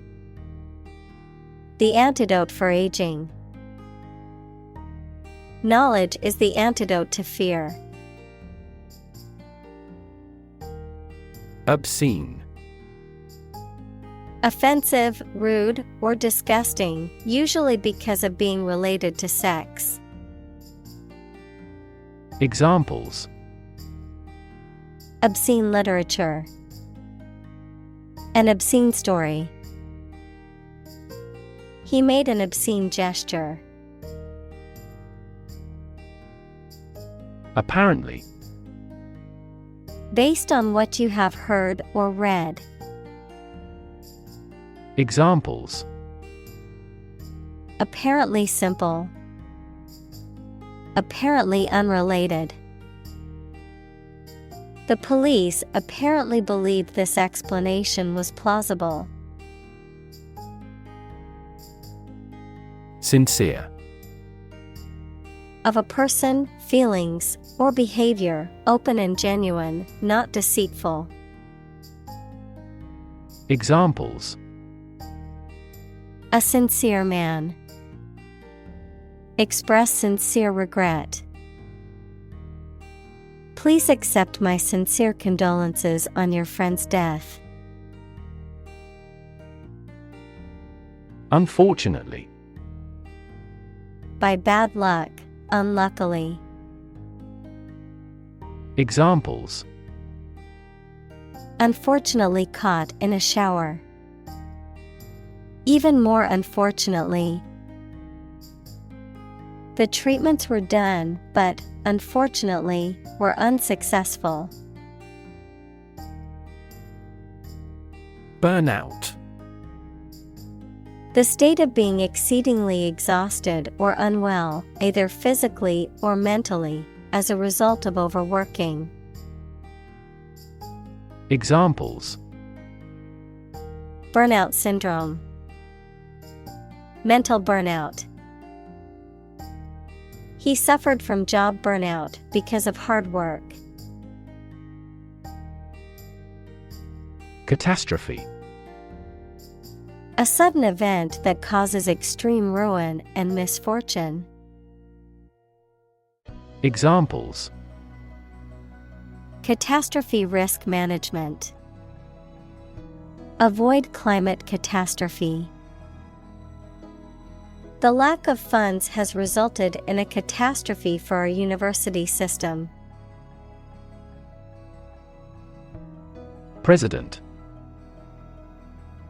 The antidote for aging. Knowledge is the antidote to fear. Obscene. Offensive, rude, or disgusting, usually because of being related to sex. Examples: Obscene literature. An obscene story. He made an obscene gesture. Apparently. Based on what you have heard or read. Examples: Apparently simple. Apparently unrelated. The police apparently believed this explanation was plausible. Sincere. Of a person, feelings, or behavior, open and genuine, not deceitful. Examples: A sincere man. Express sincere regret. Please accept my sincere condolences on your friend's death. Unfortunately. By bad luck, unluckily. Examples: Unfortunately caught in a shower. Even more unfortunately. The treatments were done, but, unfortunately, were unsuccessful. Burnout. The state of being exceedingly exhausted or unwell, either physically or mentally, as a result of overworking. Examples: Burnout syndrome. Mental burnout. He suffered from job burnout because of hard work. Catastrophe. A sudden event that causes extreme ruin and misfortune. Catastrophe risk management. Avoid climate catastrophe. The lack of funds has resulted in a catastrophe for our university system. President.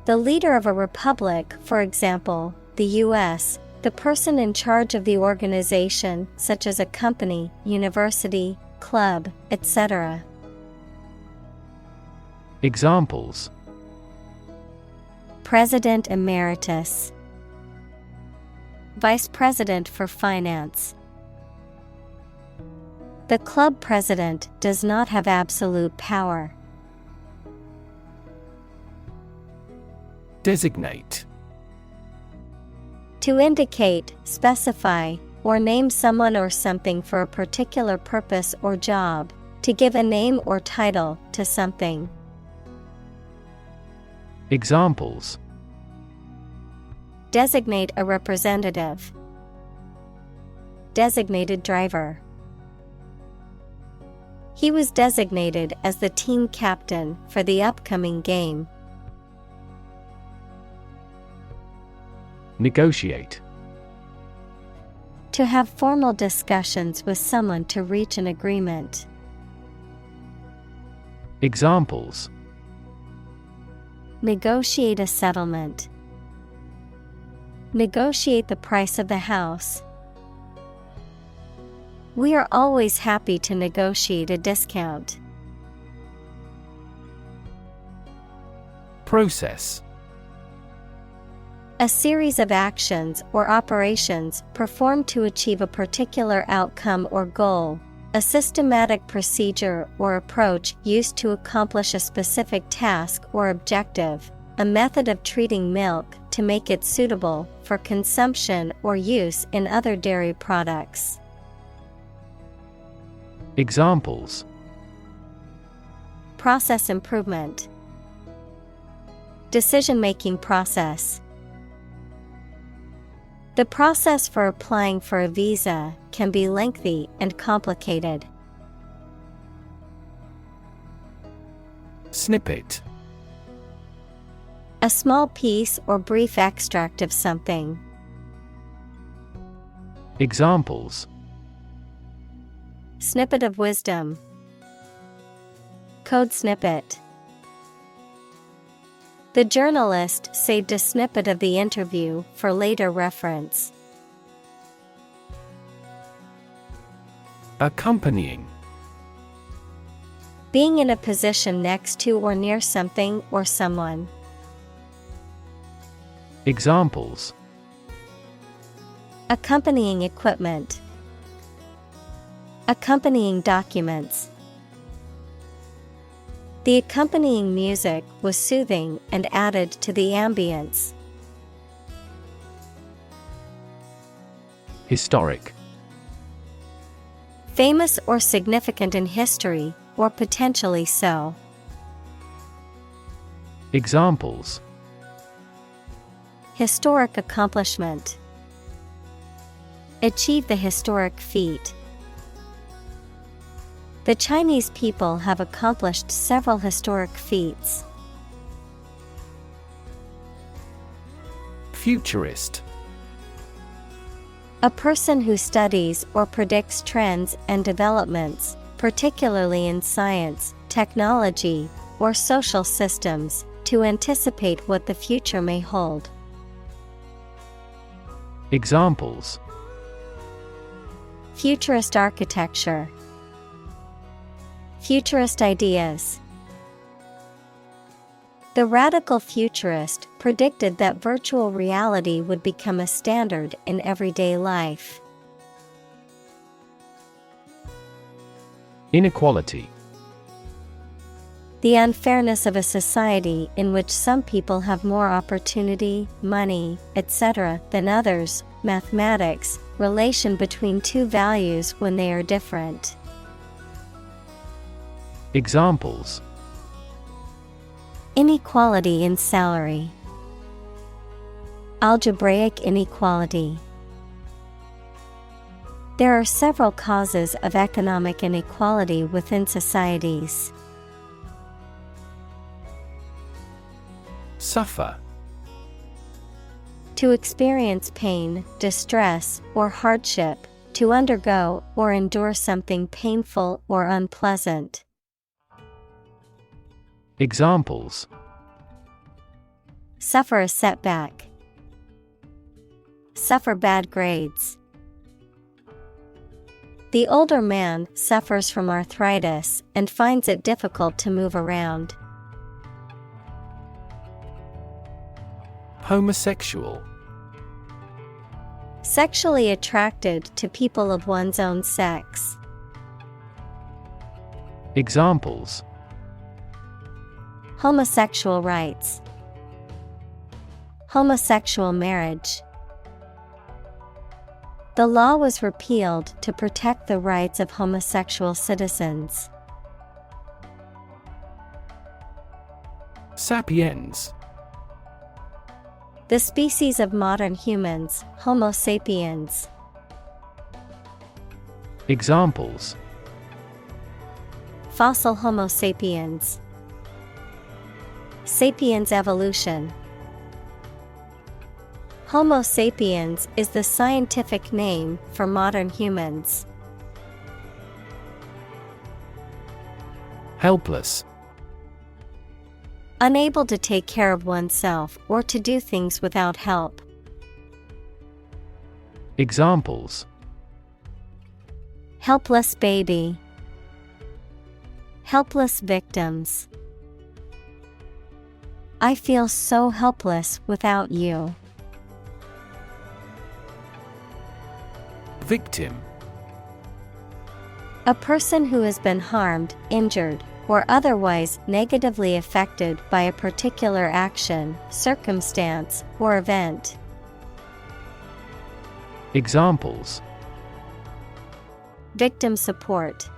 The leader of a republic, for example, the U.S., the person in charge of the organization, such as a company, university, club, etc. Examples: President Emeritus, Vice President for Finance. The club president does not have absolute power. Designate. To indicate, specify, or name someone or something for a particular purpose or job, to give a name or title to something. Examples: Designate a representative. Designated driver. He was designated as the team captain for the upcoming game. Negotiate. To have formal discussions with someone to reach an agreement. Examples: Negotiate a settlement. Negotiate the price of the house. We are always happy to negotiate a discount. Process. A series of actions or operations performed to achieve a particular outcome or goal. A systematic procedure or approach used to accomplish a specific task or objective. A method of treating milk to make it suitable for consumption or use in other dairy products. Examples: Process improvement. Decision-making process. The process for applying for a visa can be lengthy and complicated. Snippet. A small piece or brief extract of something. Examples: Snippet of wisdom. Code snippet. The journalist saved a snippet of the interview for later reference. Accompanying. Being in a position next to or near something or someone. Examples: Accompanying equipment. Accompanying documents. The accompanying music was soothing and added to the ambience. Historic. Famous or significant in history, or potentially so. Examples: Historic accomplishment. Achieve the historic feat. The Chinese people have accomplished several historic feats. Futurist. A person who studies or predicts trends and developments, particularly in science, technology, or social systems, to anticipate what the future may hold. Examples: Futurist architecture. Futurist ideas. The radical futurist predicted that virtual reality would become a standard in everyday life. Inequality. The unfairness of a society in which some people have more opportunity, money, etc. than others. Mathematics, relation between two values when they are different. Examples: Inequality in salary. Algebraic inequality. There are several causes of economic inequality within societies. Suffer. To experience pain, distress, or hardship, to undergo or endure something painful or unpleasant. Examples: Suffer a setback. Suffer bad grades. The older man suffers from arthritis and finds it difficult to move around. Homosexual. Sexually attracted to people of one's own sex. Examples: Homosexual rights. Homosexual marriage. The law was repealed to protect the rights of homosexual citizens. Sapiens. The species of modern humans, Homo sapiens. Examples: Fossil Homo sapiens. Sapiens evolution. Homo sapiens is the scientific name for modern humans. Helpless. Unable to take care of oneself or to do things without help. Examples: Helpless baby. Helpless victims. I feel so helpless without you. Victim. A person who has been harmed, injured, or otherwise negatively affected by a particular action, circumstance, or event. Examples: Victim support.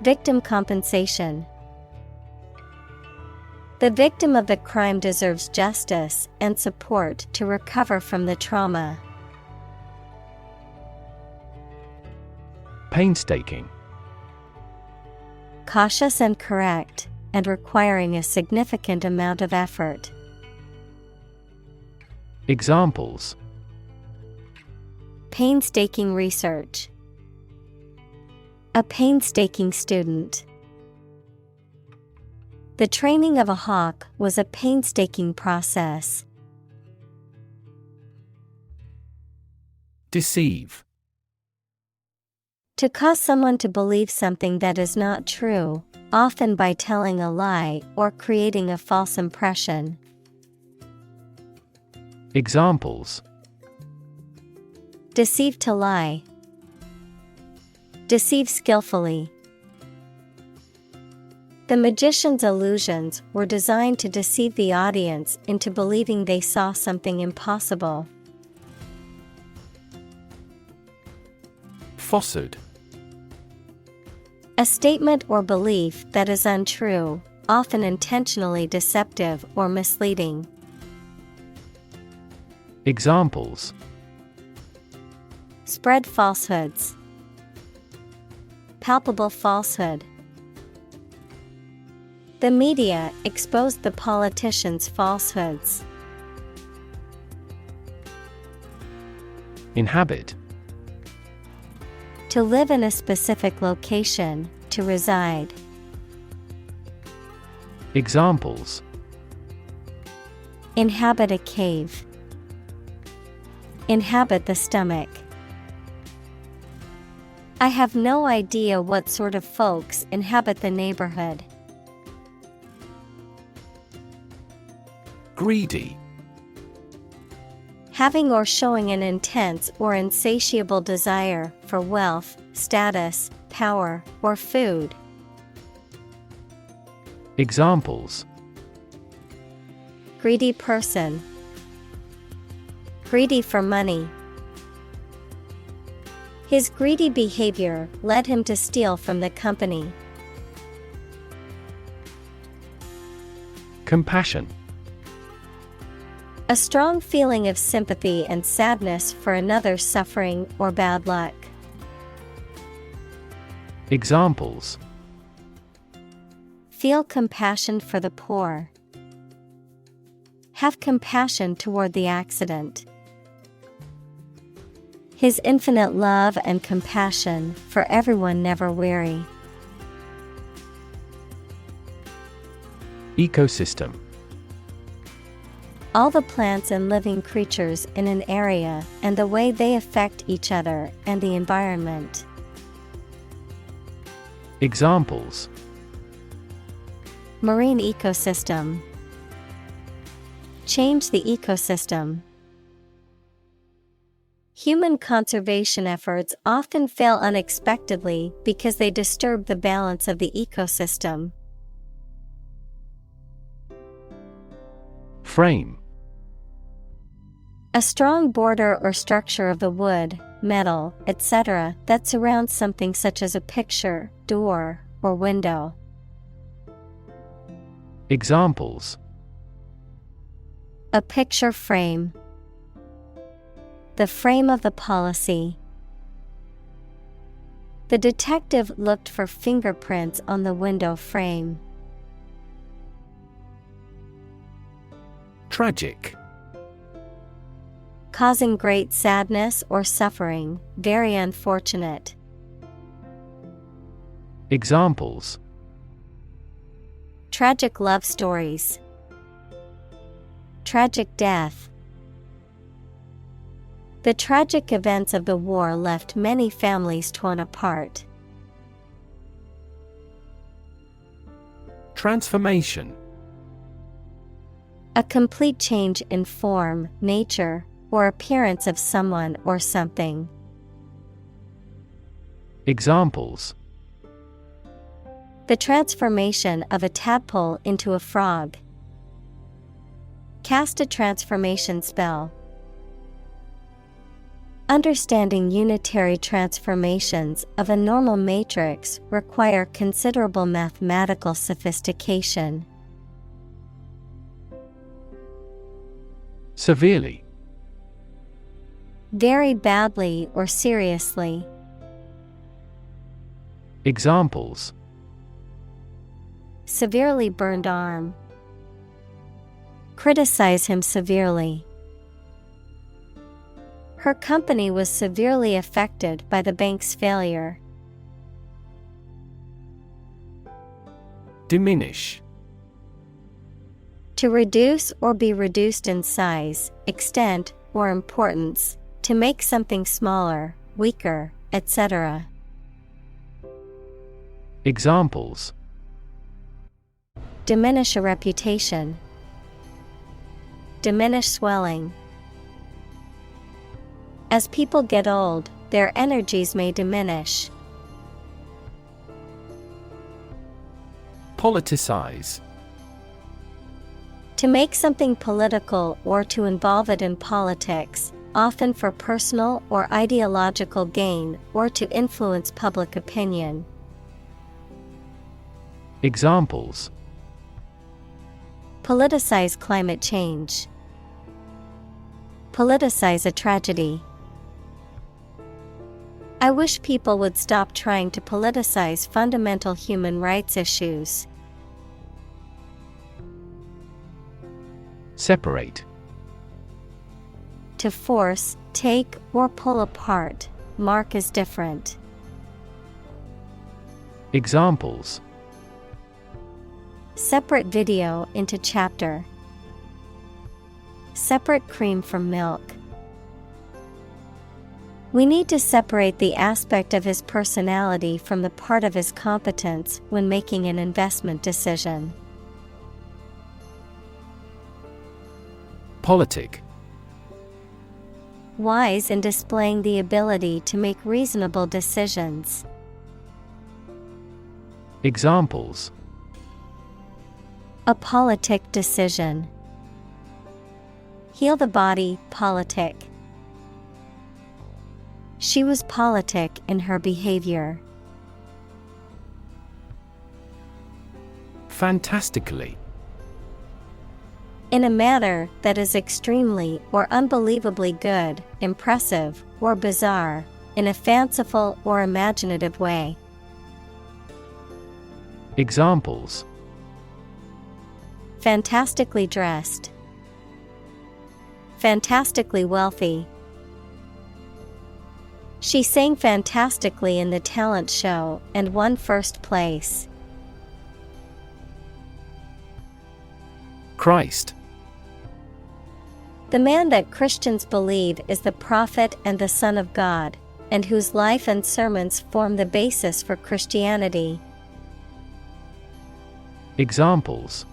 Victim compensation. The victim of the crime deserves justice and support to recover from the trauma. Painstaking. Cautious and correct, and requiring a significant amount of effort. Examples: Painstaking research. A painstaking student. The training of a hawk was a painstaking process. Deceive. To cause someone to believe something that is not true, often by telling a lie or creating a false impression. Examples: Deceive to lie. Deceive skillfully. The magician's illusions were designed to deceive the audience into believing they saw something impossible. Falsehood. A statement or belief that is untrue, often intentionally deceptive or misleading. Examples: Spread falsehoods. Palpable falsehood. The media exposed the politicians' falsehoods. Inhabit. To live in a specific location, to reside. Examples: Inhabit a cave. Inhabit the stomach. I have no idea what sort of folks inhabit the neighborhood. Greedy. Having or showing an intense or insatiable desire for wealth, status, power, or food. Examples: Greedy person. Greedy for money. His greedy behavior led him to steal from the company. Compassion. A strong feeling of sympathy and sadness for another's suffering or bad luck. Examples: Feel compassion for the poor. Have compassion toward the accident. His infinite love and compassion for everyone never weary. Ecosystem: All the plants and living creatures in an area and the way they affect each other and the environment. Examples: Marine ecosystem. Change the ecosystem. Human conservation efforts often fail unexpectedly because they disturb the balance of the ecosystem. Frame: A strong border or structure of the wood, metal, etc. that surrounds something such as a picture, door, or window. Examples: A picture frame. The frame of the policy. The detective looked for fingerprints on the window frame. Tragic: Causing great sadness or suffering, very unfortunate. Examples: Tragic love stories. Tragic death. The tragic events of the war left many families torn apart. Transformation: A complete change in form, nature, or appearance of someone or something. Examples: The transformation of a tadpole into a frog. Cast a transformation spell. Understanding unitary transformations of a normal matrix require considerable mathematical sophistication. Severely: Very badly or seriously. Examples: Severely burned arm. Criticize him severely. Her company was severely affected by the bank's failure. Diminish: To reduce or be reduced in size, extent, or importance, to make something smaller, weaker, etc. Examples: Diminish a reputation. Diminish swelling. As people get old, their energies may diminish. Politicize: To make something political or to involve it in politics, often for personal or ideological gain or to influence public opinion. Examples: Politicize climate change. Politicize a tragedy. I wish people would stop trying to politicize fundamental human rights issues. Separate: To force, take, or pull apart, mark as different. Examples: Separate video into chapter. Separate cream from milk. We need to separate the aspect of his personality from the part of his competence when making an investment decision. Politic: Wise in displaying the ability to make reasonable decisions. Examples: A politic decision. Heal the body, politic. She was politic in her behavior. Fantastically: In a manner that is extremely or unbelievably good, impressive, or bizarre, in a fanciful or imaginative way. Examples: fantastically dressed, fantastically wealthy. She sang fantastically in the talent show and won first place. Christ. The man that Christians believe is the prophet and the Son of God, and whose life and sermons form the basis for Christianity. Examples: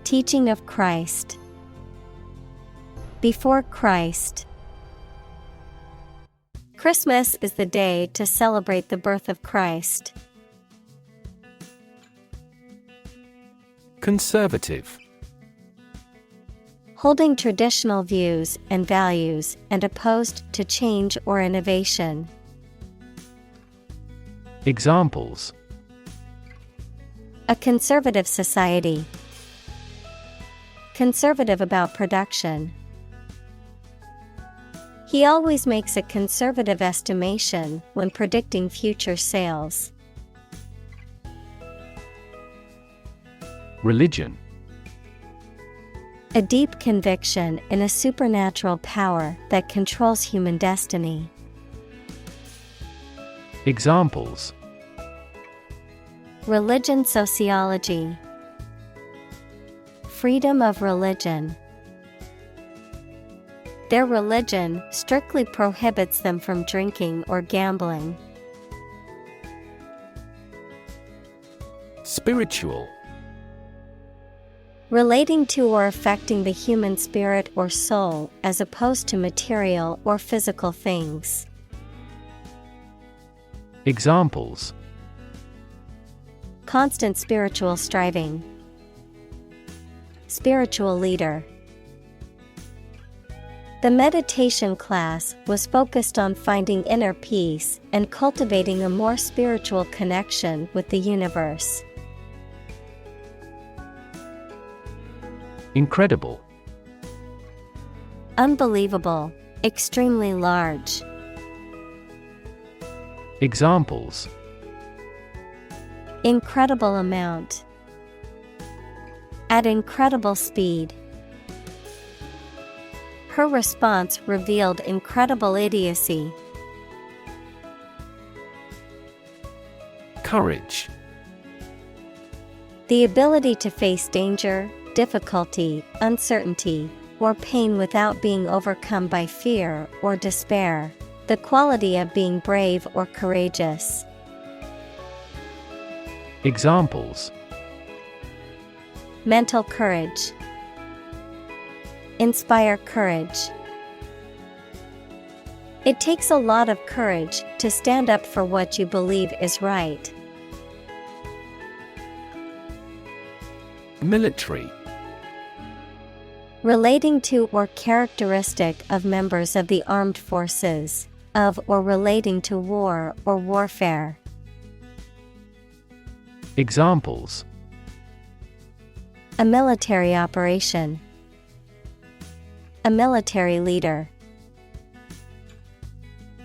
teaching of Christ, before Christ. Christmas is the day to celebrate the birth of Christ. Conservative. Holding traditional views and values and opposed to change or innovation. Examples: a conservative society, conservative about production. He always makes a conservative estimation when predicting future sales. Religion. A deep conviction in a supernatural power that controls human destiny. Examples: religion sociology, freedom of religion. Their religion strictly prohibits them from drinking or gambling. Spiritual. Relating to or affecting the human spirit or soul as opposed to material or physical things. Examples: constant spiritual striving, spiritual leader. The meditation class was focused on finding inner peace and cultivating a more spiritual connection with the universe. Incredible. Unbelievable, extremely large. Examples: incredible amount, at incredible speed. Her response revealed incredible idiocy. Courage. The ability to face danger, difficulty, uncertainty, or pain without being overcome by fear or despair. The quality of being brave or courageous. Examples: mental courage, inspire courage. It takes a lot of courage to stand up for what you believe is right. Military. Relating to or characteristic of members of the armed forces, of or relating to war or warfare. Examples: a military operation, a military leader.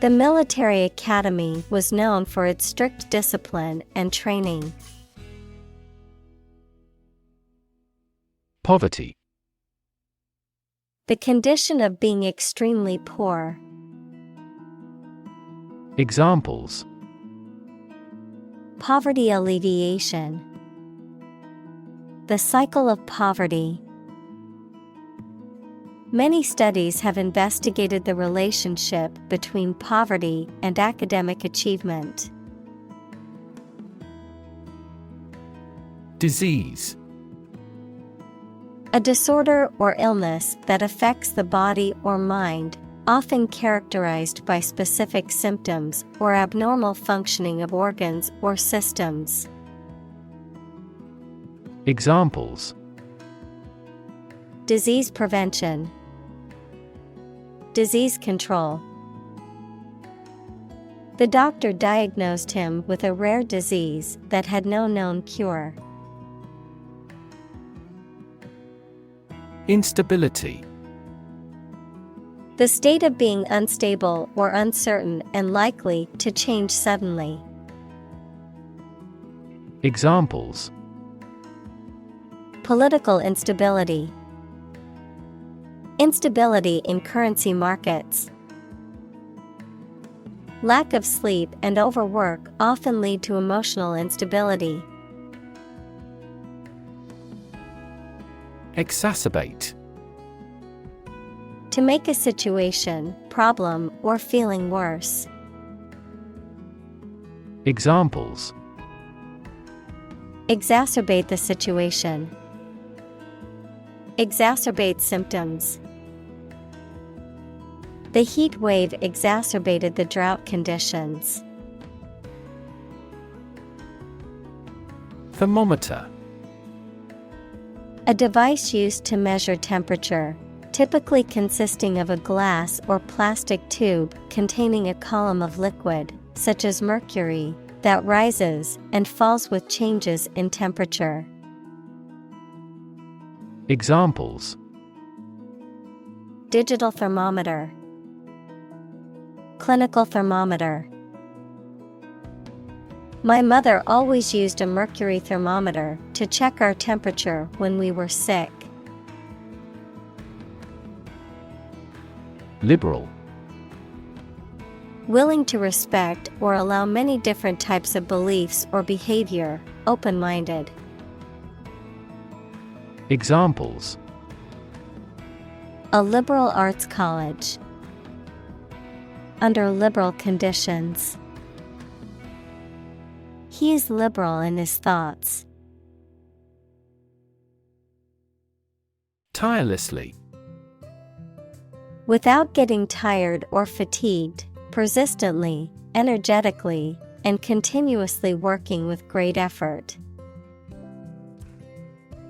The military academy was known for its strict discipline and training. Poverty. The condition of being extremely poor. Examples: poverty alleviation, the cycle of poverty. Many studies have investigated the relationship between poverty and academic achievement. Disease. A disorder or illness that affects the body or mind, often characterized by specific symptoms or abnormal functioning of organs or systems. Examples: disease prevention, disease control. The doctor diagnosed him with a rare disease that had no known cure. Instability. The state of being unstable or uncertain and likely to change suddenly. Examples: Political instability. Instability in currency markets. Lack of sleep and overwork often lead to emotional instability. Exacerbate. To make a situation, problem, or feeling worse. Examples: Exacerbate the situation. Exacerbate symptoms. The heat wave exacerbated the drought conditions. Thermometer. A device used to measure temperature, typically consisting of a glass or plastic tube containing a column of liquid, such as mercury, that rises and falls with changes in temperature. Examples: Digital thermometer. Clinical thermometer. My mother always used a mercury thermometer to check our temperature when we were sick. Liberal. Willing to respect or allow many different types of beliefs or behavior, open-minded. Examples: A liberal arts college. Under liberal conditions. He is liberal in his thoughts. Tirelessly. Without getting tired or fatigued, persistently, energetically, and continuously working with great effort.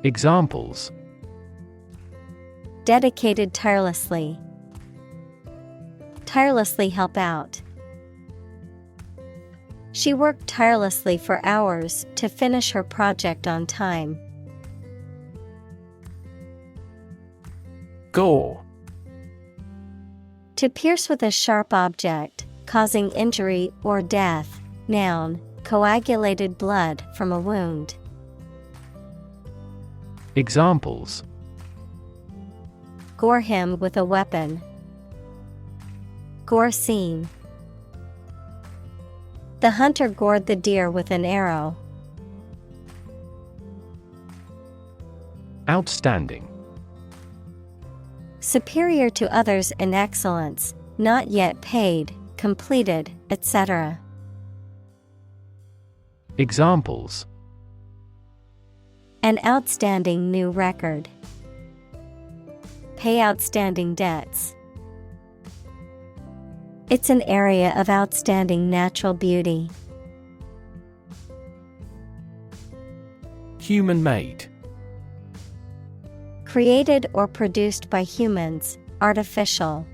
Examples: Dedicated tirelessly. Tirelessly help out. She worked tirelessly for hours to finish her project on time. Gore. To pierce with a sharp object, causing injury or death. Noun, coagulated blood from a wound. Examples: Gore him with a weapon. Gore scene. The hunter gored the deer with an arrow. Outstanding. Superior to others in excellence, not yet paid, completed, etc. Examples: An outstanding new record. Pay outstanding debts. It's an area of outstanding natural beauty. Human-made. Created or produced by humans, artificial.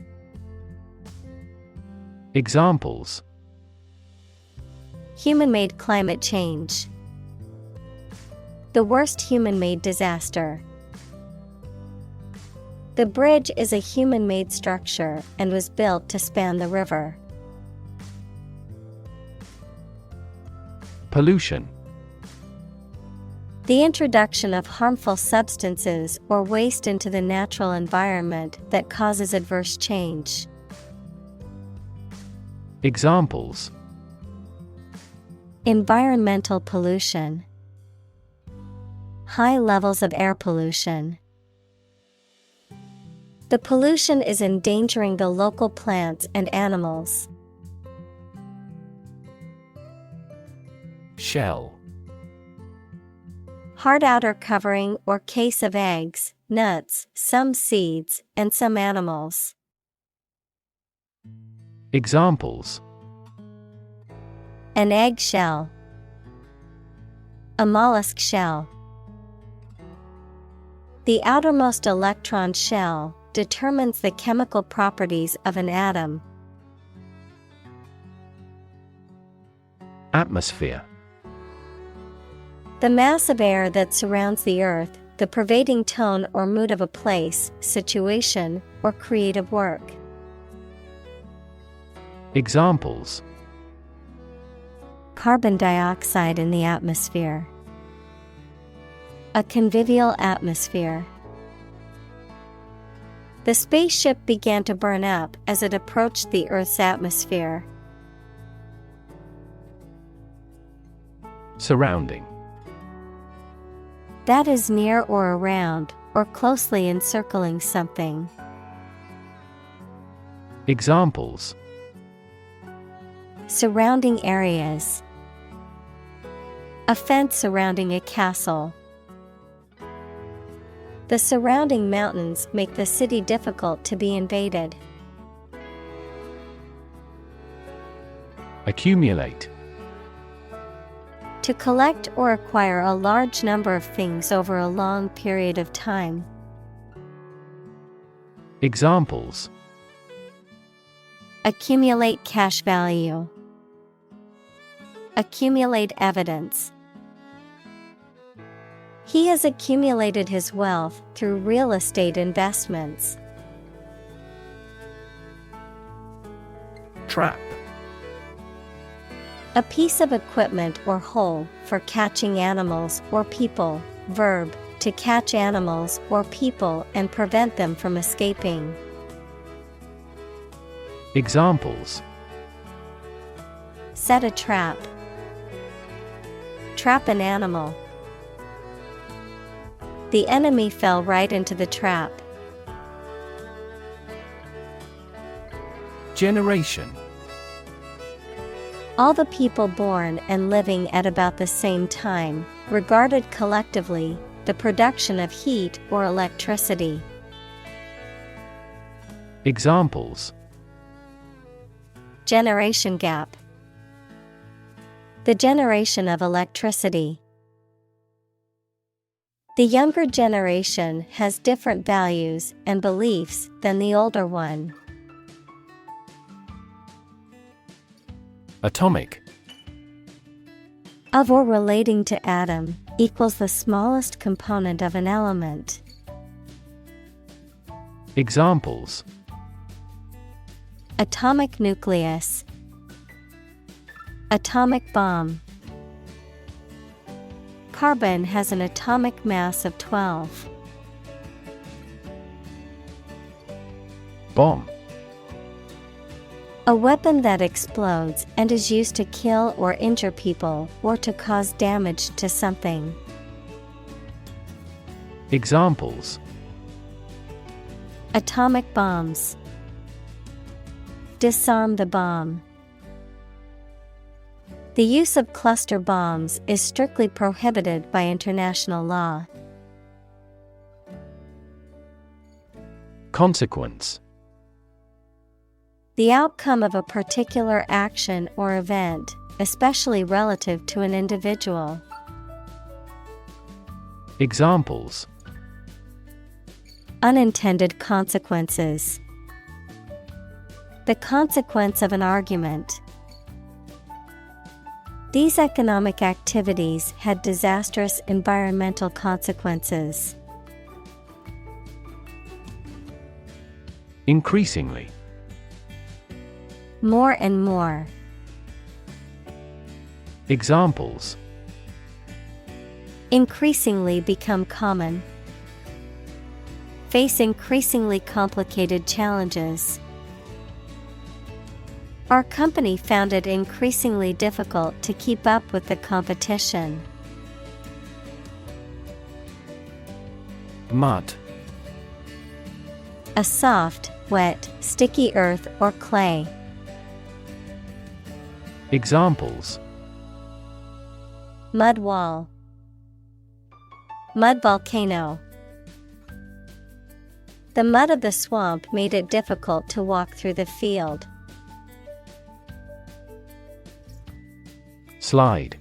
Examples: Human-made climate change. The worst human-made disaster. The bridge is a human-made structure and was built to span the river. Pollution. The introduction of harmful substances or waste into the natural environment that causes adverse change. Examples: Environmental pollution. High levels of air pollution. The pollution is endangering the local plants and animals. Shell. Hard outer covering or case of eggs, nuts, some seeds, and some animals. Examples: An egg shell. A mollusk shell. The outermost electron shell determines the chemical properties of an atom. Atmosphere. The mass of air that surrounds the Earth, the pervading tone or mood of a place, situation, or creative work. Examples: Carbon dioxide in the atmosphere. A convivial atmosphere. The spaceship began to burn up as it approached the Earth's atmosphere. Surrounding. That is near or around, or closely encircling something. Examples: Surrounding areas. A fence surrounding a castle. The surrounding mountains make the city difficult to be invaded. Accumulate. To collect or acquire a large number of things over a long period of time. Examples: Accumulate cash value. Accumulate evidence. He has accumulated his wealth through real estate investments. Trap. A piece of equipment or hole for catching animals or people. Verb, to catch animals or people and prevent them from escaping. Examples: Set a trap. Trap an animal. The enemy fell right into the trap. Generation. All the people born and living at about the same time, regarded collectively, the production of heat or electricity. Examples: Generation gap. The generation of electricity. The younger generation has different values and beliefs than the older one. Atomic. Of or relating to atom, equals the smallest component of an element. Examples: Atomic nucleus. Atomic bomb. Carbon has an atomic mass of 12. Bomb. A weapon that explodes and is used to kill or injure people or to cause damage to something. Examples: Atomic bombs. Disarm the bomb. The use of cluster bombs is strictly prohibited by international law. Consequence. The outcome of a particular action or event, especially relative to an individual. Examples: Unintended consequences. The consequence of an argument. These economic activities had disastrous environmental consequences. Increasingly. More and more. Examples: Increasingly become common. Face increasingly complicated challenges. Our company found it increasingly difficult to keep up with the competition. Mud. A soft, wet, sticky earth or clay. Examples: Mud wall. Mud volcano. The mud of the swamp made it difficult to walk through the field. Slide.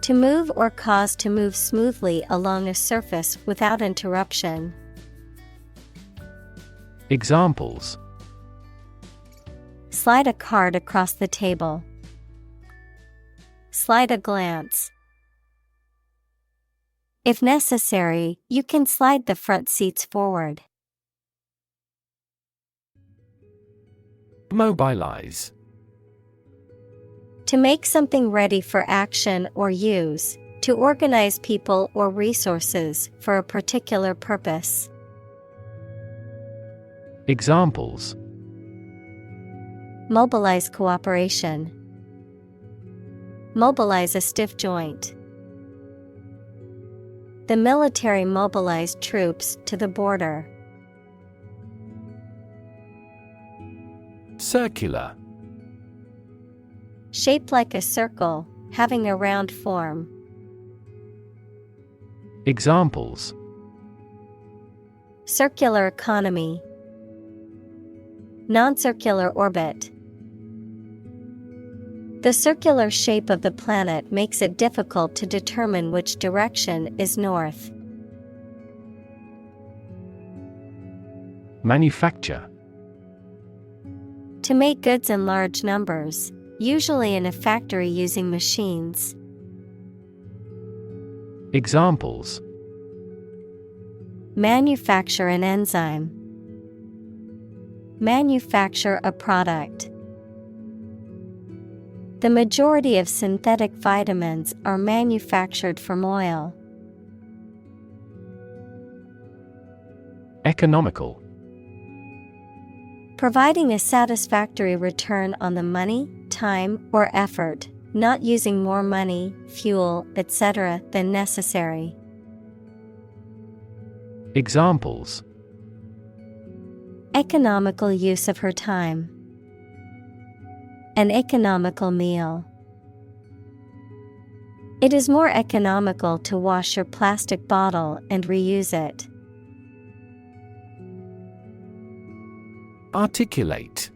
To move or cause to move smoothly along a surface without interruption. Examples: Slide a card across the table. Slide a glance. If necessary, you can slide the front seats forward. Mobilize. To make something ready for action or use, to organize people or resources for a particular purpose. Examples: Mobilize cooperation. Mobilize a stiff joint. The military mobilized troops to the border. Circular. Shaped like a circle, having a round form. Examples: Circular economy. Non-circular orbit. The circular shape of the planet makes it difficult to determine which direction is north. Manufacture. To make goods in large numbers, usually in a factory using machines. Examples: Manufacture an enzyme. Manufacture a product. The majority of synthetic vitamins are manufactured from oil. Economical. Providing a satisfactory return on the money, time, or effort, not using more money, fuel, etc. than necessary. Examples: Economical use of her time. An economical meal. It is more economical to wash your plastic bottle and reuse it. Articulate.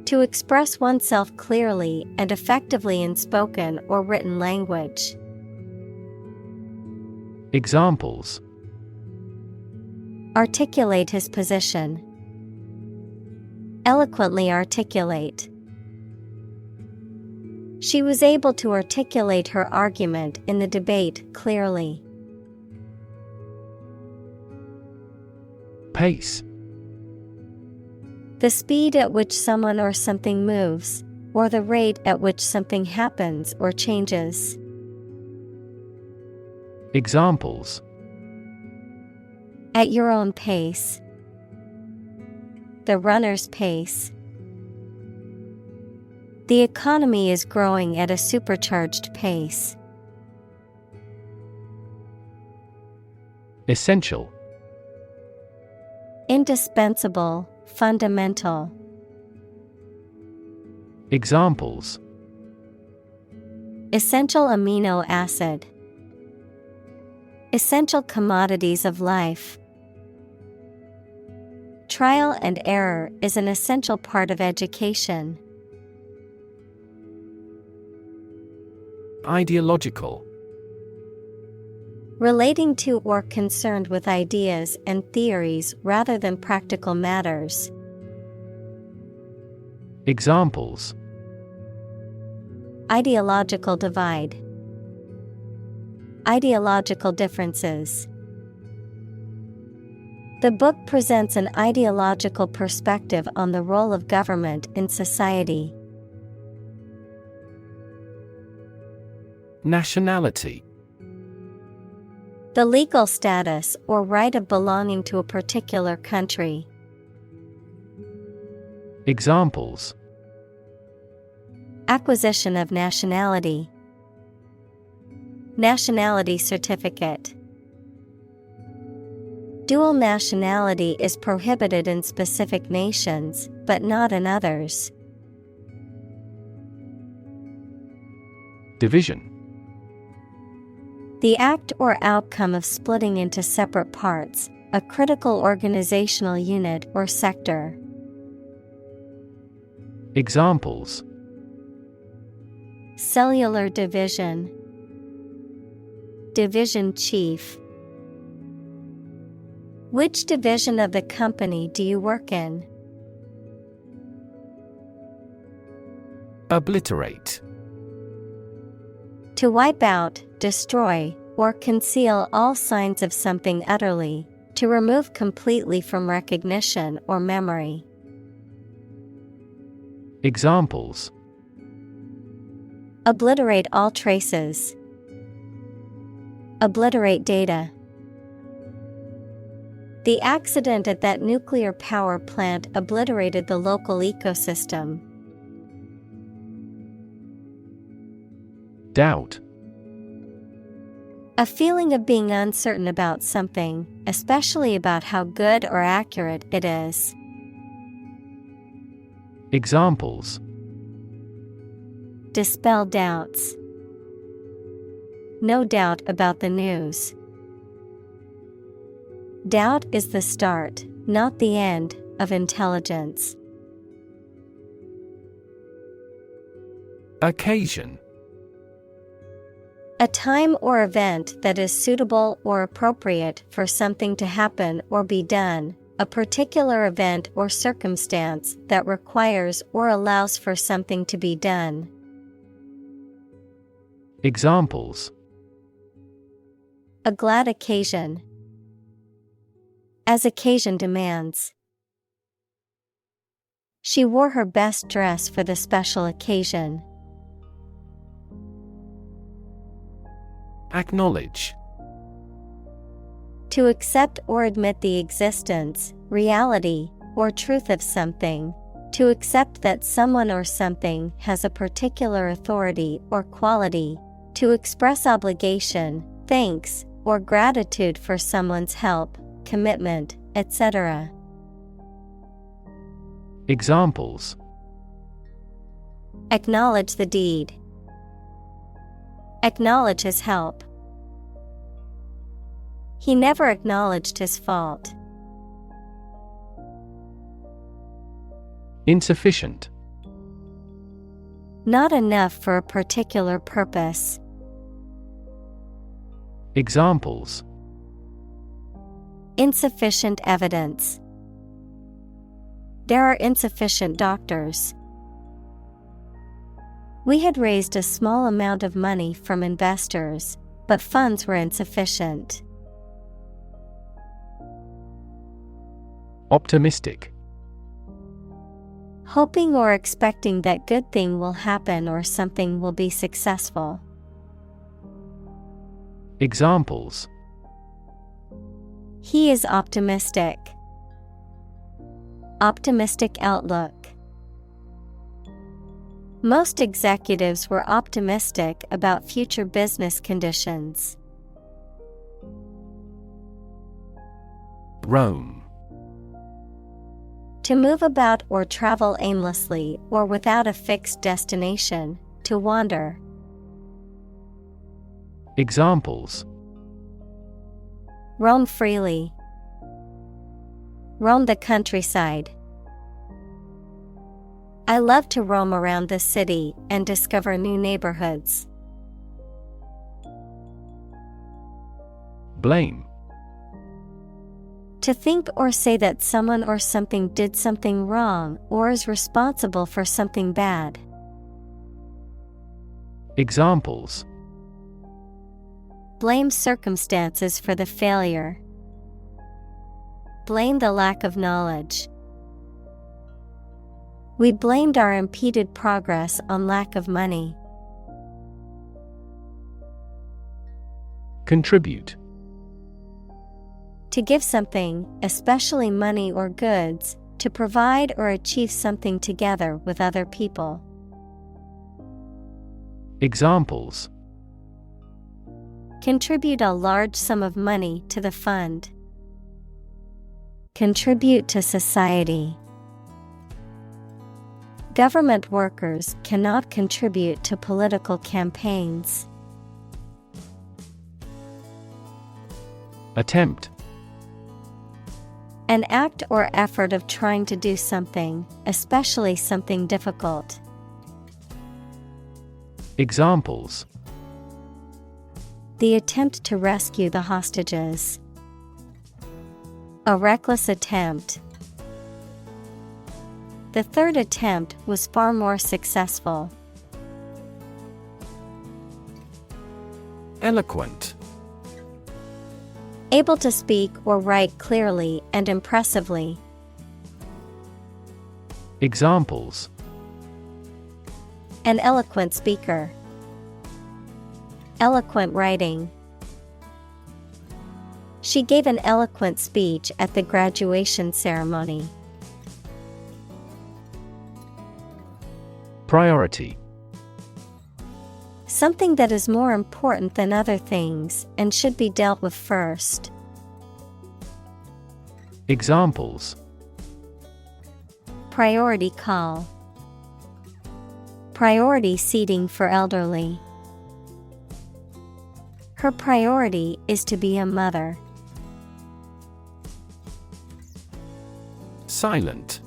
To express oneself clearly and effectively in spoken or written language. Examples: Articulate his position. Eloquently articulate. She was able to articulate her argument in the debate clearly. Pace. The speed at which someone or something moves, or the rate at which something happens or changes. Examples: At your own pace. The runner's pace. The economy is growing at a supercharged pace. Essential. Indispensable, fundamental. Examples: Essential amino acid. Essential commodities of life. Trial and error is an essential part of education. Ideological. Relating to or concerned with ideas and theories rather than practical matters. Examples: Ideological divide. Ideological differences. The book presents an ideological perspective on the role of government in society. Nationality. The legal status or right of belonging to a particular country. Examples: Acquisition of nationality. Nationality certificate. Dual nationality is prohibited in specific nations, but not in others. Division. The act or outcome of splitting into separate parts, a critical organizational unit or sector. Examples: Cellular division. Division chief. Which division of the company do you work in? Obliterate. To wipe out, destroy, or conceal all signs of something utterly, to remove completely from recognition or memory. Examples: obliterate all traces, obliterate data. The accident at that nuclear power plant obliterated the local ecosystem. Doubt. A feeling of being uncertain about something, especially about how good or accurate it is. Examples: dispel doubts. No doubt about the news. Doubt is the start, not the end, of intelligence. Occasion. A time or event that is suitable or appropriate for something to happen or be done, a particular event or circumstance that requires or allows for something to be done. Examples: a glad occasion. As occasion demands. She wore her best dress for the special occasion. Acknowledge. To accept or admit the existence, reality, or truth of something. To accept that someone or something has a particular authority or quality. To express obligation, thanks, or gratitude for someone's help, commitment, etc. Examples: acknowledge the deed. Acknowledge his help. He never acknowledged his fault. Insufficient. Not enough for a particular purpose. Examples: insufficient evidence. There are insufficient doctors. We had raised a small amount of money from investors, but funds were insufficient. Optimistic. Hoping or expecting that good thing will happen or something will be successful. Examples: he is optimistic. Optimistic outlook. Most executives were optimistic about future business conditions. Roam. To move about or travel aimlessly or without a fixed destination, to wander. Examples: roam freely. Roam the countryside. I love to roam around the city and discover new neighborhoods. Blame. To think or say that someone or something did something wrong or is responsible for something bad. Examples: blame circumstances for the failure. Blame the lack of knowledge. We blamed our impeded progress on lack of money. Contribute. To give something, especially money or goods, to provide or achieve something together with other people. Examples: contribute a large sum of money to the fund. Contribute to society. Government workers cannot contribute to political campaigns. Attempt. An act or effort of trying to do something, especially something difficult. Examples: the attempt to rescue the hostages. A reckless attempt. The third attempt was far more successful. Eloquent. Able to speak or write clearly and impressively. Examples: An eloquent speaker. Eloquent writing. She gave an eloquent speech at the graduation ceremony. Priority: Something that is more important than other things and should be dealt with first. Examples: Priority call. Priority seating for elderly. Her priority is to be a mother. Silent: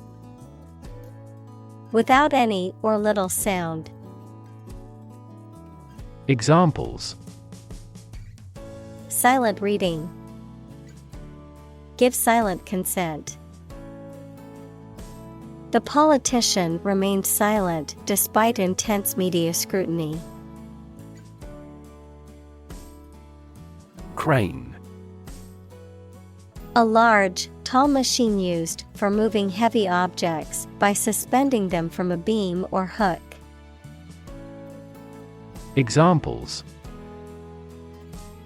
Without any or little sound. Examples: Silent reading. Give silent consent. The politician remained silent despite intense media scrutiny. Crane: A large, tall machine used for moving heavy objects by suspending them from a beam or hook. Examples: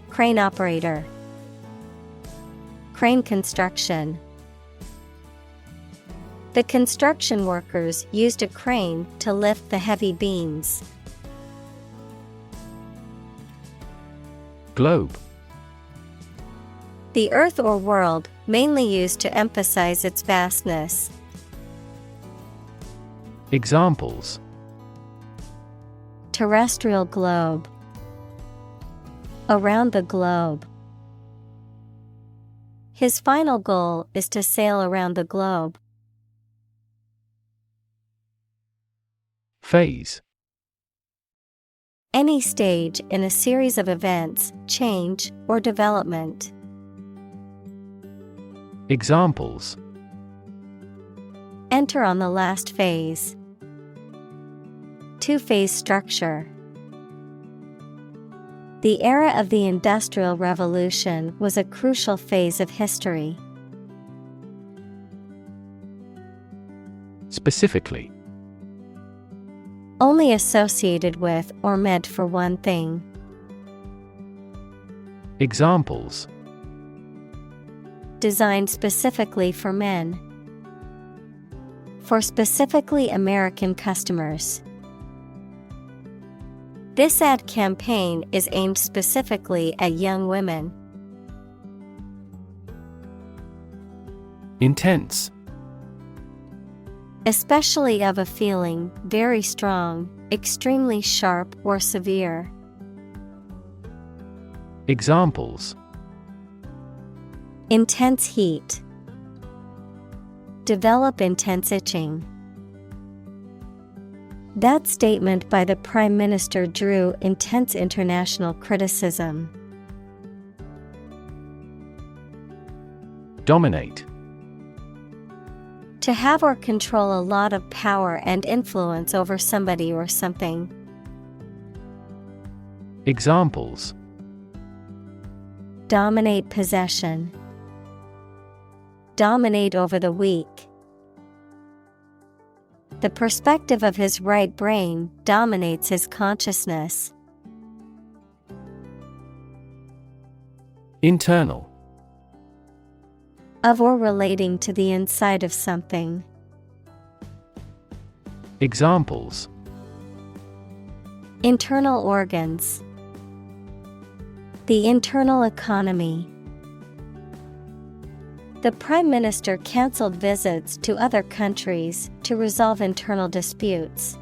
Crane operator. Crane construction. The construction workers used a crane to lift the heavy beams. Globe: The earth or world, mainly used to emphasize its vastness. Examples: Terrestrial globe. Around the globe. His final goal is to sail around the globe. Phase: Any stage in a series of events, change, or development. Examples: Enter on the last phase. Two-phase structure. The era of the Industrial Revolution was a crucial phase of history. Specifically: Only associated with or meant for one thing. Examples: Designed specifically for men. For specifically American customers. This ad campaign is aimed specifically at young women. Intense: Especially of a feeling, very strong, extremely sharp or severe. Examples: Intense heat. Develop intense itching. That statement by the Prime Minister drew intense international criticism. Dominate: To have or control a lot of power and influence over somebody or something. Examples: Dominate possession. Dominate over the weak. The perspective of his right brain dominates his consciousness. Internal: Of or relating to the inside of something. Examples: Internal organs. The internal economy. The Prime Minister cancelled visits to other countries to resolve internal disputes.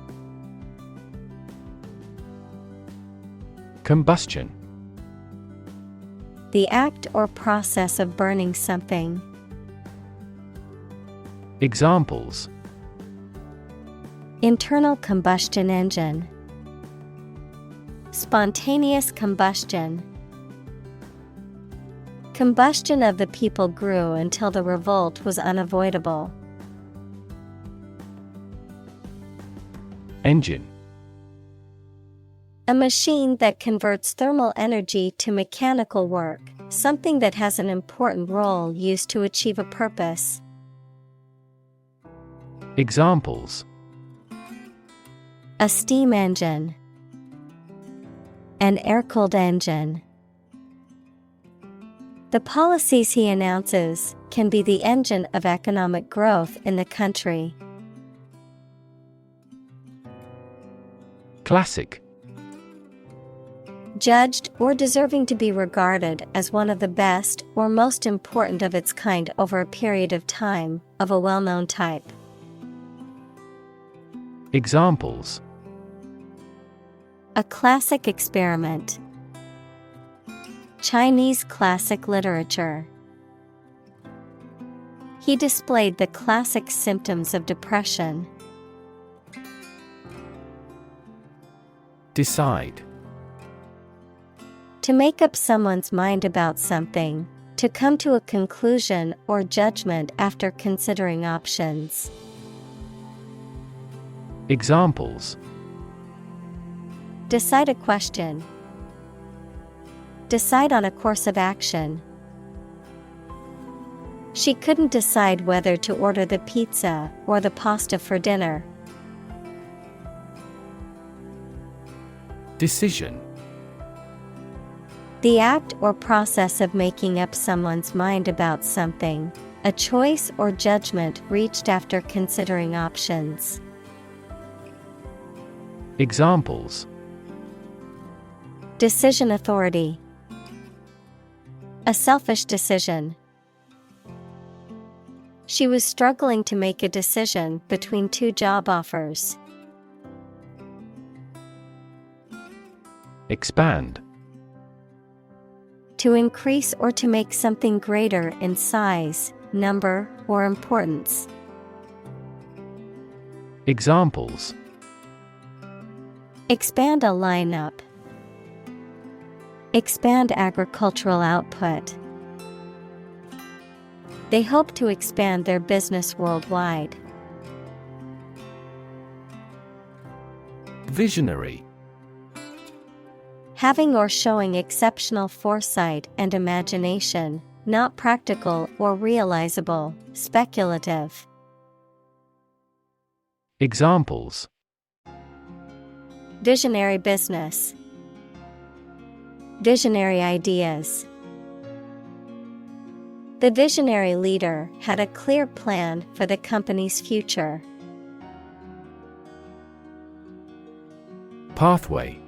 Combustion: The act or process of burning something. Examples: Internal combustion engine. Spontaneous combustion. Combustion of the people grew until the revolt was unavoidable. Engine: A machine that converts thermal energy to mechanical work, something that has an important role used to achieve a purpose. Examples: A steam engine. An air-cooled engine. The policies he announces can be the engine of economic growth in the country. Classic. Judged or deserving to be regarded as one of the best or most important of its kind over a period of time, of a well-known type. Examples: A classic experiment. Chinese classic literature. He displayed the classic symptoms of depression. Decide. To make up someone's mind about something, to come to a conclusion or judgment after considering options. Examples: Decide a question. Decide on a course of action. She couldn't decide whether to order the pizza or the pasta for dinner. Decision. The act or process of making up someone's mind about something, a choice or judgment reached after considering options. Examples: Decision authority. A selfish decision. She was struggling to make a decision between two job offers. Expand. To increase or to make something greater in size, number, or importance. Examples: Expand a lineup. Expand agricultural output. They hope to expand their business worldwide. Visionary. Having or showing exceptional foresight and imagination, not practical or realizable, speculative. Examples: Visionary business. Visionary ideas. The visionary leader had a clear plan for the company's future. Pathway.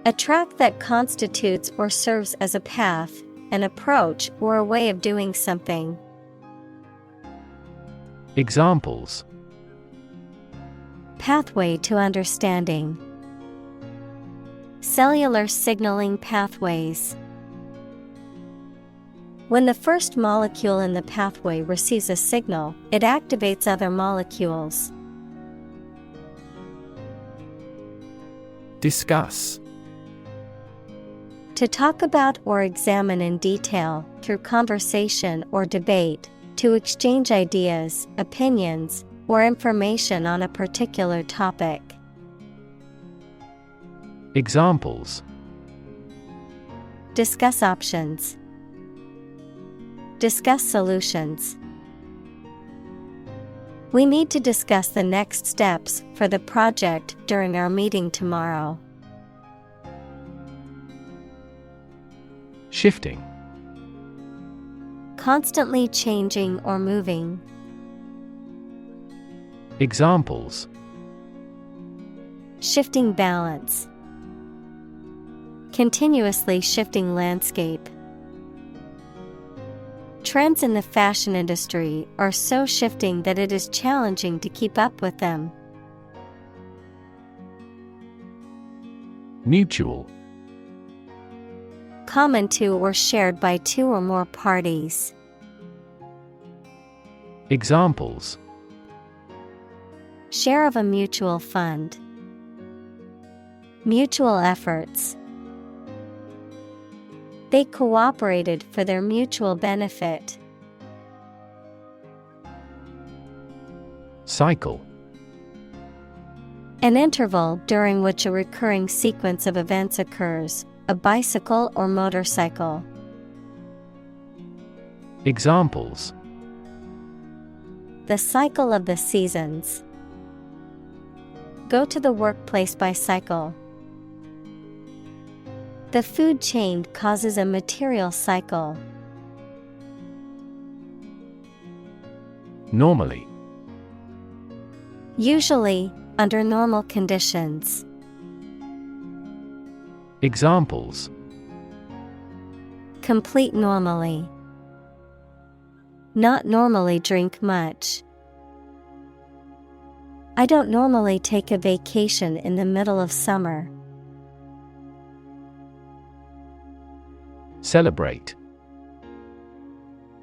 A track that constitutes or serves as a path, an approach, or a way of doing something. Examples: Pathway to understanding. Cellular signaling pathways. When the first molecule in the pathway receives a signal, it activates other molecules. Discuss. To talk about or examine in detail, through conversation or debate, to exchange ideas, opinions, or information on a particular topic. Examples: Discuss options. Discuss solutions. We need to discuss the next steps for the project during our meeting tomorrow. Shifting. Constantly changing or moving. Examples: Shifting balance. Continuously shifting landscape. Trends in the fashion industry are so shifting that it is challenging to keep up with them. Mutual. Common to or shared by two or more parties. Examples: Share of a mutual fund. Mutual efforts. They cooperated for their mutual benefit. Cycle. An interval during which a recurring sequence of events occurs, a bicycle or motorcycle. Examples: The cycle of the seasons. Go to the workplace by cycle. The food chain causes a material cycle. Normally. Usually, under normal conditions. Examples: Complete normally. Not normally drink much. I don't normally take a vacation in the middle of summer. Celebrate.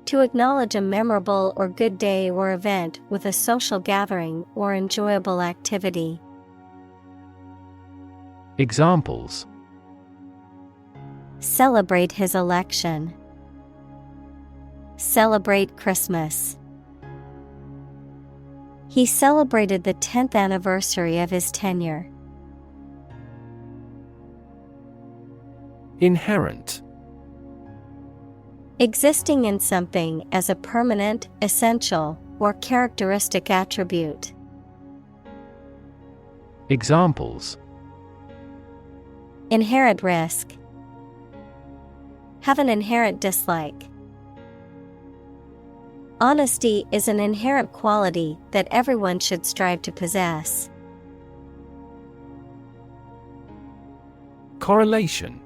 To acknowledge a memorable or good day or event with a social gathering or enjoyable activity. Examples: Celebrate his election. Celebrate Christmas. He celebrated the 10th anniversary of his tenure. Inherent. Existing in something as a permanent, essential, or characteristic attribute. Examples: Inherent risk. Have an inherent dislike. Honesty is an inherent quality that everyone should strive to possess. Correlation.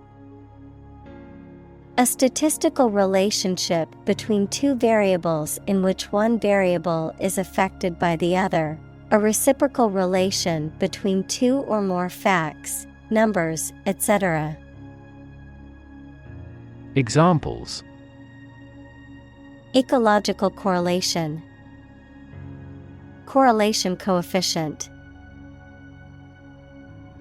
A statistical relationship between two variables in which one variable is affected by the other. A reciprocal relation between two or more facts, numbers, etc. Examples: Ecological correlation. Correlation coefficient.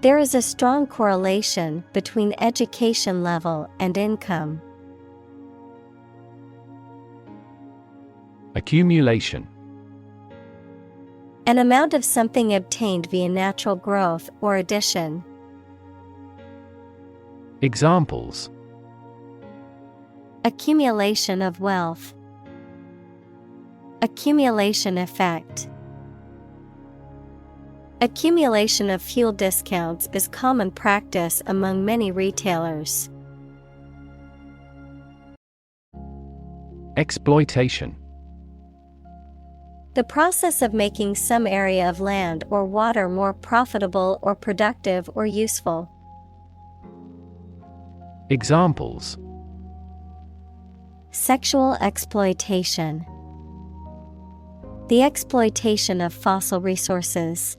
There is a strong correlation between education level and income. Accumulation. An amount of something obtained via natural growth or addition. Examples: Accumulation of wealth. Accumulation effect. Accumulation of fuel discounts is common practice among many retailers. Exploitation. The process of making some area of land or water more profitable or productive or useful. Examples: Sexual exploitation. The exploitation of fossil resources.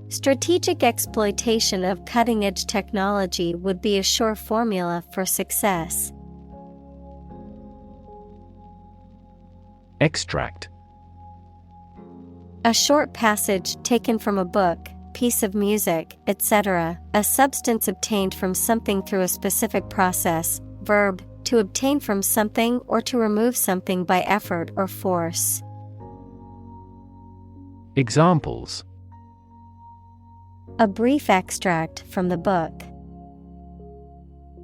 Strategic exploitation of cutting-edge technology would be a sure formula for success. Extract. A short passage taken from a book, piece of music, etc., a substance obtained from something through a specific process. Verb, to obtain from something or to remove something by effort or force. Examples: A brief extract from the book.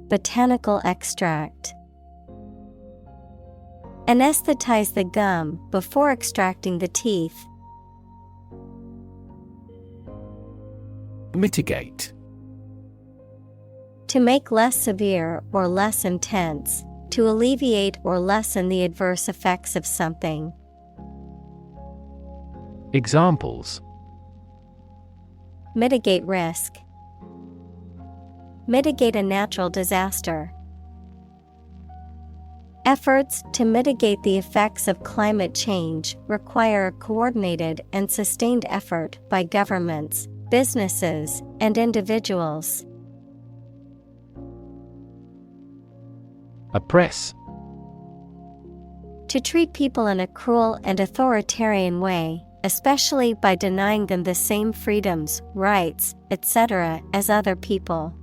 Botanical extract. Anesthetize the gum before extracting the teeth. Mitigate. To make less severe or less intense, to alleviate or lessen the adverse effects of something. Examples: Mitigate risk. Mitigate a natural disaster. Efforts to mitigate the effects of climate change require a coordinated and sustained effort by governments, businesses, and individuals. Oppress. To treat people in a cruel and authoritarian way, especially by denying them the same freedoms, rights, etc. as other people.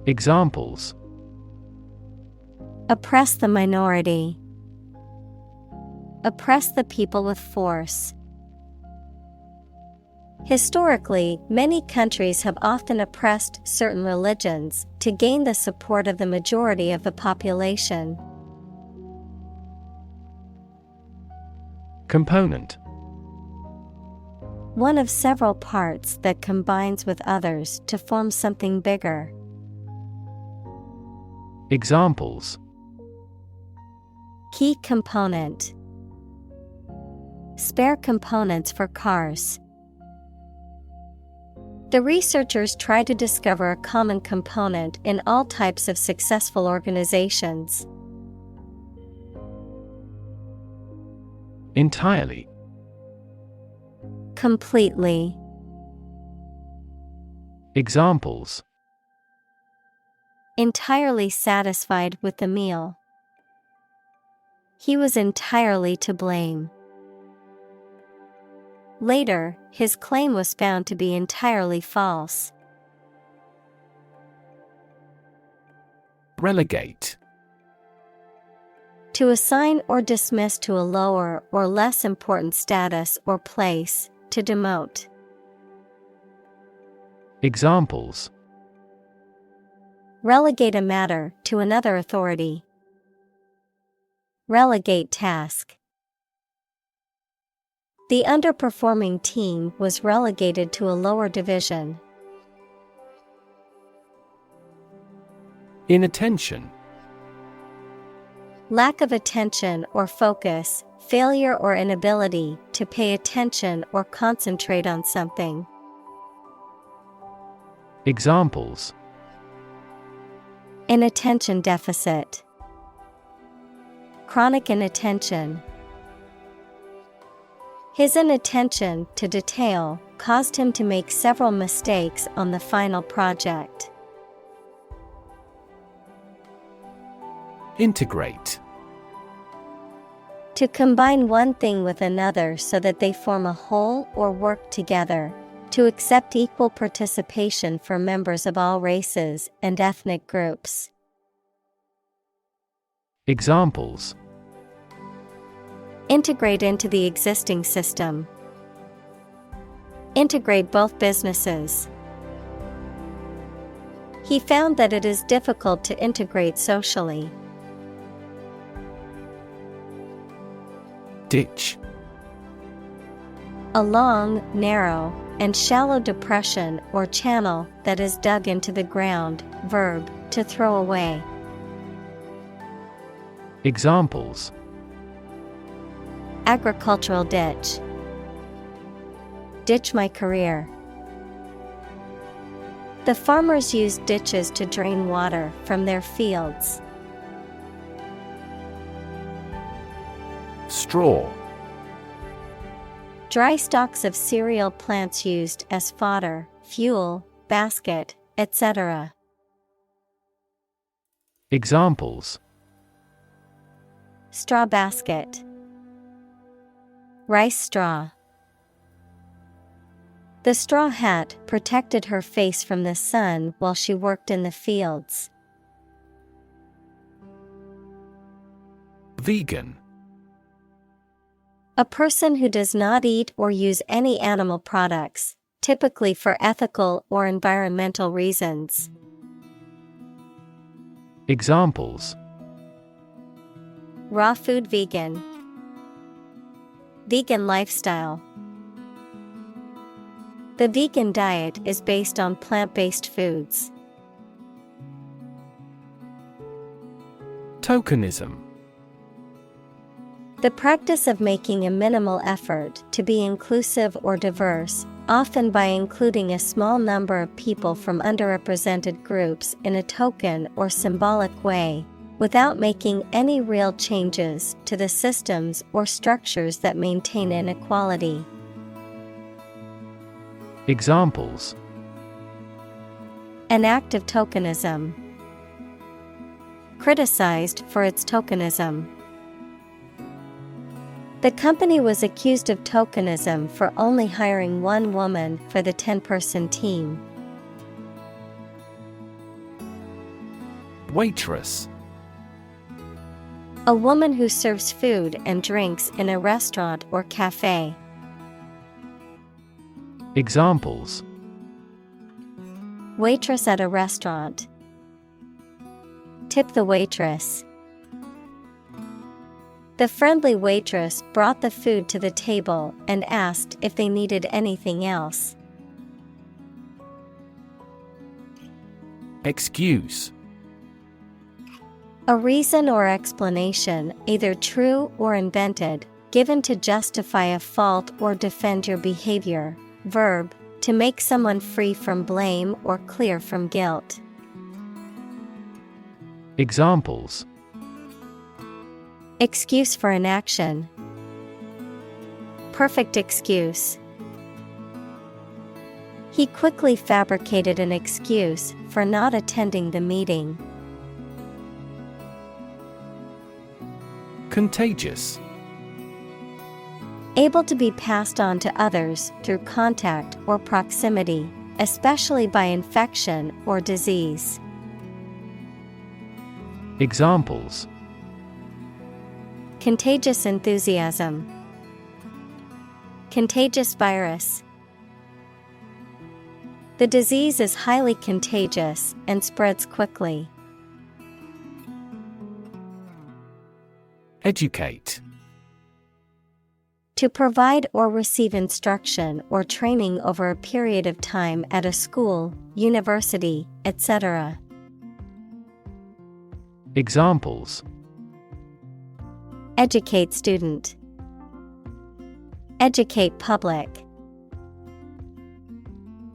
Examples: Oppress the minority. Oppress the people with force. Historically, many countries have often oppressed certain religions to gain the support of the majority of the population. Component. One of several parts that combines with others to form something bigger. Examples. Key component. Spare components for cars. The researchers try to discover a common component in all types of successful organizations. Entirely. Completely. Examples. Entirely satisfied with the meal. He was entirely to blame. Later, his claim was found to be entirely false. Relegate. To assign or dismiss to a lower or less important status or place, to demote. Examples. Relegate a matter to another authority. Relegate task. The underperforming team was relegated to a lower division. Inattention. Lack of attention or focus, failure or inability to pay attention or concentrate on something. Examples. Inattention deficit. Chronic inattention. His inattention to detail caused him to make several mistakes on the final project. Integrate. To combine one thing with another so that they form a whole or work together. To accept equal participation for members of all races and ethnic groups. Examples. Integrate into the existing system. Integrate both businesses. He found that it is difficult to integrate socially. Ditch. A long, narrow, and shallow depression or channel that is dug into the ground. Verb, to throw away. Examples. Agricultural ditch. Ditch my career. The farmers used ditches to drain water from their fields. Straw. Dry stalks of cereal plants used as fodder, fuel, basket, etc. Examples. Straw basket. Rice straw. The straw hat protected her face from the sun while she worked in the fields. Vegan. A person who does not eat or use any animal products, typically for ethical or environmental reasons. Examples. Raw food vegan. Vegan lifestyle. The vegan diet is based on plant-based foods. Tokenism. The practice of making a minimal effort to be inclusive or diverse, often by including a small number of people from underrepresented groups in a token or symbolic way, without making any real changes to the systems or structures that maintain inequality. Examples. An act of tokenism. Criticized for its tokenism. The company was accused of tokenism for only hiring one woman for the 10-person team. Waitress. A woman who serves food and drinks in a restaurant or cafe. Examples: Waitress at a restaurant. Tip the waitress. The friendly waitress brought the food to the table and asked if they needed anything else. Excuse: A reason or explanation, either true or invented, given to justify a fault or defend your behavior. Verb, to make someone free from blame or clear from guilt. Examples: Excuse for inaction. Perfect excuse. He quickly fabricated an excuse for not attending the meeting. Contagious: Able to be passed on to others through contact or proximity, especially by infection or disease. Examples: Contagious enthusiasm. Contagious virus. The disease is highly contagious and spreads quickly. Educate: To provide or receive instruction or training over a period of time at a school, university, etc. Examples: Educate student. Educate public.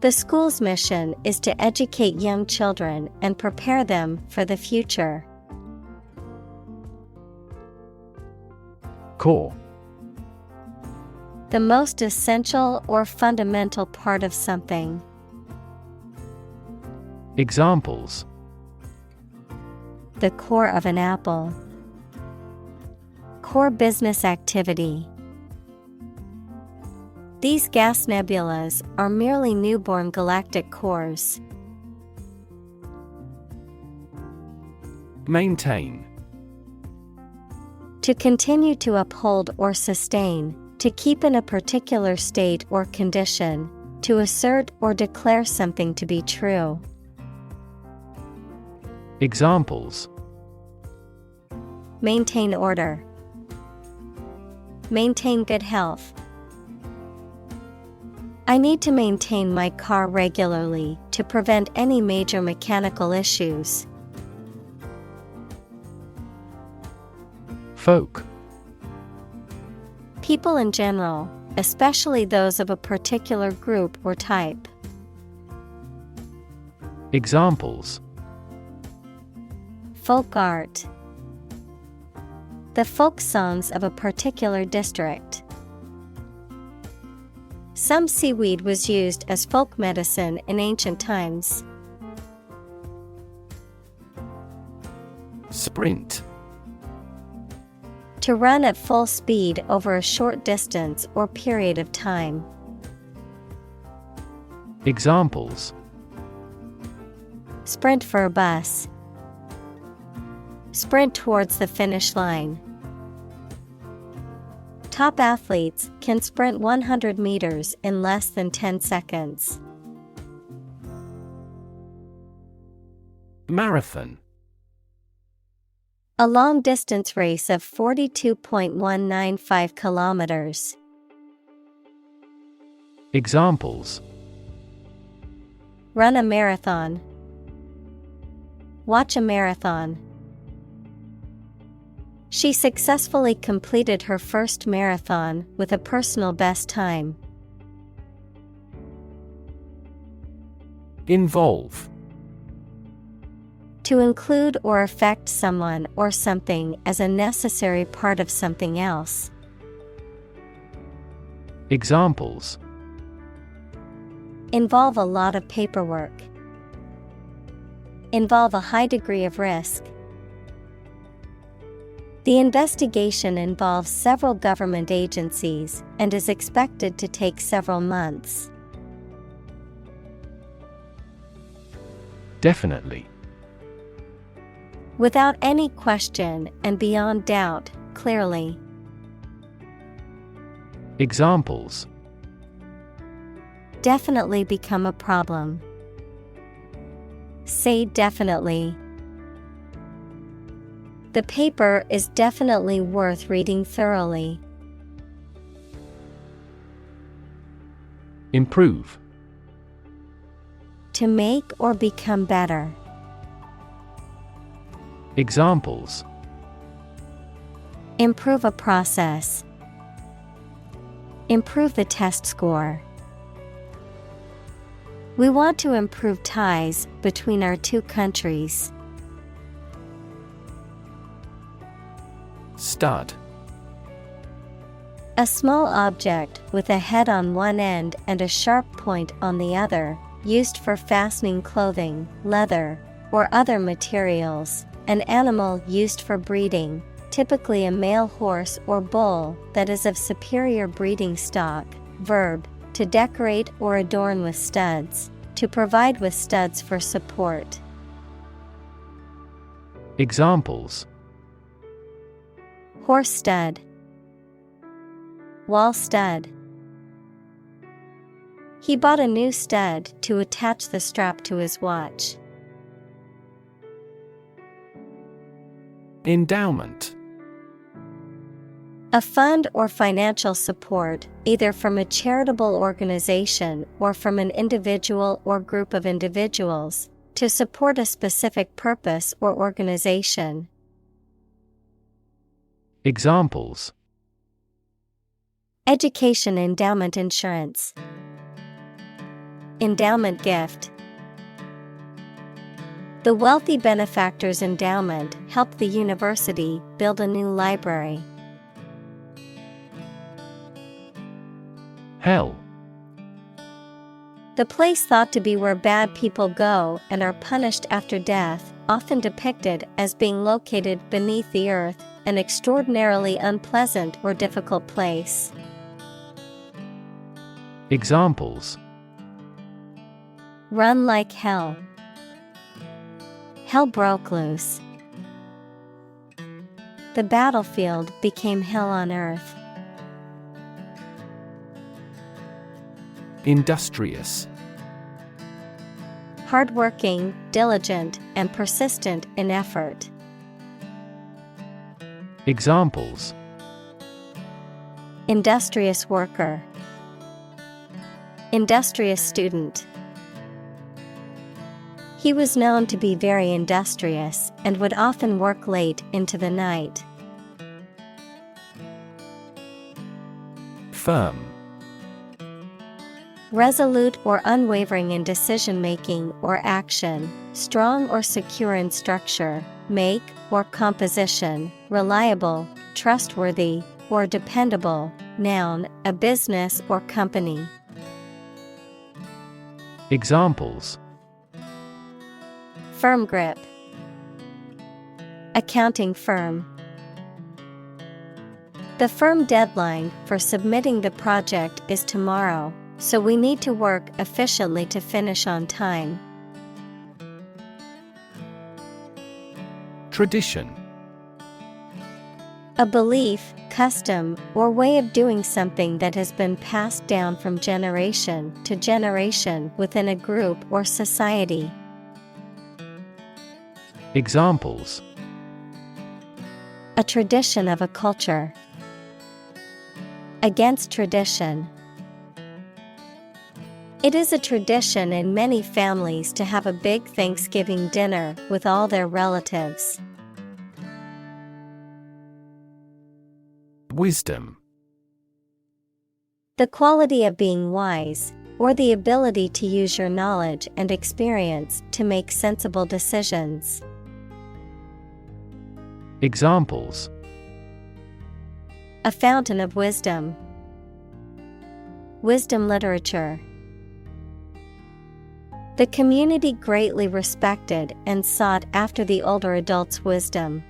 The school's mission is to educate young children and prepare them for the future. Core: The most essential or fundamental part of something. Examples: The core of an apple. Core business activity. These gas nebulas are merely newborn galactic cores. Maintain: To continue to uphold or sustain, to keep in a particular state or condition, to assert or declare something to be true. Examples: Maintain order. Maintain good health. I need to maintain my car regularly to prevent any major mechanical issues. Folk: People in general, especially those of a particular group or type. Examples: Folk art. The folk songs of a particular district. Some seaweed was used as folk medicine in ancient times. Sprint: To run at full speed over a short distance or period of time. Examples: Sprint for a bus. Sprint towards the finish line. Top athletes can sprint 100 meters in less than 10 seconds. Marathon: A long-distance race of 42.195 kilometers. Examples: Run a marathon. Watch a marathon. She successfully completed her first marathon with a personal best time. Involve: To include or affect someone or something as a necessary part of something else. Examples: Involve a lot of paperwork. Involve a high degree of risk. The investigation involves several government agencies and is expected to take several months. Definitely: Without any question and beyond doubt, clearly. Examples: Definitely become a problem. Say definitely. The paper is definitely worth reading thoroughly. Improve. To make or become better. Examples: Improve a process. Improve the test score. We want to improve ties between our two countries. Stud. A small object with a head on one end and a sharp point on the other, used for fastening clothing, leather, or other materials. An animal used for breeding, typically a male horse or bull that is of superior breeding stock. Verb: to decorate or adorn with studs, to provide with studs for support. Examples: Horse stud. Wall stud. He bought a new stud to attach the strap to his watch. Endowment. A fund or financial support, either from a charitable organization or from an individual or group of individuals, to support a specific purpose or organization. Examples: Education endowment insurance. Endowment gift. The wealthy benefactor's endowment helped the university build a new library. Hell. The place thought to be where bad people go and are punished after death, often depicted as being located beneath the earth, an extraordinarily unpleasant or difficult place. Examples: Run like hell. Hell broke loose. The battlefield became hell on earth. Industrious. Hardworking, diligent, and persistent in effort. Examples: Industrious worker. Industrious student. He was known to be very industrious and would often work late into the night. Firm. Resolute or unwavering in decision-making or action, strong or secure in structure, make, or composition, reliable, trustworthy, or dependable. Noun, a business or company. Examples: Firm grip. Accounting firm. The firm deadline for submitting the project is tomorrow, so we need to work efficiently to finish on time. Tradition. A belief, custom, or way of doing something that has been passed down from generation to generation within a group or society. Examples: A tradition of a culture. Against tradition. It is a tradition in many families to have a big Thanksgiving dinner with all their relatives. Wisdom. The quality of being wise, or the ability to use your knowledge and experience to make sensible decisions. Examples: A fountain of wisdom. Wisdom literature. The community greatly respected and sought after the older adults' wisdom.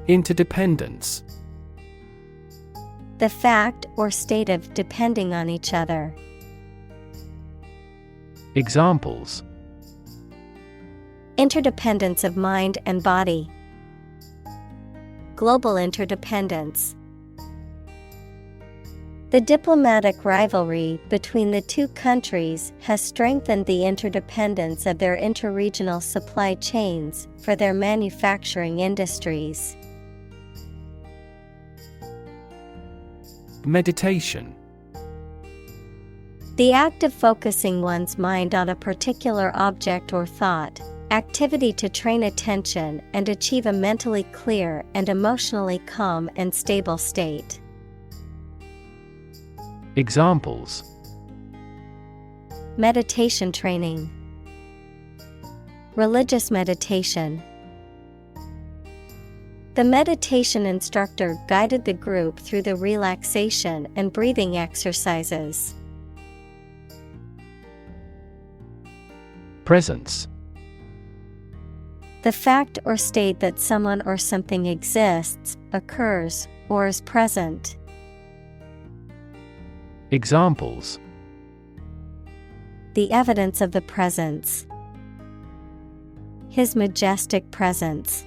Interdependence. The fact or state of depending on each other. Examples: Interdependence of mind and body. Global interdependence. The diplomatic rivalry between the two countries has strengthened the interdependence of their interregional supply chains for their manufacturing industries. Meditation. The act of focusing one's mind on a particular object or thought, activity to train attention and achieve a mentally clear and emotionally calm and stable state. Examples: meditation training, religious meditation. The meditation instructor guided the group through the relaxation and breathing exercises. Presence. The fact or state that someone or something exists, occurs, or is present. Examples: the evidence of the presence, his majestic presence.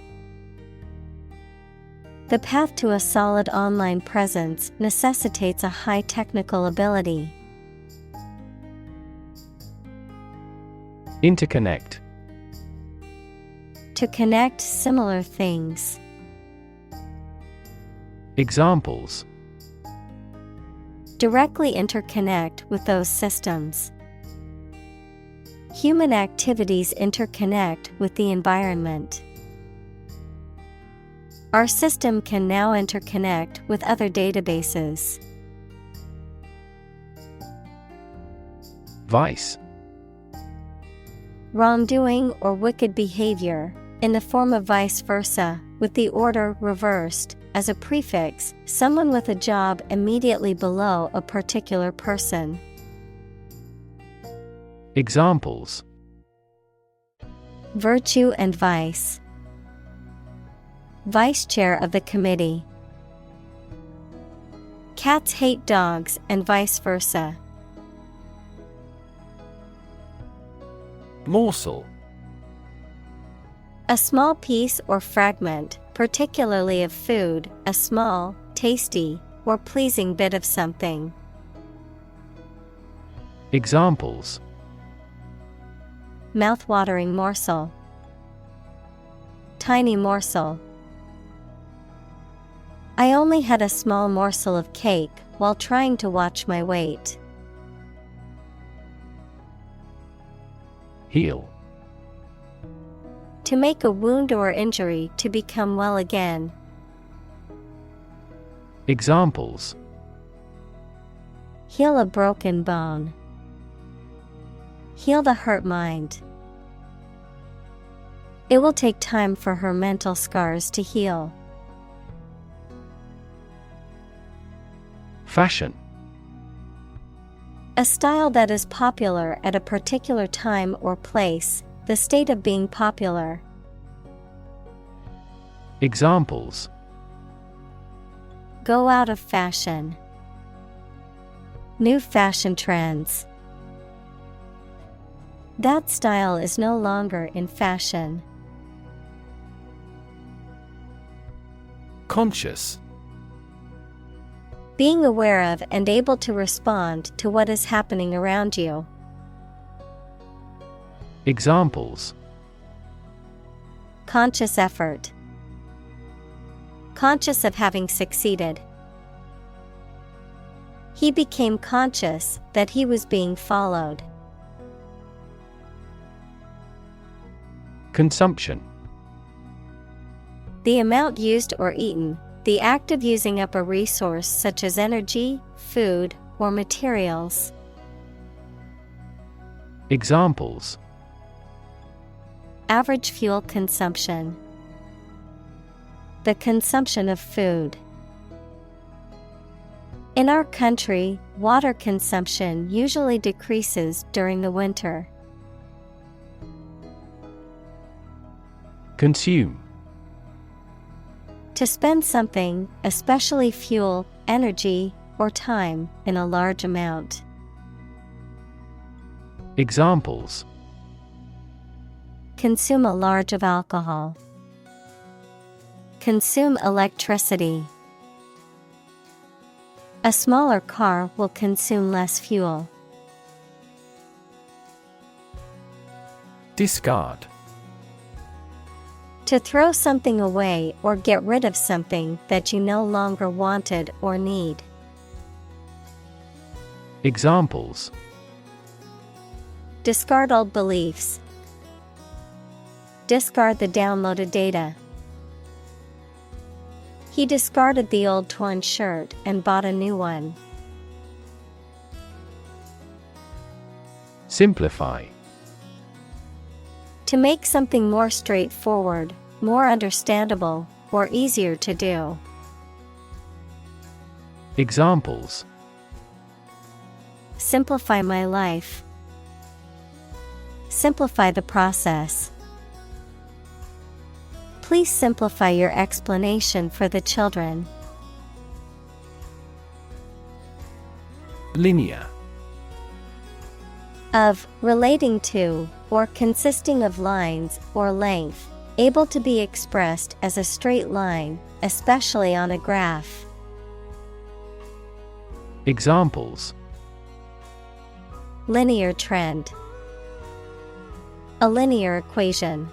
The path to a solid online presence necessitates a high technical ability. Interconnect. To connect similar things. Examples: directly interconnect with those systems. Human activities interconnect with the environment. Our system can now interconnect with other databases. Vice. Wrongdoing or wicked behavior, in the form of vice versa, with the order reversed. As a prefix, someone with a job immediately below a particular person. Examples: virtue and vice. Vice chair of the committee. Cats hate dogs and vice versa. Morsel. A small piece or fragment, particularly of food, a small, tasty, or pleasing bit of something. Examples: mouth-watering morsel. Tiny morsel. I only had a small morsel of cake while trying to watch my weight. Heal. To make a wound or injury to become well again. Examples: heal a broken bone. Heal the hurt mind. It will take time for her mental scars to heal. Fashion. A style that is popular at a particular time or place, the state of being popular. Examples: go out of fashion. New fashion trends. That style is no longer in fashion. Conscious. Being aware of and able to respond to what is happening around you. Examples: conscious effort. Conscious of having succeeded. He became conscious that he was being followed. Consumption. The amount used or eaten, the act of using up a resource such as energy, food, or materials. Examples: average fuel consumption. The consumption of food. In our country, water consumption usually decreases during the winter. Consume. To spend something, especially fuel, energy, or time, in a large amount. Examples: consume a large of alcohol. Consume electricity. A smaller car will consume less fuel. Discard. To throw something away or get rid of something that you no longer wanted or need. Examples: Discard old beliefs. Discard the downloaded data. He discarded the old torn shirt and bought a new one. Simplify. To make something more straightforward, more understandable, or easier to do. Examples: Simplify my life. Simplify the process. Please simplify your explanation for the children. Linear. Of, relating to, or consisting of lines or length, able to be expressed as a straight line, especially on a graph. Examples: Linear trend. A linear equation.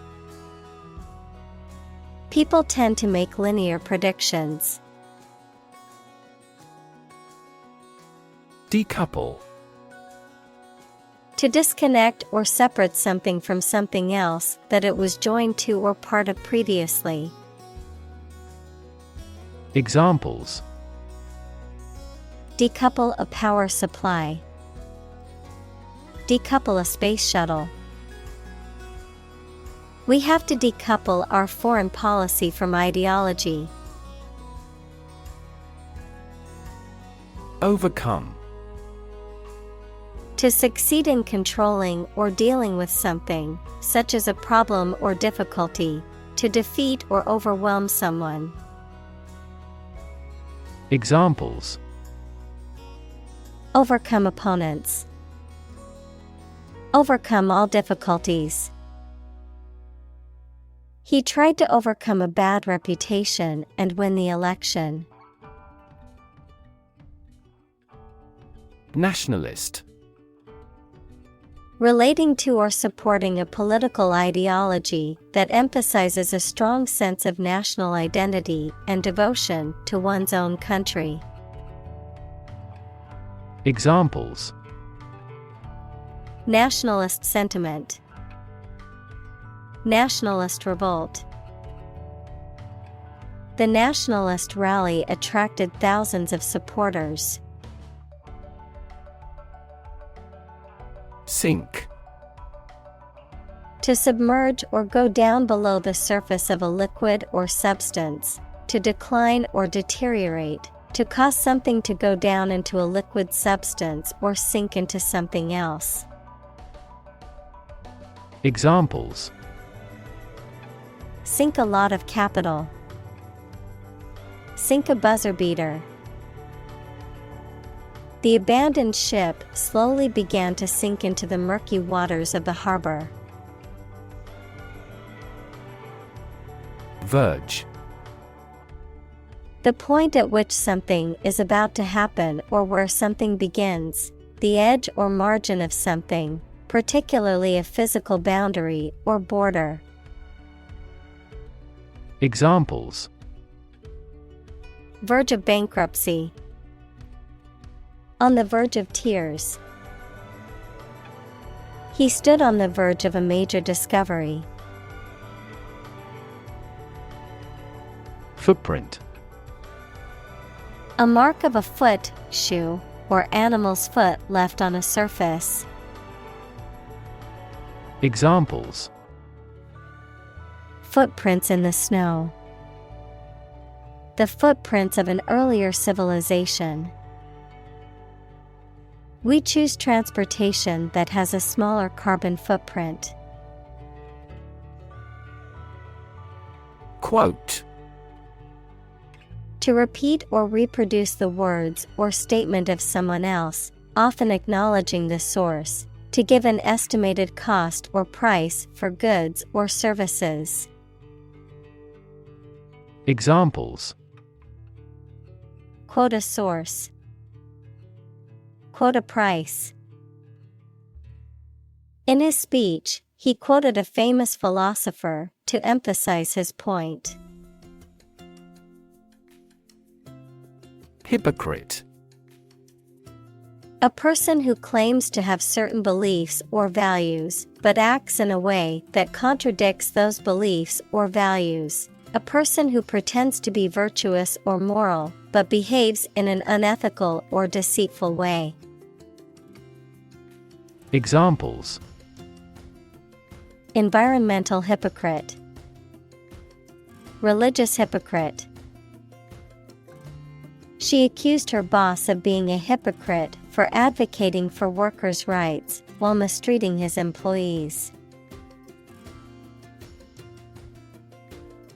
People tend to make linear predictions. Decouple. To disconnect or separate something from something else that it was joined to or part of previously. Examples: Decouple a power supply. Decouple a space shuttle. We have to decouple our foreign policy from ideology. Overcome. To succeed in controlling or dealing with something, such as a problem or difficulty, to defeat or overwhelm someone. Examples: Overcome opponents. Overcome all difficulties. He tried to overcome a bad reputation and win the election. Nationalist. Relating to or supporting a political ideology that emphasizes a strong sense of national identity and devotion to one's own country. Examples: Nationalist sentiment. Nationalist revolt. The nationalist rally attracted thousands of supporters. Sink. To submerge or go down below the surface of a liquid or substance, to decline or deteriorate, to cause something to go down into a liquid substance or sink into something else. Examples: Sink a lot of capital. Sink a buzzer beater. The abandoned ship slowly began to sink into the murky waters of the harbor. Verge. The point at which something is about to happen or where something begins, the edge or margin of something, particularly a physical boundary or border. Examples: Verge of bankruptcy. On the verge of tears. He stood on the verge of a major discovery. Footprint. A mark of a foot, shoe, or animal's foot left on a surface. Examples: Footprints in the snow. The footprints of an earlier civilization. We choose transportation that has a smaller carbon footprint. Quote. To repeat or reproduce the words or statement of someone else, often acknowledging the source, to give an estimated cost or price for goods or services. Examples: Quote a source. quote a price. In his speech, he quoted a famous philosopher to emphasize his point. Hypocrite. A person who claims to have certain beliefs or values, but acts in a way that contradicts those beliefs or values. A person who pretends to be virtuous or moral, but behaves in an unethical or deceitful way. Examples: environmental hypocrite, religious hypocrite. She accused her boss of being a hypocrite for advocating for workers' rights while mistreating his employees.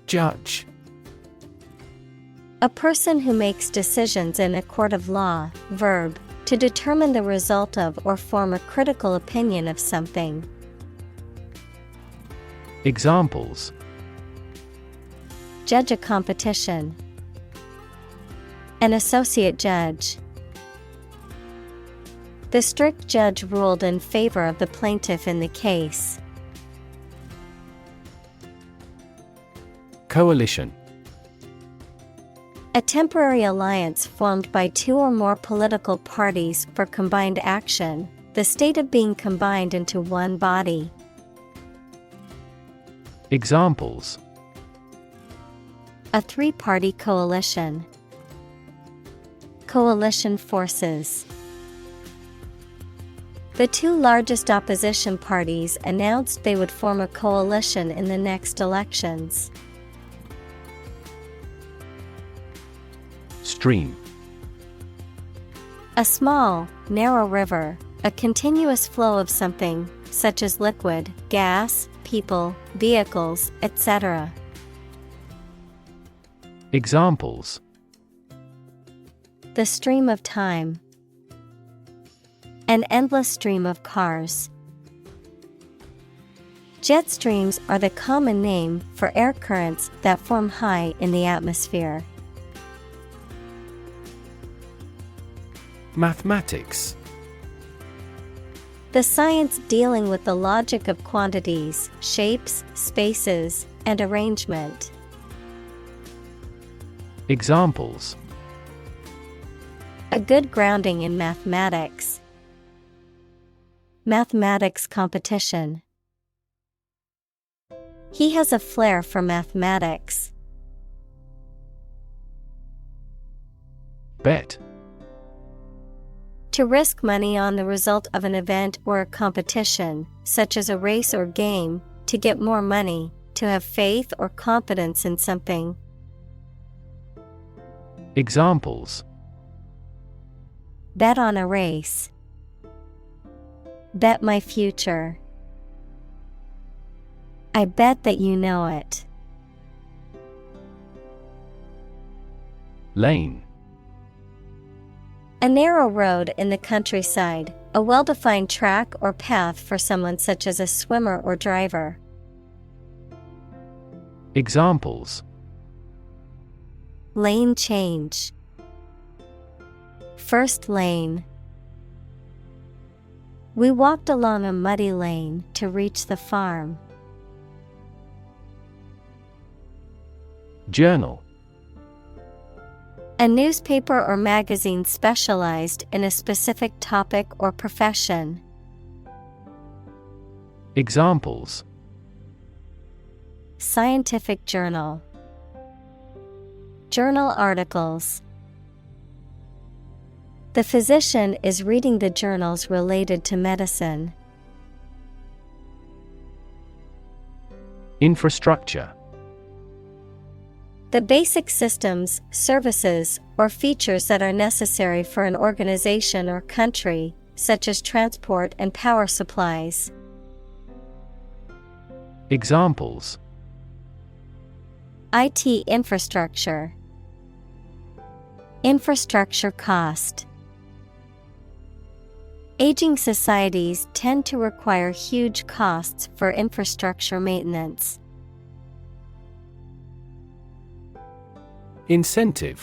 Judge. A person who makes decisions in a court of law. Verb, to determine the result of or form a critical opinion of something. Examples: judge a competition, an associate judge. The strict judge ruled in favor of the plaintiff in the case. Coalition. A temporary alliance formed by two or more political parties for combined action, the state of being combined into one body. Examples: a three-party coalition, coalition forces. The two largest opposition parties announced they would form a coalition in the next elections. Stream. A small, narrow river, a continuous flow of something, such as liquid, gas, people, vehicles, etc. Examples: the stream of time, an endless stream of cars. Jet streams are the common name for air currents that form high in the atmosphere. Mathematics. The science dealing with the logic of quantities, shapes, spaces, and arrangement. Examples: a good grounding in mathematics. Mathematics competition. He has a flair for mathematics. Bet. To risk money on the result of an event or a competition, such as a race or game, to get more money, to have faith or confidence in something. Examples: bet on a race. Bet my future. I bet that you know it. Lane. A narrow road in the countryside, a well-defined track or path for someone such as a swimmer or driver. Examples: lane change. First lane. We walked along a muddy lane to reach the farm. Journal. A newspaper or magazine specialized in a specific topic or profession. Examples: scientific journal. Journal articles. The physician is reading the journals related to medicine. Infrastructure. The basic systems, services, or features that are necessary for an organization or country, such as transport and power supplies. Examples: IT infrastructure. Infrastructure cost. Aging societies tend to require huge costs for infrastructure maintenance. Incentive.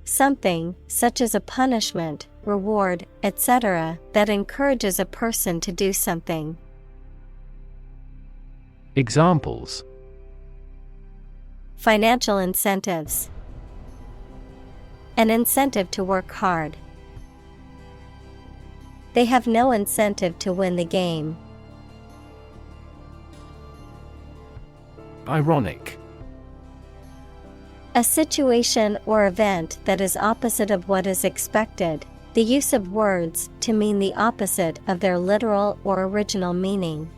Something, such as a punishment, reward, etc., that encourages a person to do something. Examples: Financial incentives. An incentive to work hard. They have no incentive to win the game. Ironic. A situation or event that is opposite of what is expected, the use of words to mean the opposite of their literal or original meaning.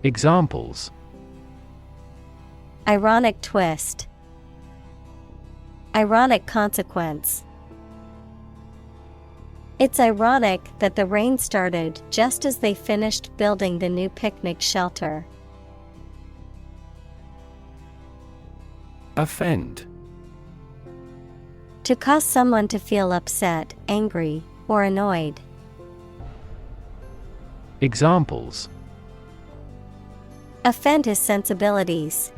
Examples: Ironic twist. Ironic consequence. It's ironic that the rain started just as they finished building the new picnic shelter. Offend. To cause someone to feel upset, angry, or annoyed. Examples: Offend his sensibilities.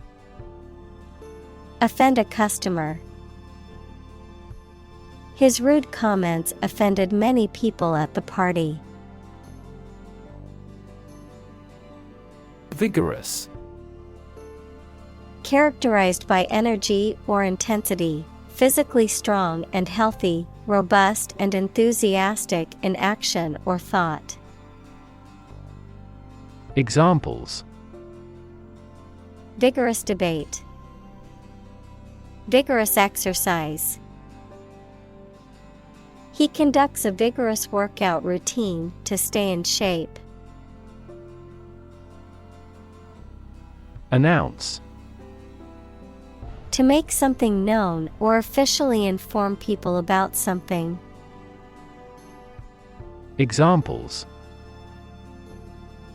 Offend a customer. His rude comments offended many people at the party. Vigorous. Characterized by energy or intensity, physically strong and healthy, robust and enthusiastic in action or thought. Examples: Vigorous debate. Vigorous exercise. He conducts a vigorous workout routine to stay in shape. Announce. To make something known or officially inform people about something. Examples: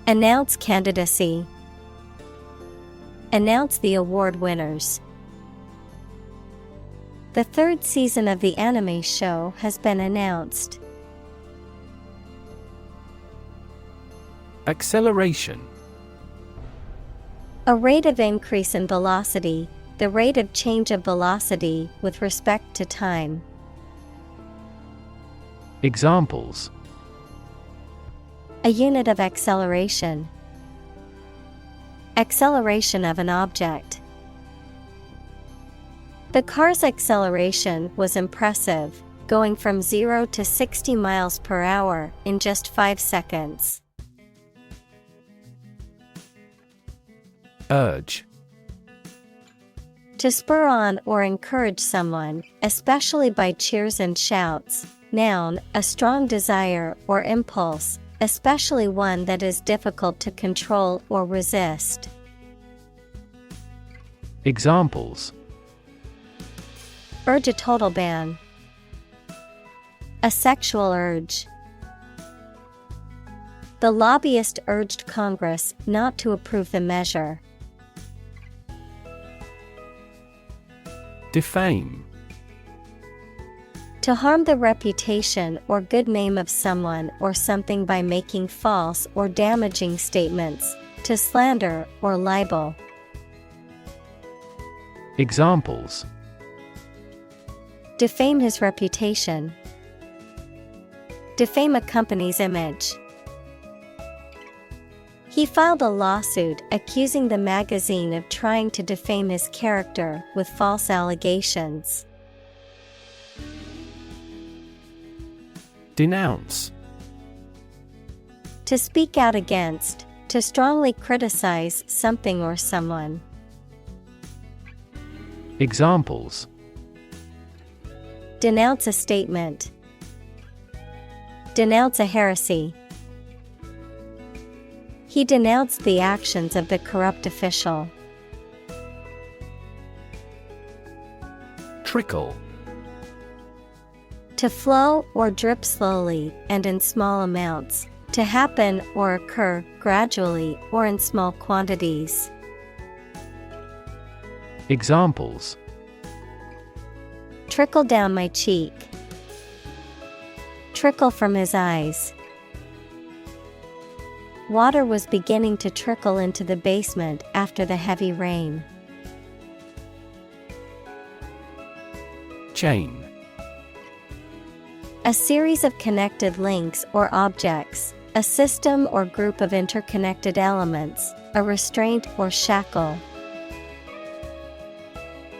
Announce candidacy. Announce the award winners. The third season of the anime show has been announced. Acceleration. A rate of increase in velocity, the rate of change of velocity with respect to time. Examples: A unit of acceleration. Acceleration of an object. The car's acceleration was impressive, going from 0 to 60 miles per hour in just 5 seconds. Urge. To spur on or encourage someone, especially by cheers and shouts. Noun, a strong desire or impulse, especially one that is difficult to control or resist. Examples: Urge a total ban. A sexual urge. The lobbyist urged Congress not to approve the measure. Defame. To harm the reputation or good name of someone or something by making false or damaging statements, to slander or libel. Examples: Defame his reputation. Defame a company's image. He filed a lawsuit accusing the magazine of trying to defame his character with false allegations. Denounce. To speak out against, to strongly criticize something or someone. Examples: Denounce a statement. Denounce a heresy. He denounced the actions of the corrupt official. Trickle. To flow or drip slowly and in small amounts, to happen or occur gradually or in small quantities. Examples: Trickle down my cheek. Trickle from his eyes. Water was beginning to trickle into the basement after the heavy rain. Chain. A series of connected links or objects, a system or group of interconnected elements, a restraint or shackle.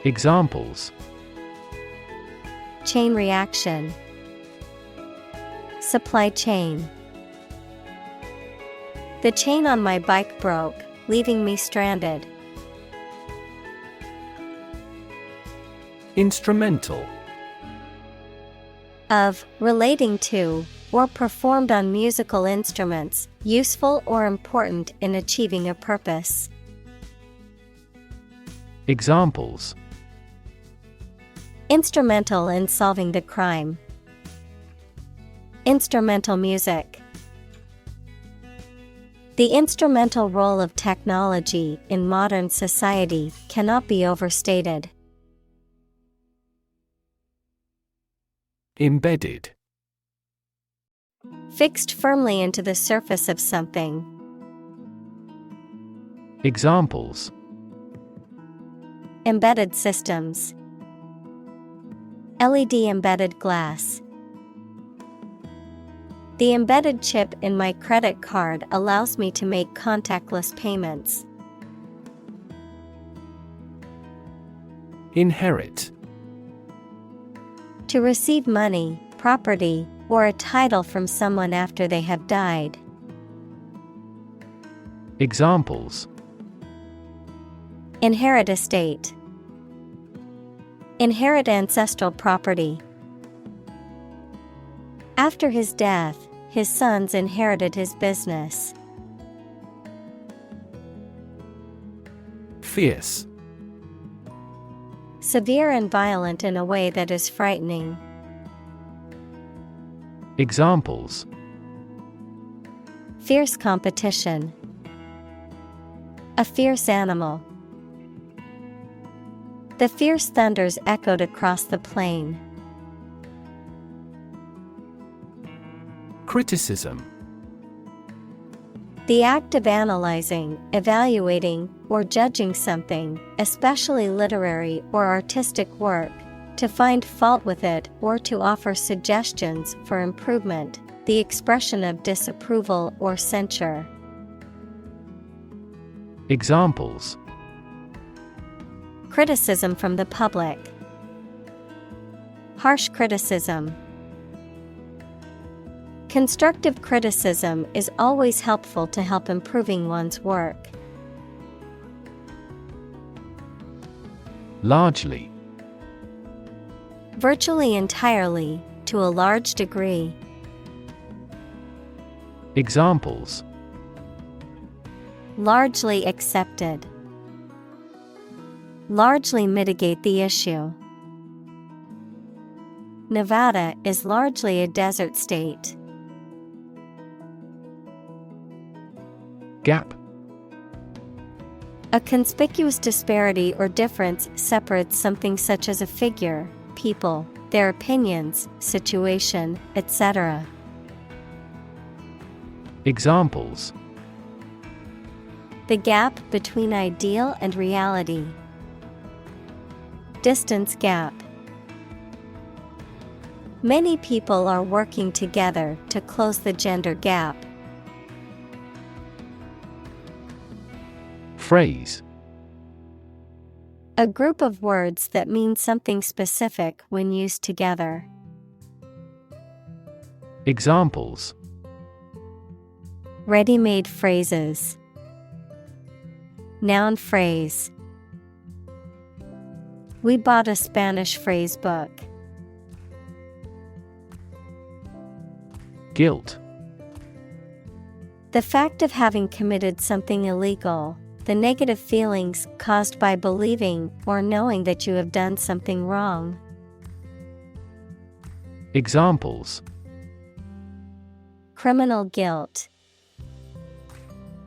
Examples: Chain reaction. Supply chain. The chain on my bike broke, leaving me stranded. Instrumental. Of, relating to, or performed on musical instruments, useful or important in achieving a purpose. Examples: Instrumental in solving the crime. Instrumental music. The instrumental role of technology in modern society cannot be overstated. Embedded. Fixed firmly into the surface of something. Examples: Embedded systems. LED embedded glass. The embedded chip in my credit card allows me to make contactless payments. Inherit. To receive money, property, or a title from someone after they have died. Examples: Inherit estate. Inherit ancestral property. After his death, his sons inherited his business. Fierce. Severe and violent in a way that is frightening. Examples: Fierce competition. A fierce animal. The fierce thunders echoed across the plain. Criticism. The act of analyzing, evaluating, or judging something, especially literary or artistic work, to find fault with it or to offer suggestions for improvement, the expression of disapproval or censure. Examples: Criticism from the public. Harsh criticism. Constructive criticism is always helpful to help improving one's work. Largely. Virtually entirely, to a large degree. Examples: Largely accepted. Largely mitigate the issue. Nevada is largely a desert state. Gap. A conspicuous disparity or difference separates something such as a figure, people, their opinions, situation, etc. Examples: The gap between ideal and reality. Distance gap. Many people are working together to close the gender gap. Phrase. A group of words that mean something specific when used together. Examples: Ready-made phrases. Noun phrase. We bought a Spanish phrase book. Guilt. The fact of having committed something illegal, the negative feelings caused by believing or knowing that you have done something wrong. Examples: Criminal guilt.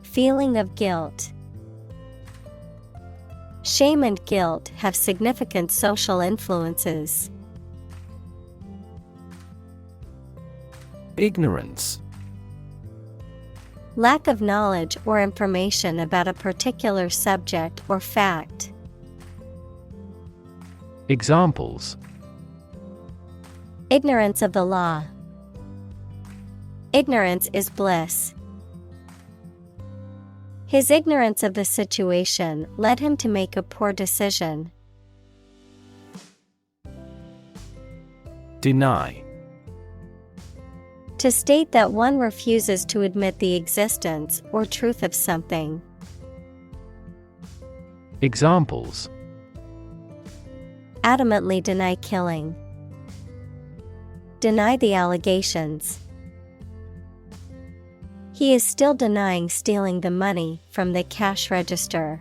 Feeling of guilt. Shame and guilt have significant social influences. Ignorance. Lack of knowledge or information about a particular subject or fact. Examples: Ignorance of the law. Ignorance is bliss. His ignorance of the situation led him to make a poor decision. Deny. To state that one refuses to admit the existence or truth of something. Examples: Adamantly deny killing. Deny the allegations. He is still denying stealing the money from the cash register.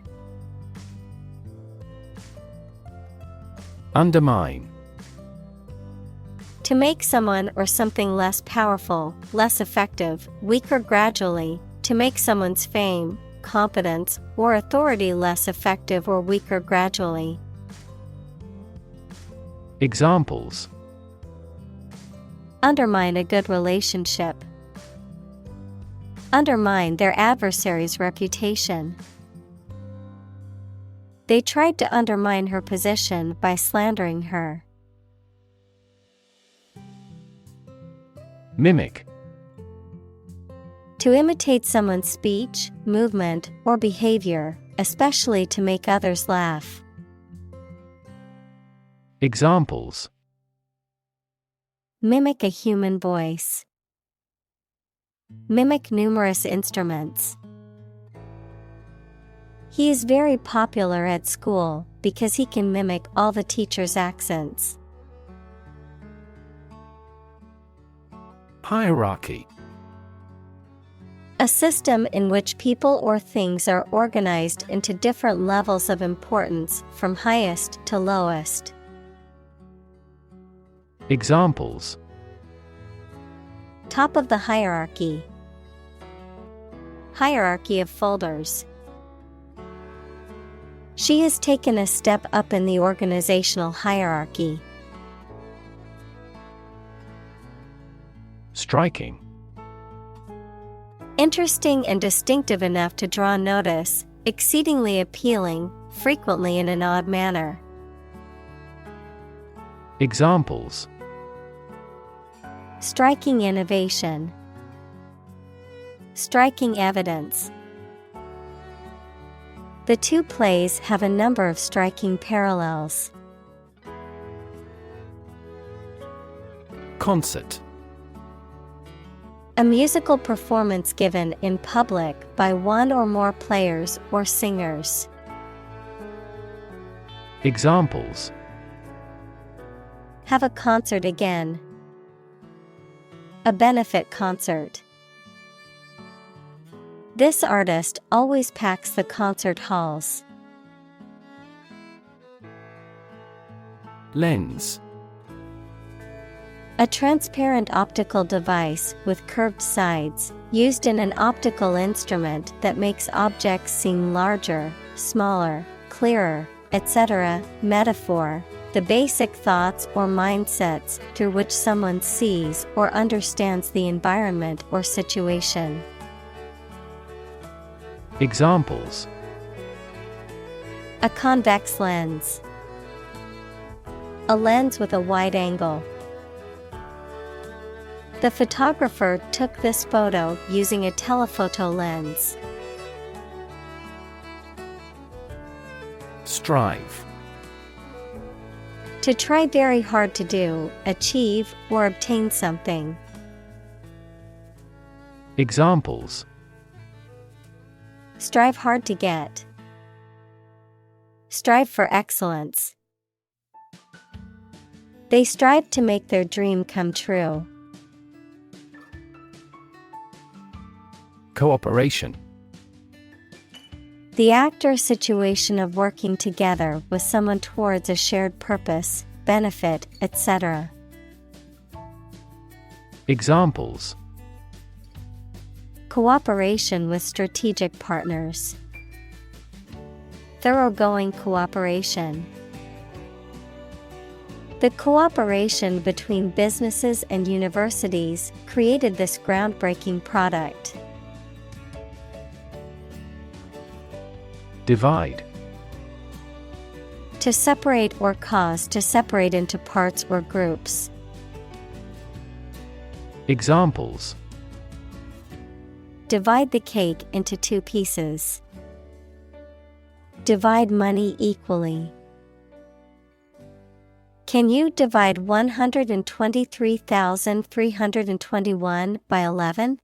Undermine. To make someone or something less powerful, less effective, weaker gradually, to make someone's fame, competence, or authority less effective or weaker gradually. Examples: Undermine a good relationship. Undermine their adversary's reputation. They tried to undermine her position by slandering her. Mimic. To imitate someone's speech, movement, or behavior, especially to make others laugh. Examples: Mimic a human voice. Mimic numerous instruments. He is very popular at school because he can mimic all the teachers' accents. Hierarchy. A system in which people or things are organized into different levels of importance, from highest to lowest. Examples: Top of the hierarchy. Hierarchy of folders. She has taken a step up in the organizational hierarchy. Striking. Interesting and distinctive enough to draw notice, exceedingly appealing, frequently in an odd manner. Examples: Striking innovation. Striking evidence. The two plays have a number of striking parallels. Concert. A musical performance given in public by one or more players or singers. Examples: Have a concert again. A benefit concert. This artist always packs the concert halls. Lens. A transparent optical device with curved sides, used in an optical instrument that makes objects seem larger, smaller, clearer, etc. Metaphor: the basic thoughts or mindsets through which someone sees or understands the environment or situation. Examples: A convex lens. A lens with a wide angle. The photographer took this photo using a telephoto lens. Strive. To try very hard to do, achieve, or obtain something. Examples: Strive hard to get. Strive for excellence. They strive to make their dream come true. Cooperation. The act or situation of working together with someone towards a shared purpose, benefit, etc. Examples: Cooperation with strategic partners. Thoroughgoing cooperation. The cooperation between businesses and universities created this groundbreaking product. Divide. To separate or cause to separate into parts or groups. Examples: Divide the cake into 2 pieces. Divide money equally. Can you divide 123,321 by 11?